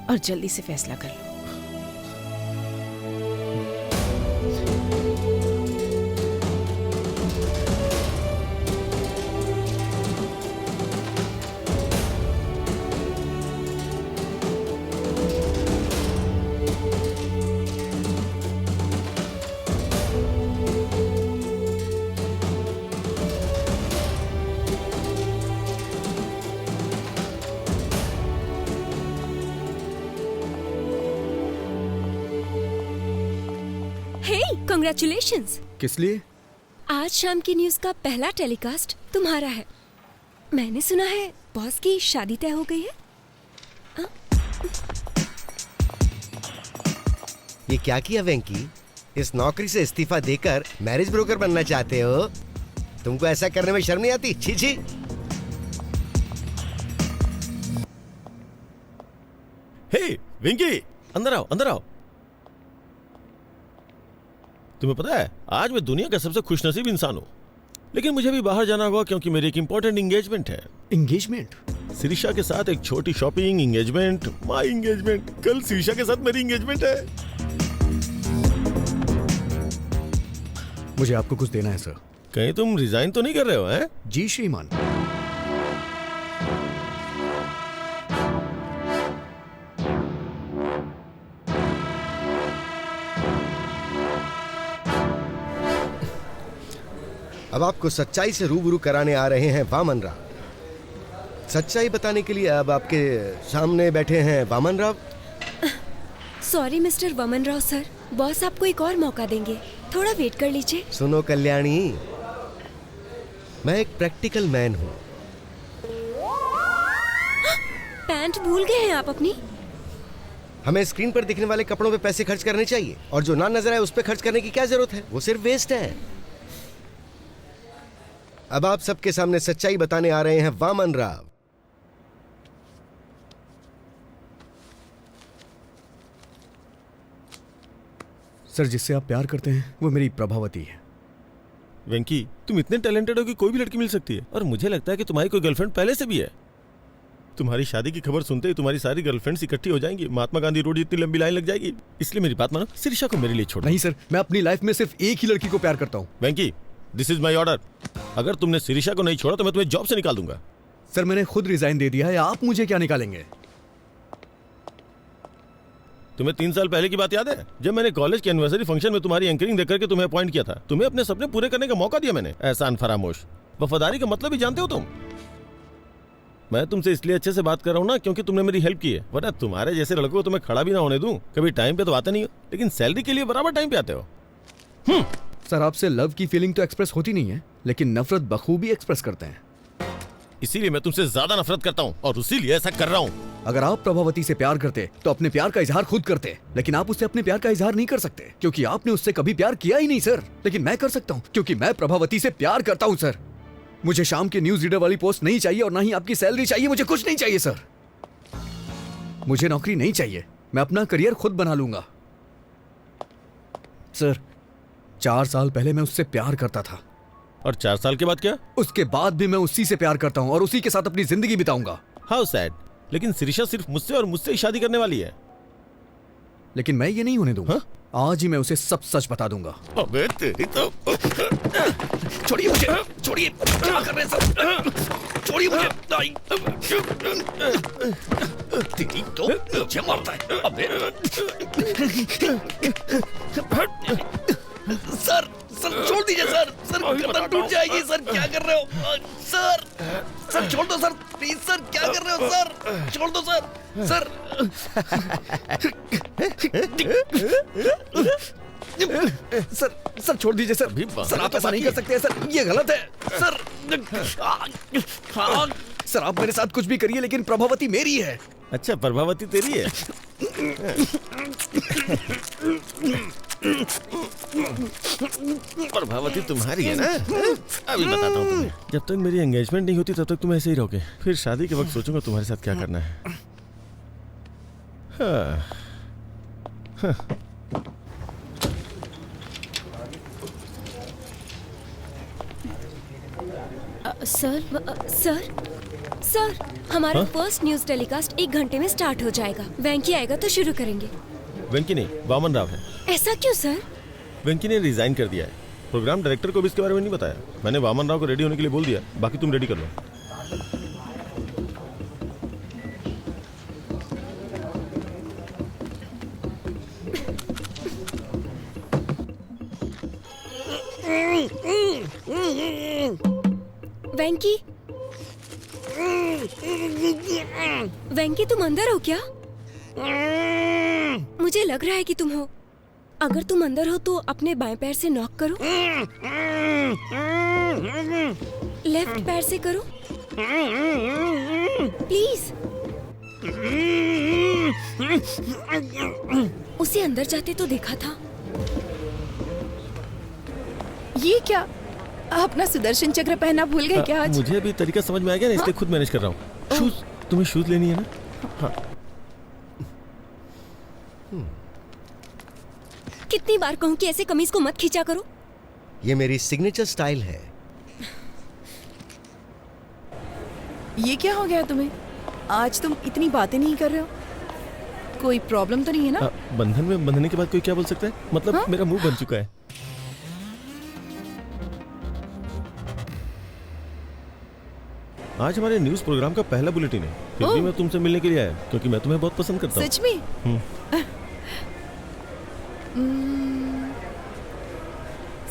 और जल्दी से फैसला कर लो। कांग्रेचुलेशंस। किस लिए? आज शाम की न्यूज का पहला टेलीकास्ट तुम्हारा है। मैंने सुना है बॉस की शादी तय हो गई है। ये क्या किया वेंकी? इस नौकरी से इस्तीफा देकर मैरिज ब्रोकर बनना चाहते हो? तुमको ऐसा करने में शर्म नहीं आती? छी छी। हे वेंकी, अंदर आओ, अंदर आओ। तुम्हें पता है आज मैं दुनिया का सबसे खुशनसीब इंसान हूँ, लेकिन मुझे भी बाहर जाना होगा क्योंकि मेरी एक इंपॉर्टेंट एंगेजमेंट है। एंगेजमेंट? शिरीषा के साथ एक छोटी शॉपिंग, एंगेजमेंट, माय एंगेजमेंट। कल शिरीषा के साथ मेरी एंगेजमेंट है। मुझे आपको कुछ देना है सर। कहीं तुम रिजाइन तो नहीं कर रहे हो? हैं? जी श्रीमान। अब आपको सच्चाई से रूबरू कराने आ रहे हैं वामन राव। सच्चाई बताने के लिए अब आपके सामने बैठे हैं Vaman Rao. Sorry mister Vaman Rao sir, boss आपको एक और मौका देंगे, थोड़ा वेट कर लीजिए। सुनो कल्याणी, मैं एक प्रैक्टिकल मैन हूँ। पैंट भूल गए हैं आप अपनी? हमें स्क्रीन पर दिखने वाले कपड़ों पे पैसे खर्च करने चाहिए और जो ना नजर आए उस पे खर्च करने की क्या जरूरत है? वो सिर्फ वेस्ट है। अब आप सबके सामने सच्चाई बताने आ रहे हैं वामन राव। सर, जिससे आप प्यार करते हैं वो मेरी प्रभावती है। वेंकी, तुम इतने टैलेंटेड हो कि कोई भी लड़की मिल सकती है, और मुझे लगता है कि तुम्हारी कोई गर्लफ्रेंड पहले से भी है। तुम्हारी शादी की खबर सुनते ही तुम्हारी सारी गर्लफ्रेंड्स इकट्ठी हो जाएंगी, महात्मा गांधी रोड जितनी लंबी लाइन लग जाएगी। इसलिए मेरी बात मानो, शिरीषा को मेरे लिए छोड़ो। नहीं सर, मैं अपनी लाइफ में सिर्फ एक ही लड़की को प्यार करता हूँ। वेंकी, दिस इज माई ऑर्डर। अगर तुमने शिरीषा को नहीं छोड़ा तो मैं तुम्हें जॉब से निकाल दूंगा। सर, मैंने खुद रिजाइन दे दिया है, आप मुझे क्या निकालेंगे? तुम्हें 3 साल पहले की बात याद है, जब मैंने कॉलेज के एनिवर्सरी फंक्शन में तुम्हारी एंकरिंग देख करके तुम्हें अपॉइंट किया था? तुम्हें अपने सपने पूरे करने का मौका दिया मैंने। एहसान फरामोश। वफादारी का मतलब ही जानते हो तुम? मैं तुमसे इसलिए अच्छे से बात कर रहा हूँ ना क्योंकि तुमने मेरी हेल्प की है, वरना तुम्हारे जैसे लड़कों को तुम्हें खड़ा भी ना होने दूं। कभी टाइम पे तो आते नहीं हो, लेकिन सैलरी के लिए बराबर टाइम पे आते हो। सर, आपसे लव की फीलिंग तो एक्सप्रेस होती नहीं है, लेकिन नफरत बखूबी एक्सप्रेस करते हैं। इसीलिए मैं तुमसे ज्यादा नफरत करता हूँ और इसीलिए ऐसा कर रहा हूँ। अगर आप प्रभावती से प्यार करते तो अपने प्यार का इजहार खुद करते, लेकिन आप उससे अपने प्यार का इजहार नहीं कर सकते क्योंकि आपने उससे कभी प्यार किया ही नहीं सर। लेकिन मैं कर सकता हूँ क्योंकि मैं प्रभावती से प्यार करता हूँ सर। मुझे शाम के न्यूज रीडर वाली पोस्ट नहीं चाहिए और ना ही आपकी सैलरी चाहिए। मुझे कुछ नहीं चाहिए सर। मुझे नौकरी नहीं चाहिए। मैं अपना करियर खुद बना लूंगा। सर 4 साल पहले मैं उससे प्यार करता था। और 4 साल के बाद क्या? उसके बाद भी मैं उसी से प्यार करता हूँ और उसी के साथ अपनी जिंदगी बिताऊंगा। How sad. लेकिन शिरीषा सिर्फ मुझसे और मुझसे ही शादी करने वाली है। लेकिन मैं ये नहीं होने दूंगा। आज ही मैं उसे सब सच बता दूंगा। अबे तेरी तो। छोड़िए मुझे, छोड़िए। क्या कर रहे हैं सब? छोड़िए मुझे। तेरी तो मुझे मारता है। अबे सर सर छोड़ दीजिए सर। सर गर्दन टूट जाएगी। सर क्या कर रहे हो? सर सर छोड़ दो सर प्लीज। सर क्या कर रहे हो सर? छोड़ दो सर। सर सर छोड़ दीजिए सर। सर आप ऐसा नहीं कर सकते सर, ये गलत है सर। सर आप मेरे साथ कुछ भी करिए लेकिन प्रभावती मेरी है। अच्छा प्रभावती तेरी है। प्रभावती तुम्हारी है ना? अभी बताता हूँ तुम्हें। जब तक मेरी एंगेजमेंट नहीं होती तब तक तुम ऐसे ही रहोगे। फिर शादी के वक्त सोचूंगा तुम्हारे साथ क्या करना है। सर सर हमारा फर्स्ट न्यूज टेलीकास्ट 1 घंटे में स्टार्ट हो जाएगा। वेंकी आएगा तो शुरू करेंगे। वेंकी नहीं, वामन राव है। ऐसा क्यों सर? वेंकी ने रिजाइन कर दिया है। प्रोग्राम डायरेक्टर को भी इसके बारे में नहीं बताया। मैंने वामन राव को रेडी होने के लिए बोल दिया, बाकी तुम रेडी कर लो। वेंकी, वेंकी तुम अंदर हो क्या? मुझे लग रहा है कि तुम हो। अगर तुम अंदर हो तो अपने बाएं पैर से नॉक करो। लेफ्ट पैर से करो प्लीज। उसे अंदर जाते तो देखा था। ये क्या? अपना सुदर्शन चक्र पहनना भूल गए क्या आज? मुझे अभी तरीका समझ में आ गया ना, इसलिए खुद मैनेज कर रहा हूँ। शूज, तुम्हें शूज लेनी है ना? हाँ। कितनी बार कहूँ कि ऐसे कमीज को मत खींचा करो। ये मेरी सिग्नेचर स्टाइल है। ये क्या हो गया तुम्हें? आज तुम इतनी बातें नहीं कर रहे हो। कोई प्रॉब्लम तो नहीं है ना? बंधन में बंधने के बाद कोई क्या बोल सकता है? मतलब मेरा मुंह बन चुका है। आज हमारे न्यूज प्रोग्राम का पहला बुलेटिन है। फिर भी मैं तुमसे मिलने के लिए आया क्योंकि मैं तुम्हें बहुत पसंद करता हूँ। सच में?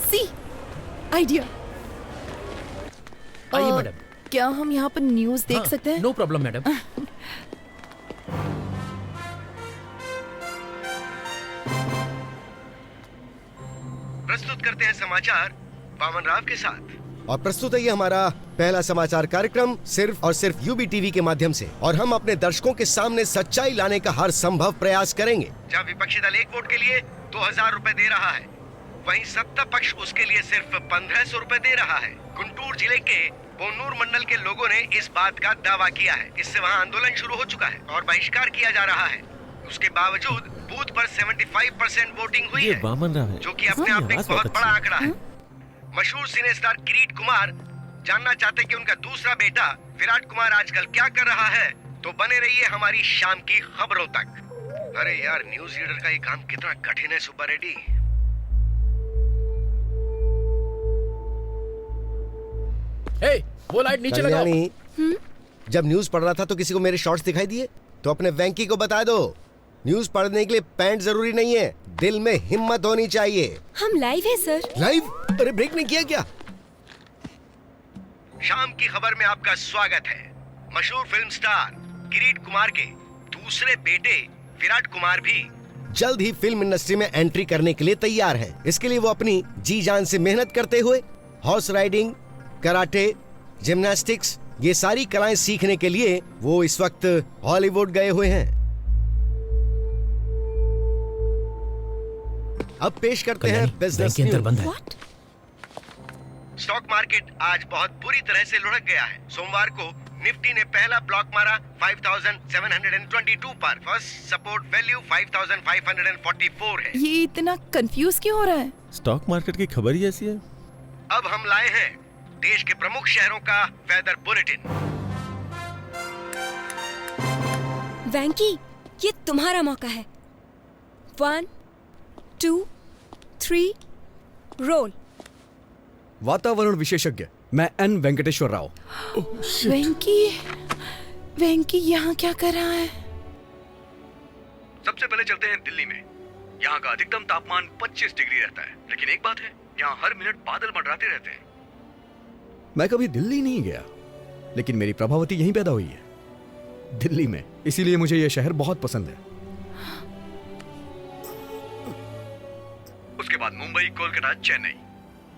See idea. आइए मैडम। क्या हम यहाँ पर न्यूज देख सकते हैं? No problem madam. प्रस्तुत करते हैं समाचार वामन राव के साथ। और प्रस्तुत है ये हमारा पहला समाचार कार्यक्रम सिर्फ और सिर्फ यूबी टीवी के माध्यम से। और हम अपने दर्शकों के सामने सच्चाई लाने का हर संभव प्रयास करेंगे। जहाँ विपक्षी दल एक वोट के लिए 2000 रुपए दे रहा है, वहीं सत्ता पक्ष उसके लिए सिर्फ 1500 रुपए दे रहा है। गुंटूर जिले के बोन्नूर मंडल के लोगों ने इस बात का दावा किया है। इससे वहाँ आंदोलन शुरू हो चुका है और बहिष्कार किया जा रहा है। उसके बावजूद बूथ पर 75% वोटिंग हुई है, जो कि अपने आप में एक बहुत बड़ा आंकड़ा है। मशहूर सिने स्टार किरीट कुमार जानना चाहते कि उनका दूसरा बेटा विराट कुमार आजकल क्या कर रहा है, तो बने रहिए हमारी शाम की खबरों तक। अरे यार, न्यूज रीडर का ये काम कितना कठिन है सुब्बा रेड्डी। वो लाइट नीचे लगाओ। जब न्यूज पढ़ रहा था तो किसी को मेरे शॉर्ट्स दिखाई दिए? तो अपने वेंकी को बता दो, न्यूज पढ़ने के लिए पैंट जरूरी नहीं है, दिल में हिम्मत होनी चाहिए। हम लाइव है सर। लाइव? अरे ब्रेक नहीं किया क्या? शाम की खबर में आपका स्वागत है। मशहूर फिल्म स्टार किरीट कुमार के दूसरे बेटे विराट कुमार भी जल्द ही फिल्म इंडस्ट्री में एंट्री करने के लिए तैयार है। इसके लिए वो अपनी जी जान से मेहनत करते हुए हॉर्स राइडिंग, कराटे, जिम्नास्टिक्स, ये सारी कलाएं सीखने के लिए वो इस वक्त हॉलीवुड गए हुए हैं। अब पेश करते हैं बिजनेस न्यूज। स्टॉक मार्केट आज बहुत बुरी तरह से लुढ़क गया है। सोमवार को निफ्टी ने पहला ब्लॉक मारा 5722 पर। फर्स्ट सपोर्ट वैल्यू 5544 है। ये इतना कंफ्यूज क्यों हो रहा है? स्टॉक मार्केट की खबर ही ऐसी है। अब हम लाए हैं देश के प्रमुख शहरों का वेदर बुलेटिन। वैंकी, ये तुम्हारा मौका है। 1 2 3 रोल। वातावरण विशेषज्ञ मैं एन वेंकटेश्वर राव। वेंकी यहाँ क्या कर रहा है? सबसे पहले चलते हैं दिल्ली में। यहाँ का अधिकतम तापमान 25 डिग्री रहता है, लेकिन एक बात है, यहाँ हर मिनट बादल मंडराते रहते हैं। मैं कभी दिल्ली नहीं गया, लेकिन मेरी प्रभावती यहीं पैदा हुई है, दिल्ली में। इसीलिए मुझे यह शहर बहुत पसंद है। उसके बाद मुंबई, कोलकाता, चेन्नई,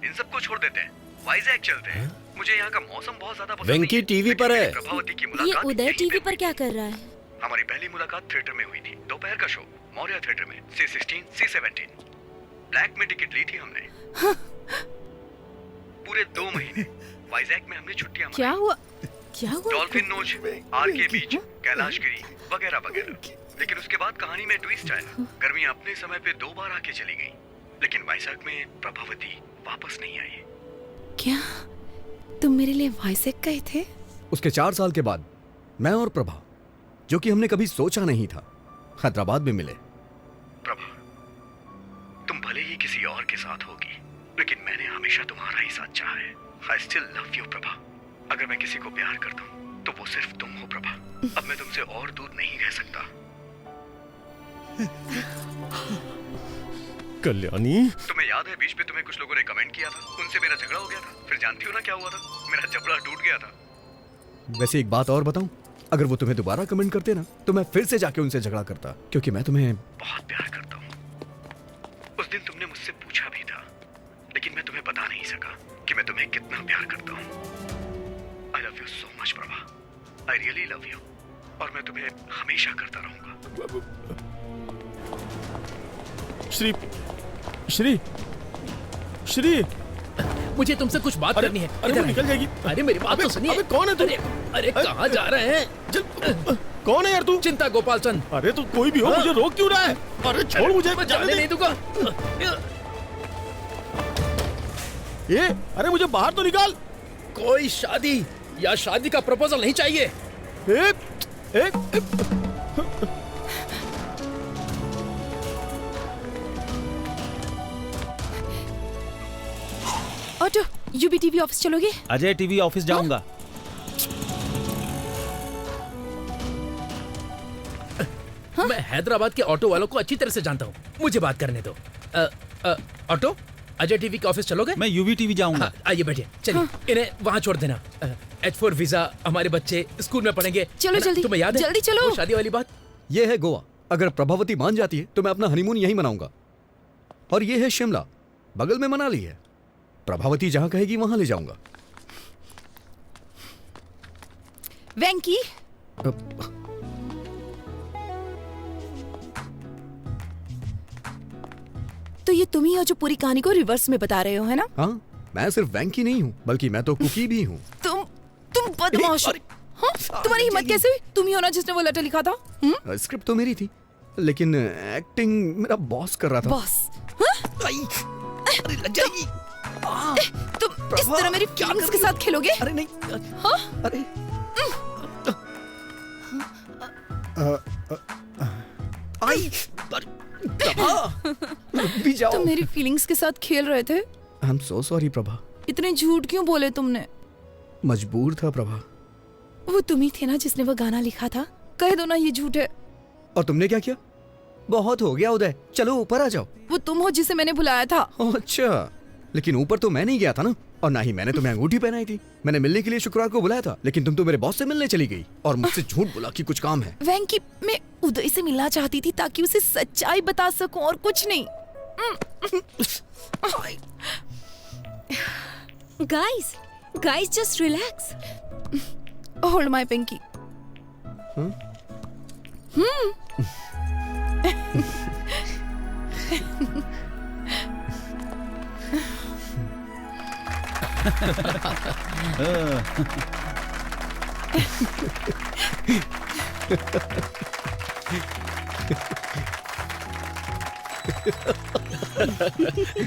इन सबको छोड़ देते हैं, वाइजैक चलते हैं। मुझे यहाँ का मौसम बहुत ज्यादा पसंद वेंकी टीवी पर है। प्रभावती की ये मुलाकात उदय टीवी पर क्या कर रहा है? हमारी पहली मुलाकात थिएटर में हुई थी। दोपहर का शो मौर्य थिएटर में, C16 C17। ब्लैक में टिकट ली थी हमने। पूरे 2 महीने वाइजैक में हमने छुट्टियां क्या हुआ? डॉल्फिन नोच, आरके बीच, कैलाशगिरी वगैरह वगैरह। लेकिन उसके बाद कहानी में ट्विस्ट आया। गर्मियां अपने समय पे 2 बार आके चली गई, लेकिन वाइजैक में प्रभावती वापस नहीं आई। क्या तुम मेरे लिए वाइजैक गए थे? उसके 4 साल के बाद मैं और प्रभा, जो कि हमने कभी सोचा नहीं था, हैदराबाद में मिले। प्रभा, तुम भले ही किसी और के साथ होगी, लेकिन मैंने हमेशा तुम्हारा ही साथ चाहा है। I still love you, Prabha. अगर मैं किसी को प्यार करता हूँ तो वो सिर्फ तुम हो प्रभा। अब मैं तुमसे और दूर नहीं रह सकता। कल्याणी, तुम्हें याद है बीच पे तुम्हें कुछ लोगों ने कमेंट किया था, उनसे मेरा झगड़ा हो गया था। फिर जानती हो ना क्या हुआ था? मेरा जबड़ा टूट गया था। वैसे एक बात और बताऊं, अगर वो तुम्हें दोबारा कमेंट करते ना, तो मैं फिर से जाके उनसे झगड़ा करता, क्योंकि मैं तुम्हें बहुत प्यार करता हूँ। उस दिन तुमने मुझसे पूछा भी था, लेकिन मैं तुम्हें बता नहीं सका कि मैं तुम्हें कितना प्यार करता हूँ। I love you so much, Prabha. I really love you। और मैं तुम्हें हमेशा करता रहूंगा। श्री, मुझे तुमसे कुछ बात करनी है। अरे वो निकल जाएगी। अरे मेरी बात तो सुनिए। अबे कौन है तू? अरे कहाँ जा रहे हैं? कौन है यार तू? चिंता गोपाल चंद। अरे तू कोई भी हो, मुझे रोक क्यों रहा है? अरे छोड़ मुझे, मैं जाने नहीं दूंगा। ये अरे मुझे बाहर तो निकाल। कोई शादी या शादी का प्रपोजल नहीं चाहिए। ऑटो, यूबी टीवी ऑफिस चलोगे? अजय टीवी ऑफिस जाऊंगा। मैं हैदराबाद के ऑटो वालों को अच्छी तरह से जानता हूँ, मुझे बात करने दो। ऑटो, अजय टीवी के ऑफिस चलोगे? मैं यूवी टीवी जाऊंगा। आइए बैठिए, चलिए इन्हें वहाँ छोड़ देना। H4 वीजा, हमारे बच्चे स्कूल में पढ़ेंगे। चलो जल्दी, तुम्हें याद है जल्दी चलो। वो शादी वाली बात? ये है गोवा। अगर प्रभावती मान जाती है तो मैं अपना हनीमून यहीं मनाऊंगा। और ये है शिमला, बगल में मनाली है। प्रभावती जहां कहेगी वहां ले जाऊंगा। वेंकी, तो ये तुम ही हो जो पूरी कहानी को रिवर्स में बता रहे हो, है ना? हाँ, मैं सिर्फ वेंकी नहीं हूँ, बल्कि मैं तो कुकी भी हूँ। तुम बदमाश हो। हाँ? तुम्हारी हिम्मत कैसे हुई? तुम ही हो ना जिसने वो लेटर लिखा था? स्क्रिप्ट तो मेरी थी, लेकिन एक्टिंग मेरा बॉस कर रहा था। बॉस? अरे लग जाएगी। तुम इस तरह मेरी फीलिंग्स के साथ खेलोगे? अरे नहीं। हाँ? अरे तुम मेरी फीलिंग्स के साथ खेल रहे थे। I am so sorry Prabha. इतने झूठ क्यों बोले तुमने? मजबूर था प्रभा। वो तुम ही थे ना जिसने वो गाना लिखा था? कह दो ना ये झूठ है। और तुमने क्या किया? बहुत हो गया उदय, चलो ऊपर आ जाओ। वो तुम हो जिसे मैंने बुलाया था। अच्छा, लेकिन ऊपर तो मैं नहीं गया था ना, और ना ही मैंने तुम्हें अंगूठी पहनाई थी। मैंने मिलने के लिए शुक्रवार को बुलाया था, लेकिन तुम तो मेरे बॉस से मिलने चली गई और मुझसे झूठ बोला कि कुछ काम है। वेंकी, मैं उदय से मिलना चाहती थी ताकि उसे सच्चाई बता सकूं और कुछ नहीं। Guys, just relax. Hold my pinky.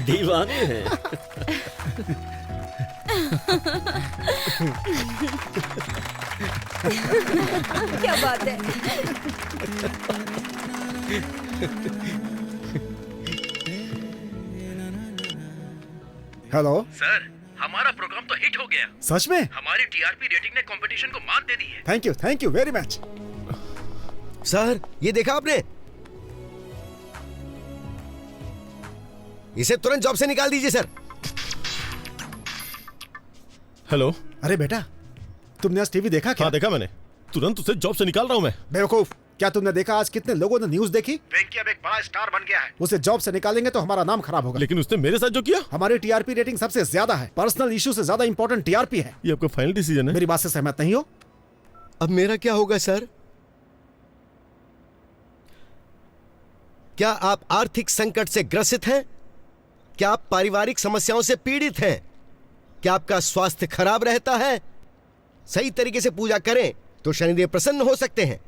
दीवाने हैं। क्या बात है। हेलो सर, हमारा प्रोग्राम तो हिट हो गया। सच में? हमारी टीआरपी रेटिंग ने कंपटीशन को मात दे दी है। Thank you very much. Sir ये देखा आपने, इसे तुरंत जॉब से निकाल दीजिए सर। हेलो। अरे बेटा, तुमने आज टीवी देखा क्या? हाँ देखा मैंने, तुरंत उसे जॉब से निकाल रहा हूँ मैं। बेवकूफ, क्या तुमने देखा आज कितने लोगों ने न्यूज देखी? वेंकी अब एक बड़ा स्टार बन गया है। उसे जॉब से निकालेंगे तो हमारा नाम खराब होगा। लेकिन उसने मेरे साथ जो किया। हमारी टीआरपी रेटिंग सबसे ज्यादा है, पर्सनल इशू से ज्यादा इंपॉर्टेंट टीआरपी है। ये आपका फाइनल डिसीजन है? मेरी बात से सहमत नहीं हो? अब मेरा क्या होगा सर? क्या आप आर्थिक संकट से ग्रसित हैं? क्या आप पारिवारिक समस्याओं से पीड़ित हैं? क्या आपका स्वास्थ्य खराब रहता है? सही तरीके से पूजा करें तो शनिदेव प्रसन्न हो सकते हैं।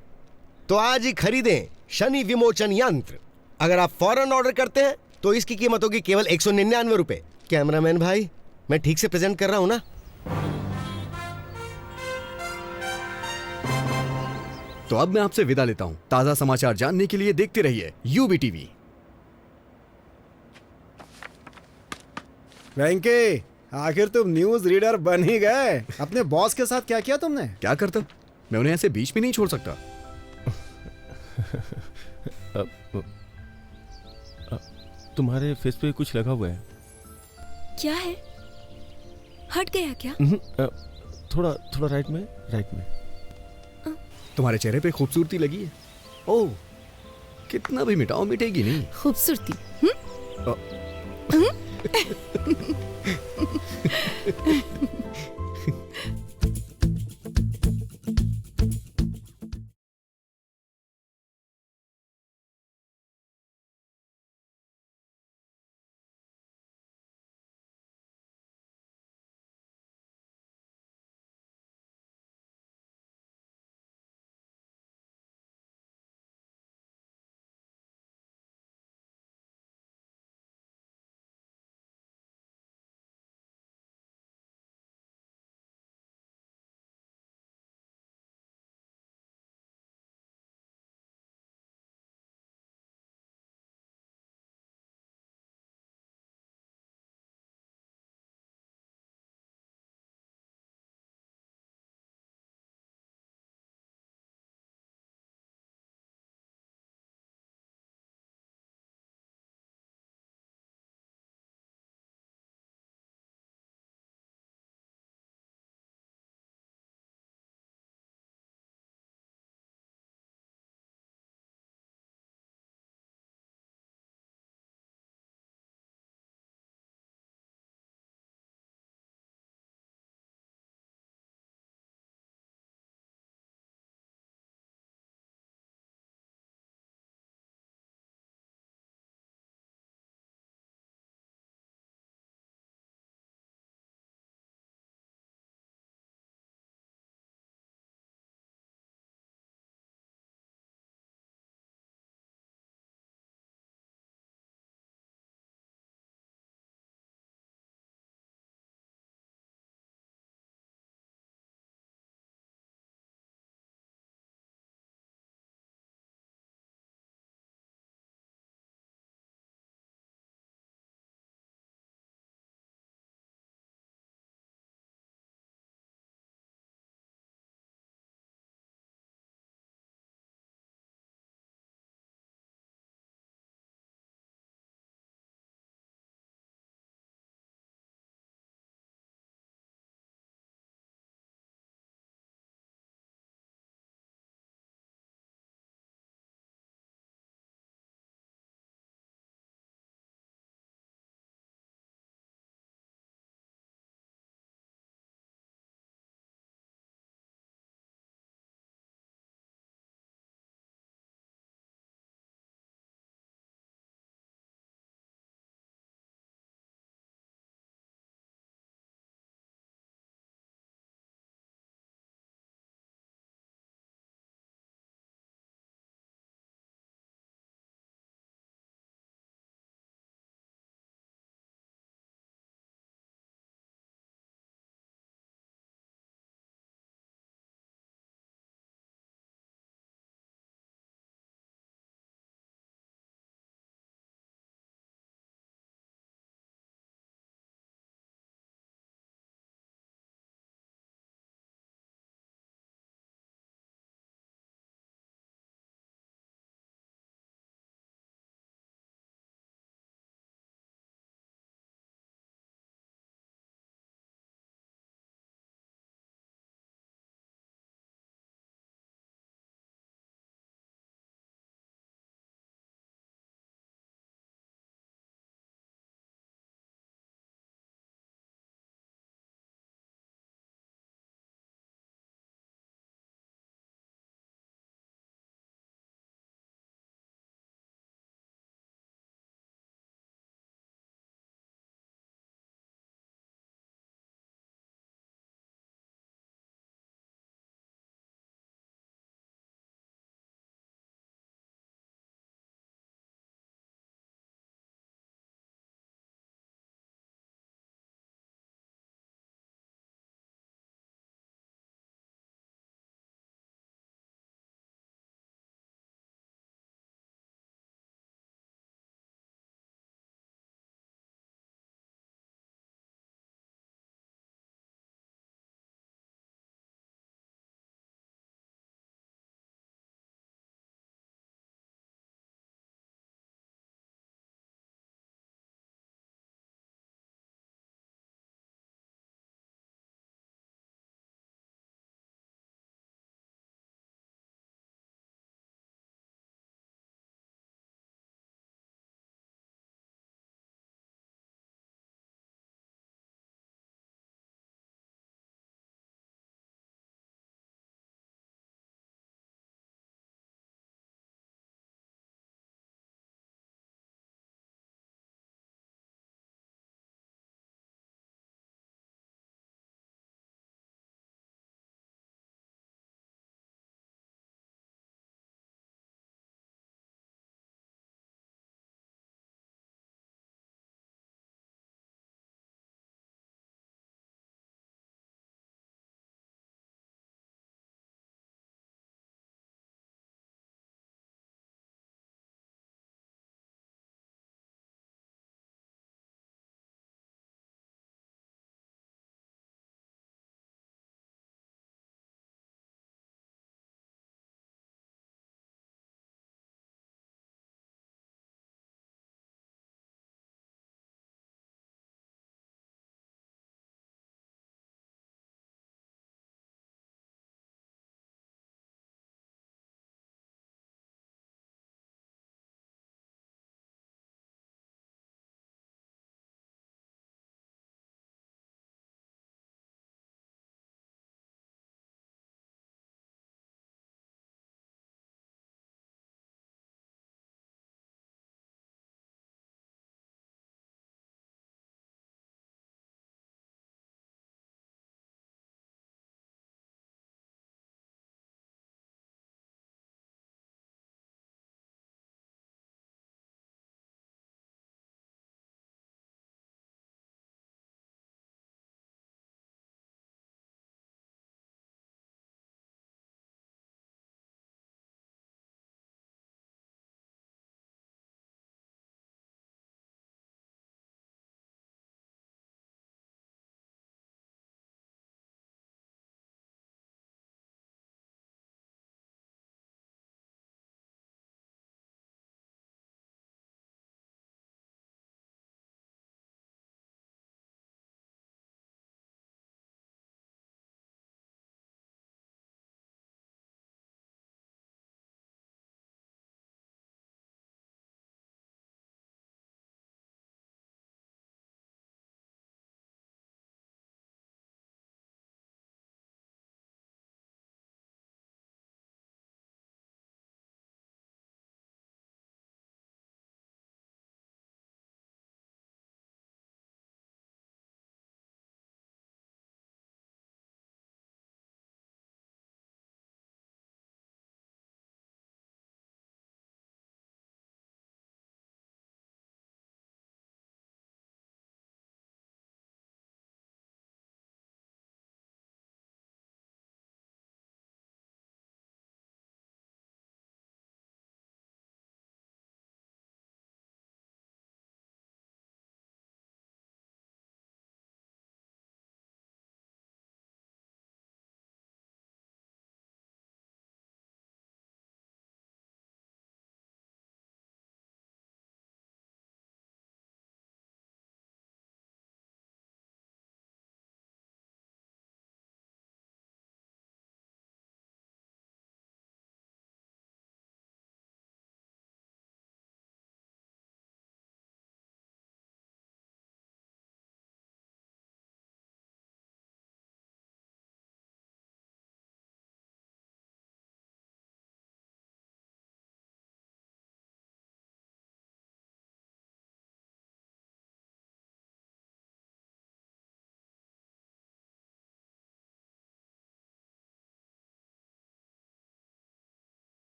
तो आज ही खरीदें शनि विमोचन यंत्र। अगर आप फौरन ऑर्डर करते हैं तो इसकी कीमत होगी केवल 199 रुपए। कैमरामैन भाई, मैं ठीक से प्रेजेंट कर रहा हूं ना? तो अब मैं आपसे विदा लेता हूं। ताजा समाचार जानने के लिए देखते रहिए यूबी टीवी। वेंकी, आखिर तुम न्यूज रीडर बन ही गए। अपने बॉस के साथ क्या किया तुमने? क्या करता, मैं उन्हें ऐसे बीच में नहीं छोड़ सकता। तुम्हारे फेस पे कुछ लगा हुआ है। क्या है? हट गया क्या? थोड़ा थोड़ा राइट में। तुम्हारे चेहरे पे खूबसूरती लगी है। ओह, कितना भी मिटाओ मिटेगी नहीं। खूबसूरती?